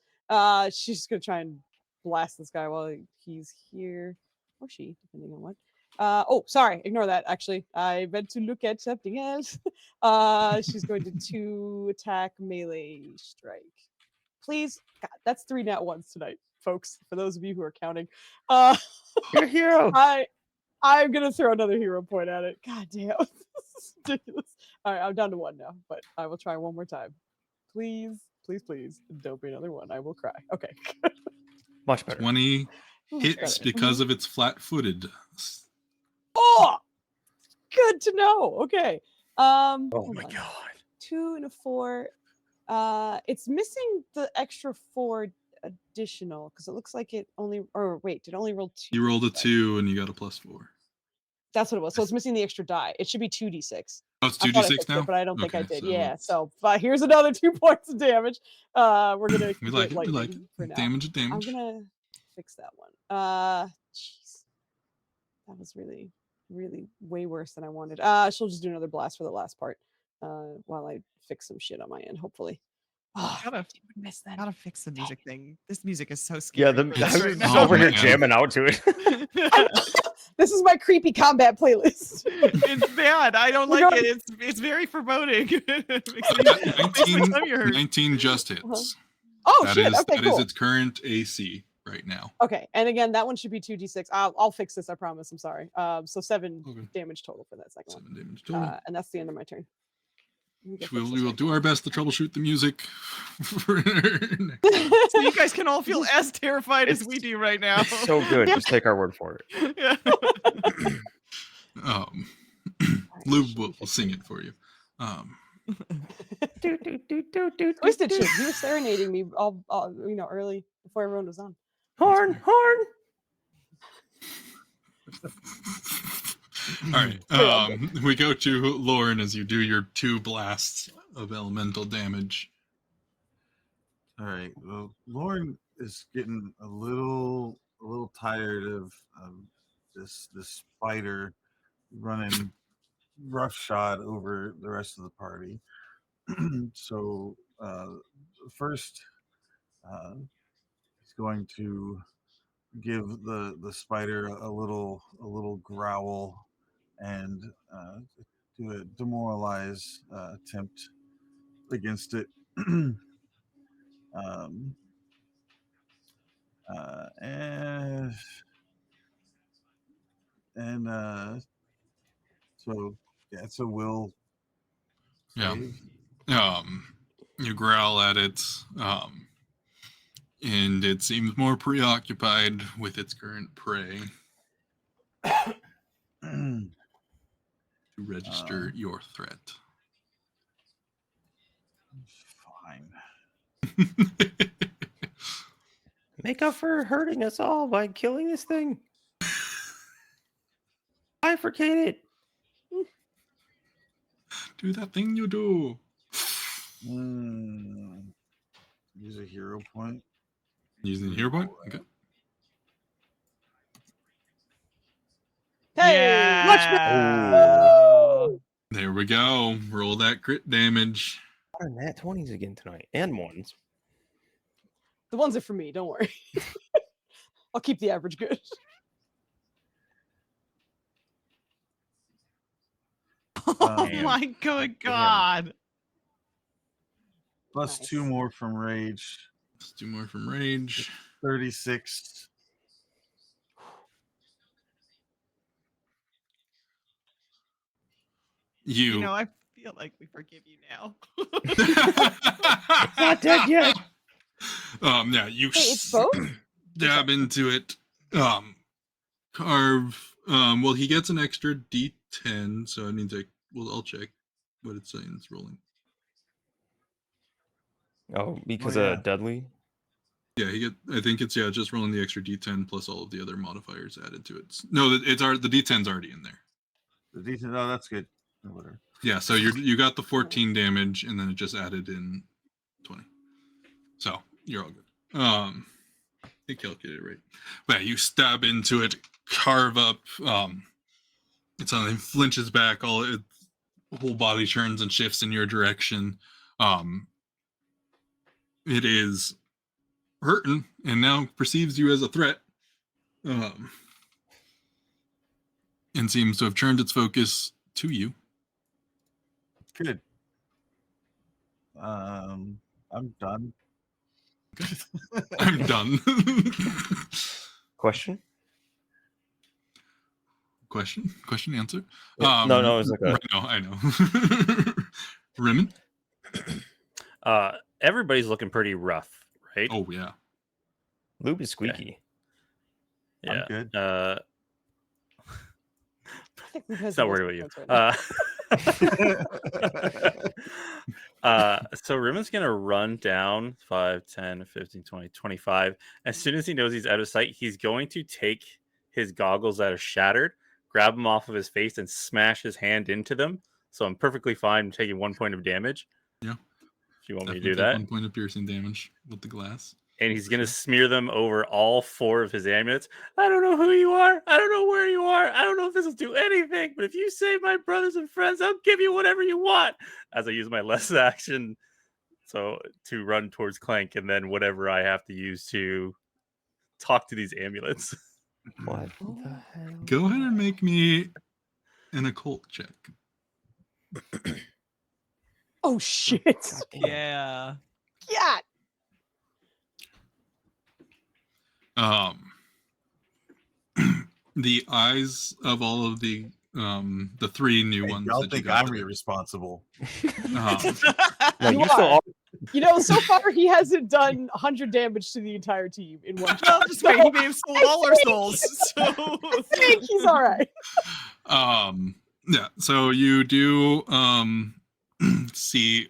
She's just gonna try and blast this guy while he's here. Or she, depending on what. Oh, sorry, ignore that. Actually, I meant to look at something else. She's going to 2 attack melee strike. Please, God, that's 3 nat ones tonight, folks. For those of you who are counting, You're a hero. I'm gonna throw another hero point at it. God damn, this is ridiculous. All right, I'm down to 1 now, but I will try one more time. Please, please, please, don't be another 1. I will cry. Okay. Much better. 20 hits better. because of its flat-footed. Oh, good to know. Okay. Oh Hold my on. god. 2 and a 4. It's missing the extra 4 additional because it looks like it only. Or wait, did it only roll 2? You rolled a 2 and you got a +4. That's what it was. So it's missing the extra die. It should be 2d6. Oh, it's I thought I 2d6 fixed now? it, but I don't think I Okay, did. so Yeah. it's- So here's another 2 points of damage. We're gonna We keep like it it, we like lightning it. for now. Damage is I'm damage. gonna fix that one. Jeez, that was really, really way worse than I wanted. She'll just do another blast for the last part. While I fix some shit on my end, hopefully. Oh, Gotta, miss that. gotta fix the music thing. This music is so Yeah, scary. I for us was right just now. over here man. jamming out to it. This is my creepy combat playlist. It's bad. I don't We're like going- it. It's very foreboding. Makes my tummy hurt. 19 just hits. Oh That shit! is Okay, that is cool. its current AC right now. Okay, and again, that one should be 2d6. I'll fix this. I promise. I'm sorry. So 7 Okay. damage total for that second 7 one. damage total. And that's the end of my turn. Let me go We fix will, this we will right do now. our best to troubleshoot the music. So you guys can all feel as terrified as It's- we do right now. It's so good. Just take our word for it. Yeah. Lube will sing it for you. Twisted shit. He was serenading me all early before everyone was on. Horn. All right. We go to Lauren as you do your 2 blasts of elemental damage. All right. Well, Lauren is getting a little tired of this spider running roughshod over the rest of the party. So first, he's going to give the spider a little growl and do a demoralize attempt against it. And so yeah, it's a will Yeah. save. You growl at it, and it seems more preoccupied with its current prey to register your threat. Fine. Make up for hurting us all by killing this thing. Bifurcate it. Do that thing you do. Use a hero point. Using the hero point? Okay. Hey, Yeah. There we go. Roll that crit damage. What are nat 20s again tonight? And ones. the ones are for me. Don't worry. I'll keep the average good. Oh Damn. my good God. Plus Nice. 2 more from rage. Let's do more from rage. 36. You know, I feel like we forgive you now. Not dead yet. Yeah, you Hey, it's both? stab into it. Carve. Well, he gets an extra D10, so I mean, I'll check what it's saying. It's rolling. Oh, because yeah. Dudley. Yeah, I think it's just rolling the extra D10 plus all of the other modifiers added to it. No, the D10's already in there. The decent. Oh, that's good. Or whatever. Yeah, so you got the 14 damage, and then it just added in 20. So you're all good. It calculated right. But yeah, you stab into it, carve up. It suddenly flinches back. Its whole body turns and shifts in your direction. It is hurting and now perceives you as a threat. And seems to have turned its focus to you. Good. I'm done. I'm done. Question? Question, answer. No, it's like a... I know. Rimmon? Everybody's looking pretty rough, right? Oh, yeah. Lube is squeaky. Yeah. I'm good. I think Luke has It's the not most worried about defense you. So Rimmond's going to run down 5, 10, 15, 20, 25. As soon as he knows he's out of sight, he's going to take his goggles that are shattered, grab them off of his face, and smash his hand into them. So I'm perfectly fine taking 1 point of damage. Yeah. If you want me to Definitely do that. 1 point of piercing damage with the glass. And he's going to smear them over all 4 of his amulets. I don't know who you are. I don't know where you are. I don't know if this will do anything. But if you save my brothers and friends, I'll give you whatever you want. As I use my less action So to run towards Clank, and then whatever I have to use to talk to these amulets. What the hell? Go ahead and make me an occult check. Oh shit! God damn. Yeah. Yeah. The eyes of all of the three new Hey, ones y'all that you think got I'm there. irresponsible? Um, No, You you're still are. all You know, so far he hasn't done 100 damage to the entire team in one Well, shot. just wait. He may have sold all our souls. So I think he's all right. yeah, so you do see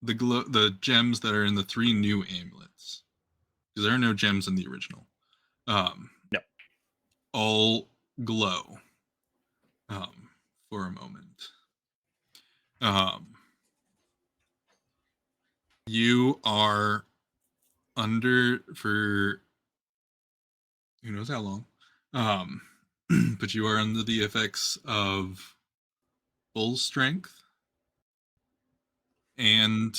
the gems that are in the three new amulets, because there are no gems in the original. No. All glow for a moment. You are under for who knows how long, but you are under the effects of bull strength and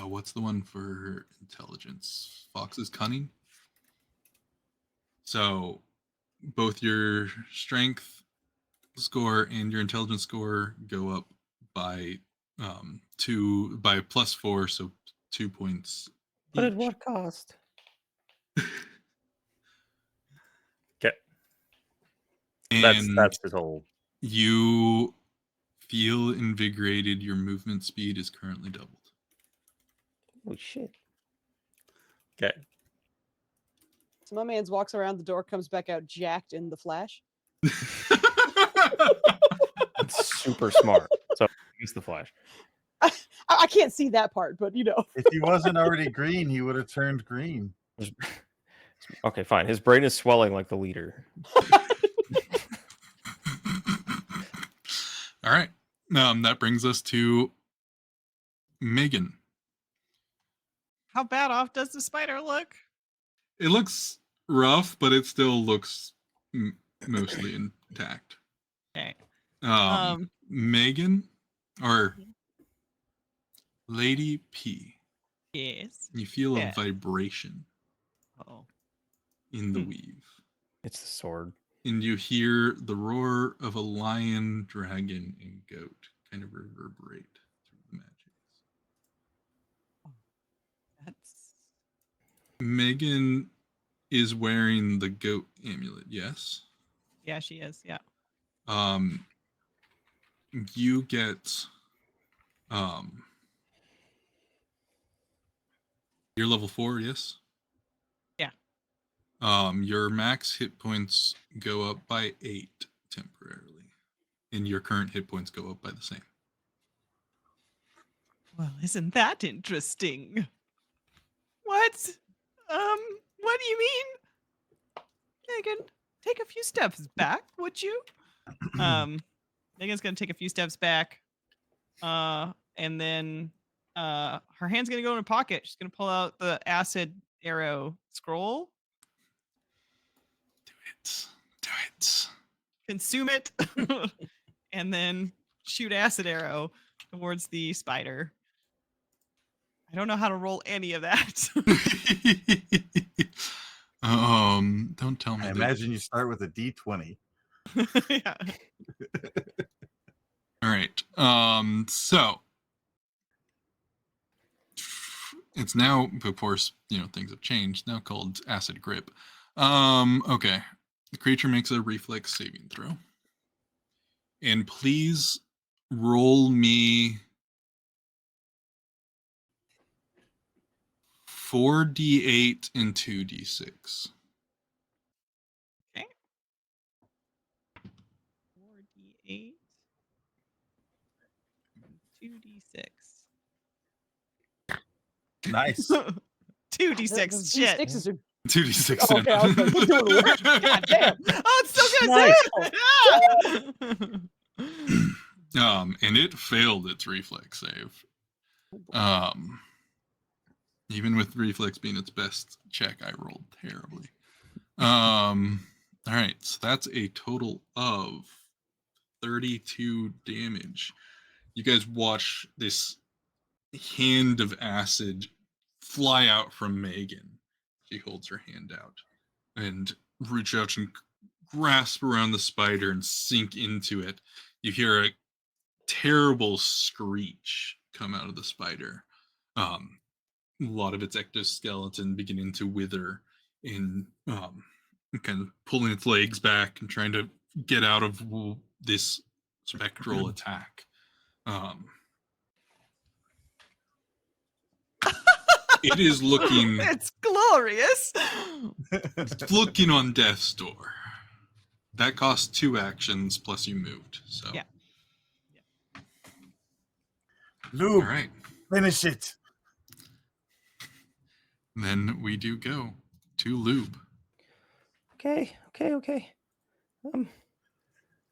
what's the one for intelligence? Fox's cunning. So both your strength score and your intelligence score go up by +4, so 2 points. But at each. what cost? Okay. And That's his whole. you feel invigorated. Your movement speed is currently doubled. Oh shit. Okay. So my man's walks around the door, comes back out jacked in the flash. It's super smart. So use the flash. I can't see that part, but you know. If he wasn't already green, he would have turned green. Okay, fine. His brain is swelling like the leader. All right. That brings us to Megan. how bad off does the spider look? It looks rough, but it still looks mostly intact. Okay. Megan or Lady P. Yes. You feel Yeah. a vibration Oh. in the weave, It's the sword. and you hear the roar of a lion, dragon, and goat kind of reverberate through the magic. That's Megan is wearing the goat amulet, yes? yeah, she is. Yeah. You get you're level 4, yes? Yeah. Your max hit points go up by 8 temporarily, and your current hit points go up by the same. Well, isn't that interesting? What? What do you mean? Megan, take a few steps back, would you? Megan's gonna take a few steps back. And then her hand's gonna go in her pocket. She's gonna pull out the acid arrow scroll, Do it. consume it, and then shoot acid arrow towards the spider. I don't know how to roll any of that. Don't tell me. I imagine you start with a D20. Yeah. All right. So it's now, of course, things have changed. Now called acid grip. Okay. The creature makes a reflex saving throw. And please roll me 4d8 and 2d6. Okay. 4d8 and 2d6. Nice. 2d6. The Shit. D6s are 2d6. Oh, okay, I was like, we're doing work. God damn. Oh, it's still gonna Nice. do it. And it failed its reflex save. Even with reflex being its best check, I rolled terribly. All right, so that's a total of 32 damage. You guys watch this hand of acid fly out from Megan. She holds her hand out and reach out and grasp around the spider and sink into it. You hear a terrible screech come out of the spider. A lot of its exoskeleton beginning to wither in kind of pulling its legs back and trying to get out of this spectral attack. It is looking It's glorious. it's looking on death's door. That costs 2 actions plus you moved. So Yeah. Lube, all right. finish it. Then we do go to Lube. Okay. All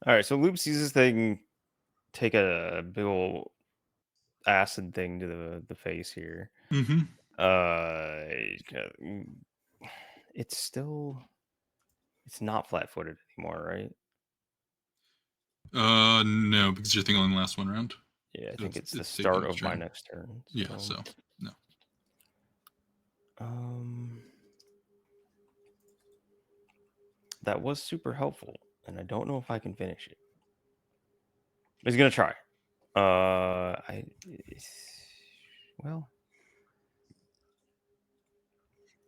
right. So Loop sees this thing take a big ol' acid thing to the face here. Mm-hmm. It's not flat-footed anymore, right? No, because you're thinking on the last one round. Yeah, I think it's the taking start its of my turn. next turn. Yeah, so no. That was super helpful, and I don't know if I can finish it. He's gonna try. Well.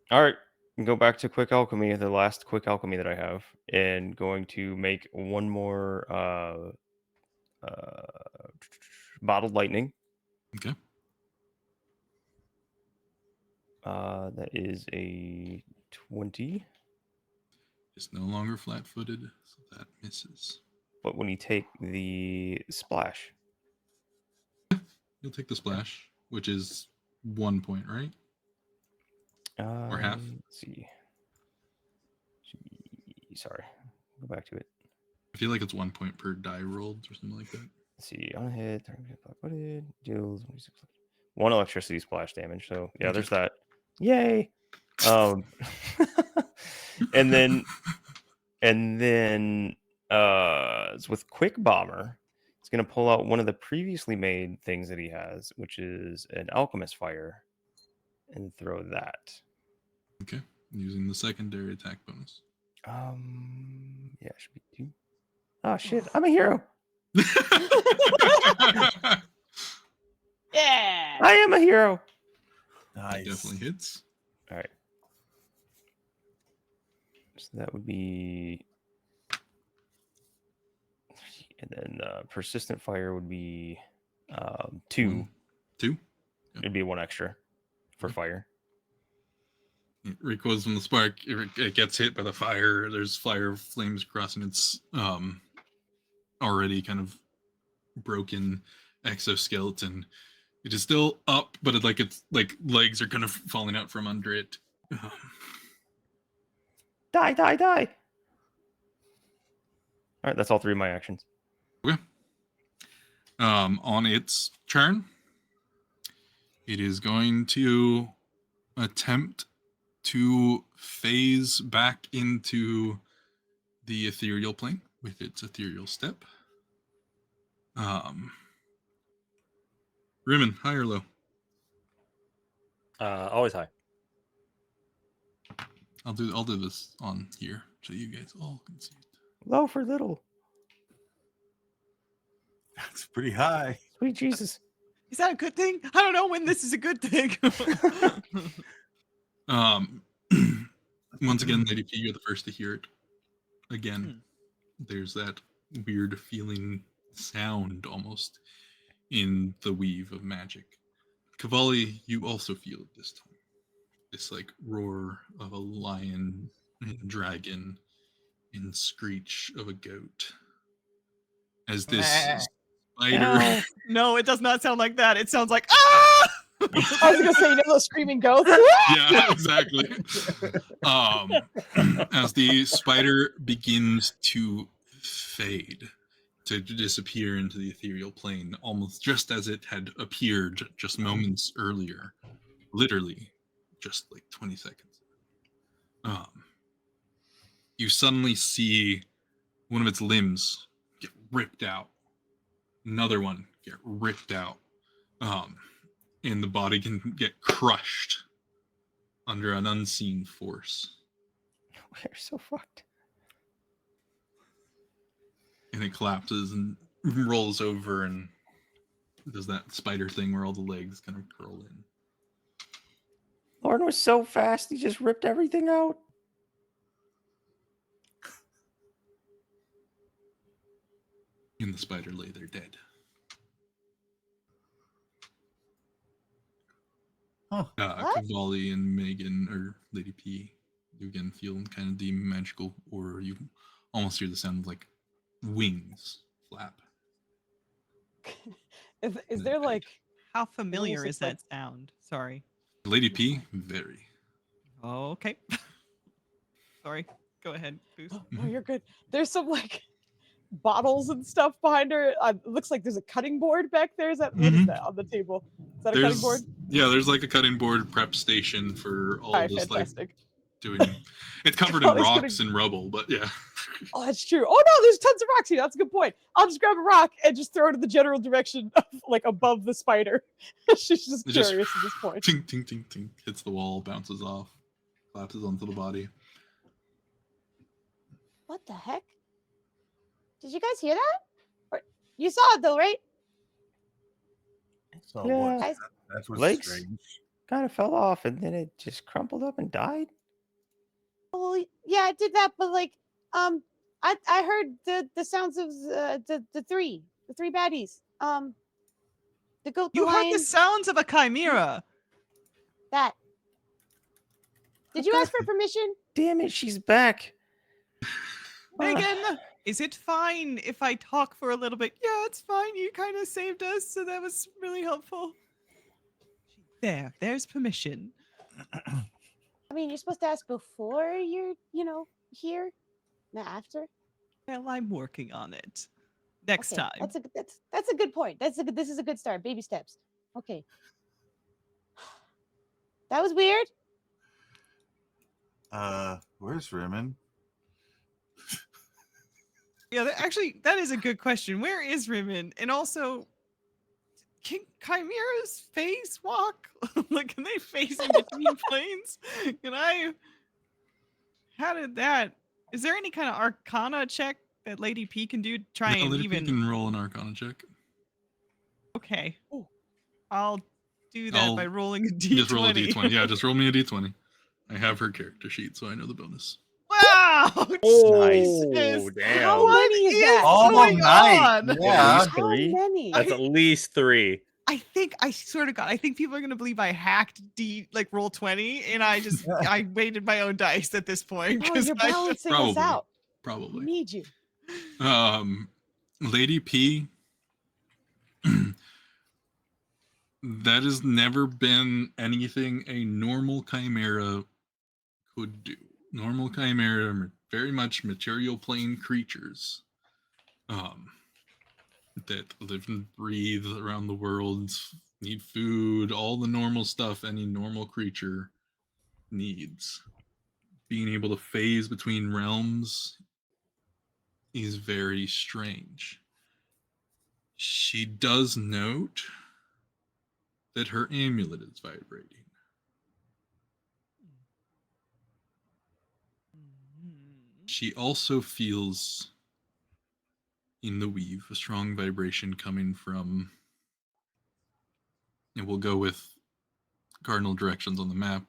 All right, go back to quick alchemy, the last quick alchemy that I have, and going to make one more bottled lightning. Okay. That is a 20. It's no longer flat-footed, so that misses. But when you take the splash, You'll take the splash, which is 1 point, right? Or half. Let's see. Sorry, go back to it. I feel like it's 1 point per die rolled or something like that. Let's see, on a hit, flat-footed, deals 1 electricity splash damage. So yeah, Okay. there's that. Yay! and then with Quick Bomber, it's gonna pull out one of the previously made things that he has, which is an Alchemist Fire, and throw that. Okay. Using the secondary attack bonus. Yeah, it should be 2. Oh shit, I'm a hero. Yeah. I am a hero. That Nice. definitely hits. All right. So that would be, and then persistent fire would be 2. 2. It'd be 1 extra for fire. It recoils from the spark. It gets hit by the fire. There's fire flames crossing its already kind of broken exoskeleton. It is still up, but its legs are kind of falling out from under it. Die. All right, that's all 3 of my actions. Okay. On its turn, it is going to attempt to phase back into the ethereal plane with its ethereal step. Rimmon, high or low? Always high. I'll do this on here so you guys all can see it. Low for little. That's pretty high. Sweet Jesus. Is that a good thing? I don't know when this is a good thing. Once again, Lady P, you're the first to hear it. Again, there's that weird feeling sound almost in the weave of magic. Cavalli, you also feel it this time. This roar of a lion and dragon and screech of a goat. As this spider... No, it does not sound like that. It sounds like, ah! I was gonna say, you know those screaming ghosts. Yeah, exactly. As the spider begins to fade, to disappear into the ethereal plane, almost just as it had appeared just moments earlier, literally just 20 seconds. You suddenly see one of its limbs get ripped out, another one get ripped out. and the body can get crushed under an unseen force. We're so fucked. And it collapses and rolls over and does that spider thing where all the legs kind of curl in. Lauren was so fast, he just ripped everything out. And the spider lay there dead. Huh. What? Cavalli and Megan, or Lady P, you again feel kind of the magical aura. You almost hear the sound of like wings flap. Is there like How familiar almost is like- that sound? Sorry. Lady P, very. Oh, okay. Sorry. Go ahead, Boost. no, you're good. There's some like bottles and stuff behind her. It looks like there's a cutting board back there. Is that what is Mhm. that on the table? Is that a cutting board? Yeah, there's like a cutting board prep station for all Alright, this like fantastic. doing. It's covered in Cavali's gonna- rocks and rubble, but yeah. Oh, that's true. Oh no, there's tons of rocks here. That's a good point. I'll just grab a rock and just throw it in the general direction of like above the spider. She's just It just- curious at this point. Ting, ting, ting, ting. Hits the wall, bounces off, collapses onto the body. What the heck? Did you guys hear that? Or, you saw it though, right? So Yeah. what? Guys- That's what's Legs? strange. Kind of fell off, and then it just crumpled up and died. Well, yeah, I did that, but like, I heard the sounds of the three baddies. The goat, the You heard lion, the sounds of a chimera. that. Did you ask for permission? Damn it, she's back. Megan, is it fine if I talk for a little bit? Yeah, it's fine. You kind of saved us, so that was really helpful. There's permission. I mean, you're supposed to ask before you're, here, not after. Well, I'm working on it. Next Okay, time. That's a good point. This is a good start. Baby steps. Okay. That was weird. Where's Rimmon? Yeah, that is a good question. Where is Rimmon? And also, can chimeras face walk? Like, can they face in between planes? How did that? Is there any kind of arcana check that Lady P can do to try Yeah, and Lady P even? can roll an Arcana check. Okay. Ooh. I'll do that by I'll rolling a d20. Just roll a d20. Yeah, just roll me a d20. I have her character sheet, so I know the bonus. Wow! Oh, Jesus. damn. How many is that? Oh, going nice. on? At Yeah. least How 3. many? That's at least 3. I swear to God, I think people are gonna believe I hacked roll 20, and I weighted my own dice at this point. Oh, 'cause you're I- balancing us Probably. out. Probably. Need you. Lady P. That has never been anything a normal chimera could do. Normal chimera are very much material plane creatures that live and breathe around the world, need food, all the normal stuff any normal creature needs. Being able to phase between realms is very strange. She does note that her amulet is vibrating. She also feels in the weave a strong vibration coming from, and we'll go with cardinal directions on the map,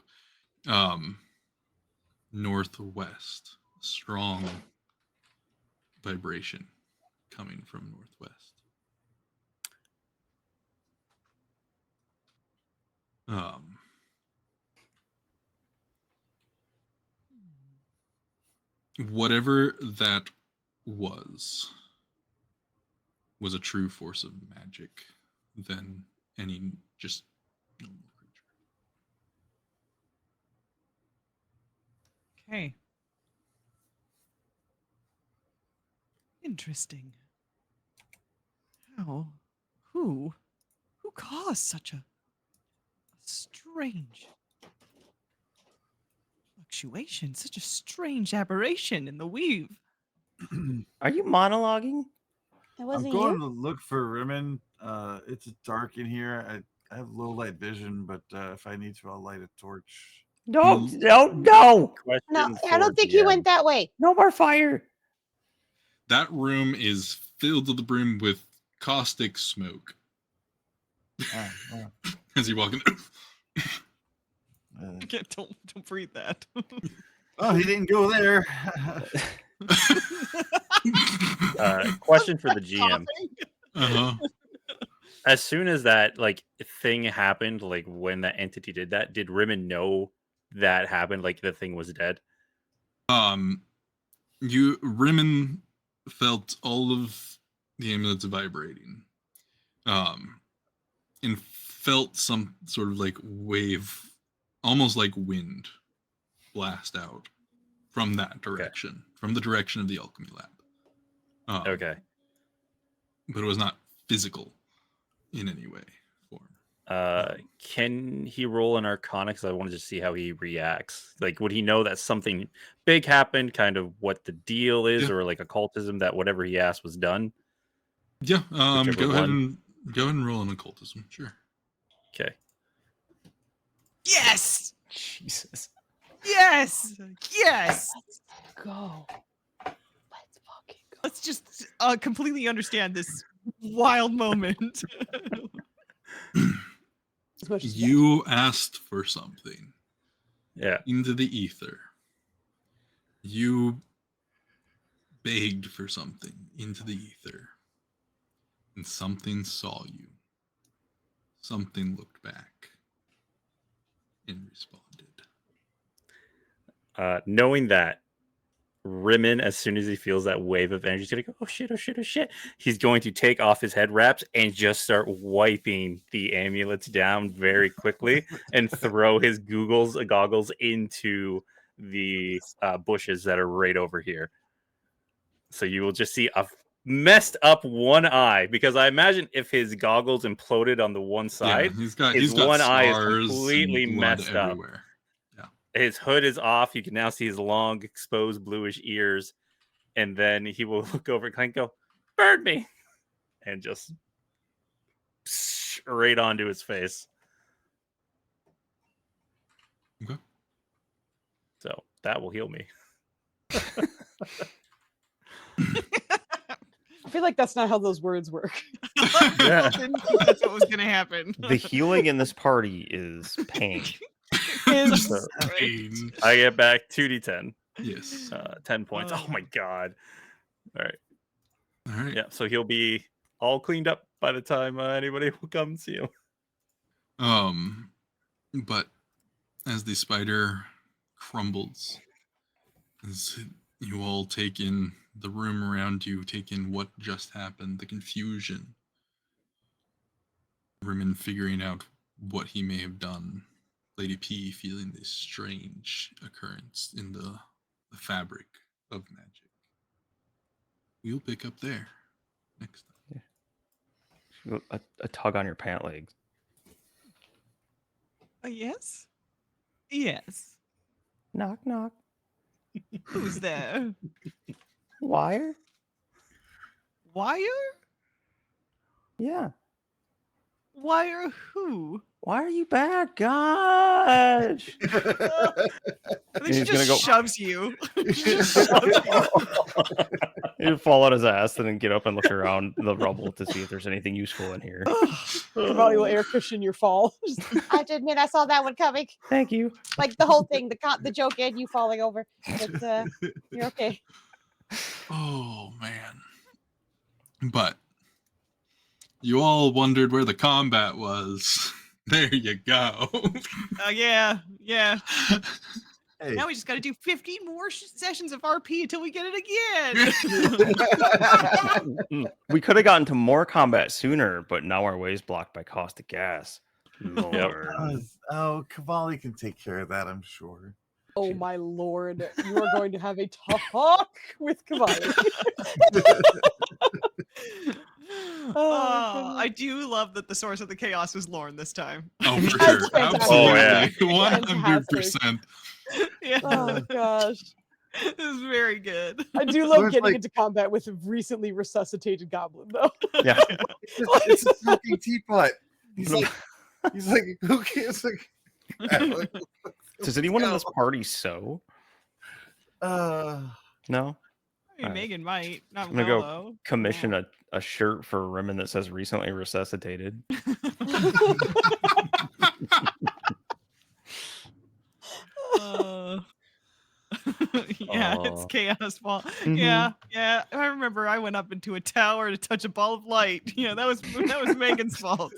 northwest. Strong vibration coming from northwest. Whatever that was a true force of magic than any just normal creature. Okay. Interesting. How? Who caused such a strange fluctuation, such a strange aberration in the weave? Are you monologuing? It I'm wasn't going you. to look for Rimmon. It's dark in here. I have low light vision, but if I need to, I'll light a torch. No, Mm. no, no, Question No, I for don't think he DM. went that way. no more fire. That room is filled to the brim with caustic smoke Ah, well, as you walk in. Don't breathe that. oh, he didn't go there. Question for the GM. Uh-huh. As soon as that like thing happened, like when that entity did that, did Rimmon know that happened? Like the thing was dead? Rimmon felt all of the amulets vibrating. And felt some sort of like wave, almost like wind, blast out from that direction, from the direction of the alchemy lab. Okay. But it was not physical in any way. Form. Can he roll an Arcana? Because I wanted to see how he reacts. Like, would he know that something big happened? Kind of what the deal is, Yeah. or like occultism that whatever he asked was done. Yeah. Whichever Go ahead one. and roll an occultism. Sure. Okay. Yes. Jesus. Yes. Yes. Go. Let's fucking go. Let's just completely understand this wild moment. As much as You asked for something Yeah. into the ether. You begged for something into the ether. And something saw you. Something looked back and responded. Knowing that Rimmon, as soon as he feels that wave of energy, he's gonna go, oh shit, oh shit, oh shit. He's going to take off his head wraps and just start wiping the amulets down very quickly and throw his goggles into the bushes that are right over here. So you will just see a messed up one eye, because I imagine if his goggles imploded on the one side, he's got one eye is scars and completely blood messed up. everywhere. His hood is off. You can now see his long, exposed bluish ears. And then he will look over and go, "Bird me!" and just right onto his face. Okay. So that will heal me. I feel like that's not how those words work. Yeah. Didn't think that's what was gonna happen. The healing in this party is pain. Is So, Pain. I get back 2d10. Yes. 10 points. Oh. Oh my god. All right. All right. Yeah. So he'll be all cleaned up by the time anybody will come and see him. But as the spider crumbles, as you all take in the room around you, take in what just happened, the confusion, Rimmon figuring out what he may have done, Lady P feeling this strange occurrence in the fabric of magic. We'll pick up there next time. A tug on your pant leg. Yes. Yes. Knock, knock. Who's there? Wire? Wire? Yeah. Wire who? Why are you bad? Gosh. I think she He's gonna just go- shoves you. He'd fall on his ass and then get up and look around the rubble to see if there's anything useful in here. Cavalli will air cushion your fall. I have to admit, I saw that one coming. Thank you. Like the whole thing, the joke and you falling over. But you're okay. Oh, man. But you all wondered where the combat was. There you go. Yeah. Hey. Now we just got to do 50 more sessions of RP until we get it again. We could have gotten to more combat sooner, but now our way is blocked by caustic gas. Lord. Oh, Cavalli can take care of that, I'm sure. Oh my lord, you are going to have a talk with Cavalli. Oh, I do love that the source of the chaos was Lorne this time. Oh, for That's sure. fantastic. Oh, yeah. Absolutely. 100%. Yeah, Oh gosh. it was very good. I do love Lorne's getting like- into combat with a recently resuscitated goblin, though. Yeah. It's a smoking teapot. He's like, He's like, who cares? Like, Does anyone in this party sew? uh, No. I mean, Alright. Megan might, not I'm gonna go Willow. commission a shirt for Rimmon that says recently resuscitated. Uh, yeah, it's Aw. chaos ball. Mhm. Yeah. I remember I went up into a tower to touch a ball of light. Yeah, that was Megan's fault.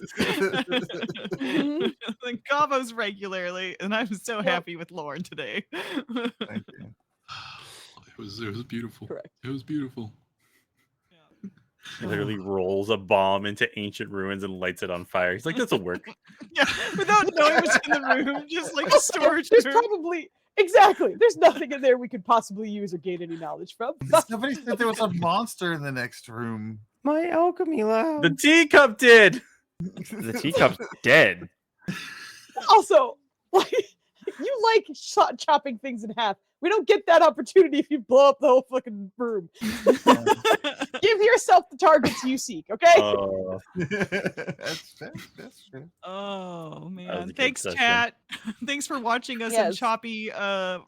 Like combos regularly, and I'm so happy with Lauren today. thank you. It was beautiful. Correct. It was beautiful. He literally rolls a bomb into ancient ruins and lights it on fire. He's like, "This'll work." Yeah, without knowing what's in the room, just like a storage There's room. probably exactly. There's nothing in there we could possibly use or gain any knowledge from. Somebody said there was a monster in the next room. My alchemy lab. The teacup did. The teacup's dead. Also, like you like chopping things in half. We don't get that opportunity if you blow up the whole fucking room. Give yourself the targets you seek, okay? That's true. Oh was a man. good Thanks, session. chat. Thanks for watching us in Yes. choppy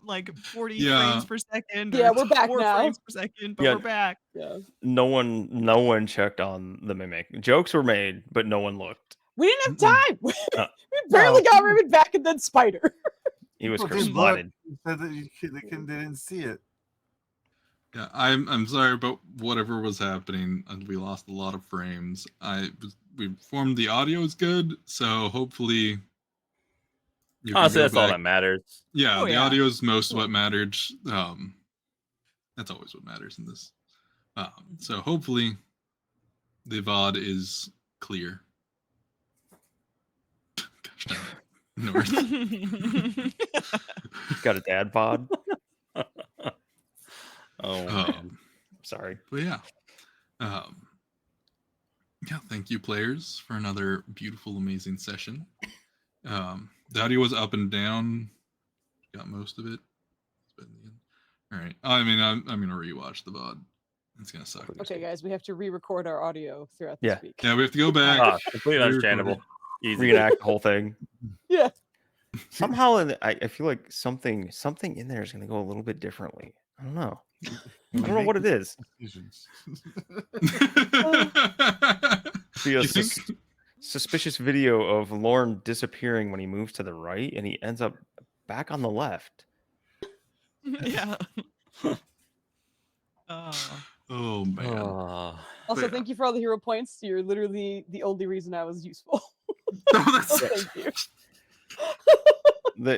like 40 Yeah. frames per second. Yeah, or we're back 4 now. frames per second, but Yeah. we're back. Yeah. No one checked on the mimic. Jokes were made, but no one looked. We didn't have time. we Uh, barely got Raymond back and then Spider. He was People curse did look. splatted. Said that they didn't see it. Yeah, I'm sorry about whatever was happening, and we lost a lot of frames. We formed the audio is good, so hopefully. You can Honestly, go that's all back. that matters. Yeah, Oh, the yeah. audio is most what mattered. That's always what matters in this. So hopefully, the VOD is clear. Gosh damn it. North. Got a dad bod. Oh man. Sorry. But yeah. Yeah, thank you, players, for another beautiful, amazing session. The audio was up and down. Got most of it. All right. I mean, I'm gonna rewatch the VOD. It's gonna suck. Okay, guys, we have to re-record our audio throughout Yeah. this week. Yeah, we have to go back. Ah, completely re-record understandable. it. Easy. Reenact the whole thing. Yeah. Somehow, I feel like something in there is going to go a little bit differently. I don't know. I don't know what it is. Decisions. Be a You think- suspicious video of Lauren disappearing when he moves to the right, and he ends up back on the left. Yeah. Oh. Oh man. Ah. Also, Yeah. thank you for all the hero points. You're literally the only reason I was useful. No, that's So thank you.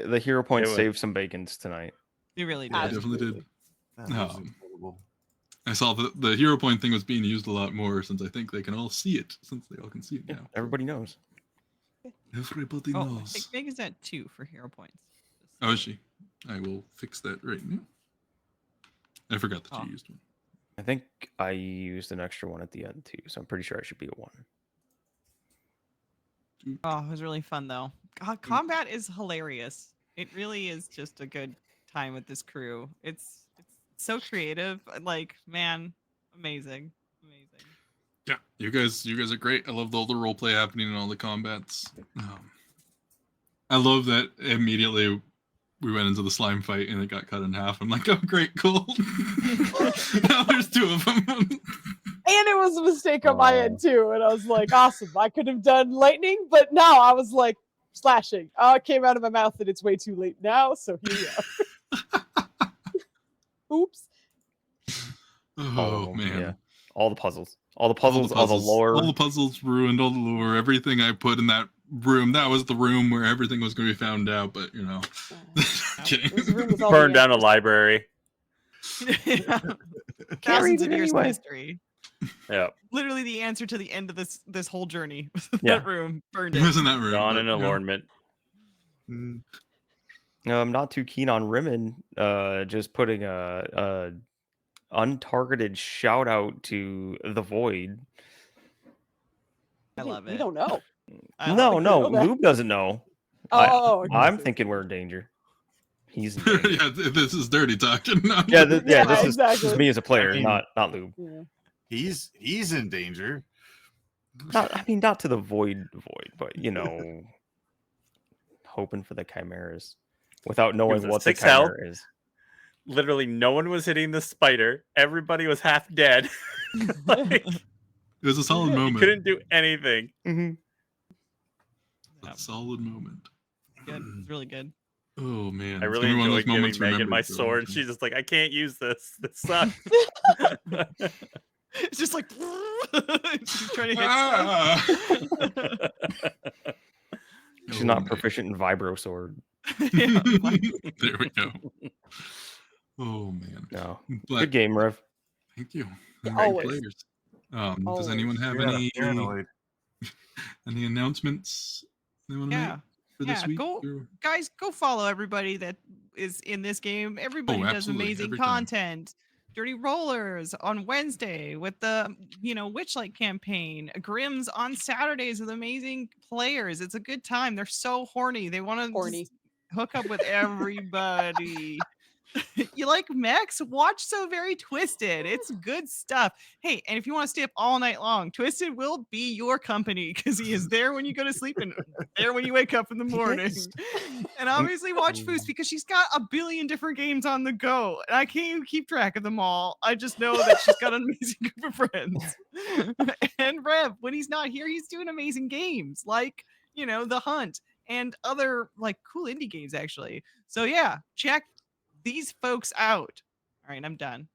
The hero point It was- saved some bacons tonight. You really I did. definitely did. That was Um, incredible. I saw the hero point thing was being used a lot more since I think they can all see it. Since they all can see it Yeah, now. everybody knows. Everybody Oh, I knows. think Megan's at 2 for hero points. Oh, is she? I will fix that right now. I forgot that Oh. you used one. I think I used an extra one at the end too, so I'm pretty sure I should be a 1. Oh, it was really fun though. God, combat is hilarious. It really is just a good time with this crew. It's so creative. Like, man, amazing. Yeah, you guys are great. I love all the role play happening and all the combats. I love that immediately we went into the slime fight and it got cut in half. I'm like, oh, great, cool. Now there's 2 of them. And it was a mistake on my end too. And I was like, awesome. I could have done lightning, but now I was like slashing. Oh, it came out of my mouth and it's way too late now. So here we are. Oops. All of Oh them, man. yeah. All the puzzles, all the lore. All the puzzles ruined, all the lore, everything I put in that room. That was the room where everything was going to be found out, but you know. Kidding. It was a room with all the Burned down a answers. library. Carried Thousands of it years of anyway. history. Yeah. Literally the answer to the end of this whole journey. Yeah. That room burned It it. was in that room. Gone but, in you know. allurement. Mm, I'm not too keen on Rimmon just putting a untargeted shout out to the Void. I love We it. don't know. I No, love it. no, know that. Lube doesn't know. Oh, okay, I'm so- thinking we're in danger. He's in danger. Yeah, this is dirty talking. No. yeah, Yeah, this is exactly. me as a player, I mean- not Lube. Yeah. he's in danger. Not to the void, but you know, hoping for the chimeras without was knowing a what the 6 health. chimera is. Literally, no one was hitting the spider. Everybody was half dead. Like, It was a solid you moment. couldn't do anything. A solid moment. Good. It's really good. Oh man, I it's really gonna be one of enjoyed those giving moments Megan my remembered for a long sword, and time. she's just like, I can't use this. This sucks. It's just like she's trying to hit Ah! stuff. She's Oh, not man. proficient in vibro sword. Yeah, like- There we go. Oh man. No. But Good game, Rev. thank you. Great Always. players. Does Always. anyone have Yeah, any paranoid. announcements they want to Yeah. make for this Yeah, week? go- Or- Guys, go follow everybody that is in this game. Everybody does absolutely, amazing every time. content. Dirty Rollers on Wednesday with the Witchlight campaign. Grimm's on Saturdays with amazing players. It's a good time. They're so horny. They want to Horny. hook up with everybody. You like mechs? Watch So Very Twisted. It's good stuff. Hey, and if you want to stay up all night long, Twisted will be your company because he is there when you go to sleep and there when you wake up in the morning. And obviously watch Foos because she's got a billion different games on the go. And I can't even keep track of them all. I just know that she's got an amazing group of friends. And Rev, when he's not here, he's doing amazing games like, The Hunt and other like cool indie games actually. So yeah, check these folks out. All right, I'm done.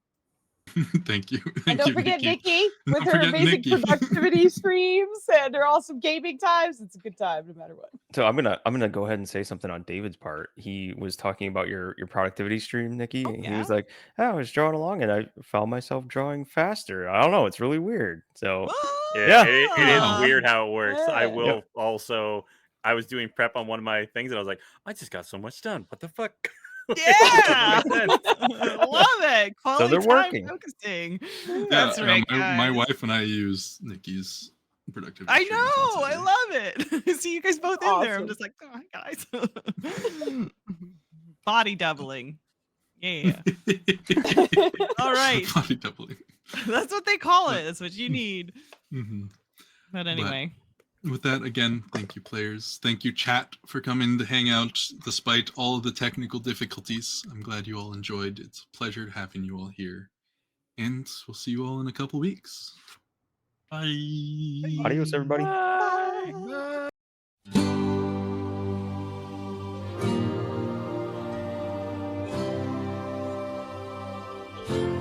Thank you. And Thank don't you, forget Nikki. Nikki with Don't her forget amazing Nikki. productivity streams and her awesome gaming times. It's a good time no matter what. So I'm gonna go ahead and say something on David's part. He was talking about your productivity stream, Nikki. Oh, and he was yeah? like, I was drawing along and I found myself drawing faster. I don't know, it's really weird. So Yeah, Yeah. it is Wow. weird how it works. I Yeah. will also. I was doing prep on one of my things, and I was like, I just got so much done. What the fuck? Yeah, Doesn't make sense. love it. Quality they're time working. focusing. Yeah, That's right, my guys. wife and I use Nikki's productivity. I streams on know. I Saturday. love it. See you guys both in there. I'm Awesome. just like, oh, hi guys. Body doubling. Yeah. All right. Body doubling. That's what they call it. That's what you need. hmm But anyway. With that, again, thank you, players. Thank you, chat, for coming to hang out despite all of the technical difficulties. I'm glad you all enjoyed. It's a pleasure having you all here. And we'll see you all in a couple weeks. Bye. Adios, everybody. Bye. Bye.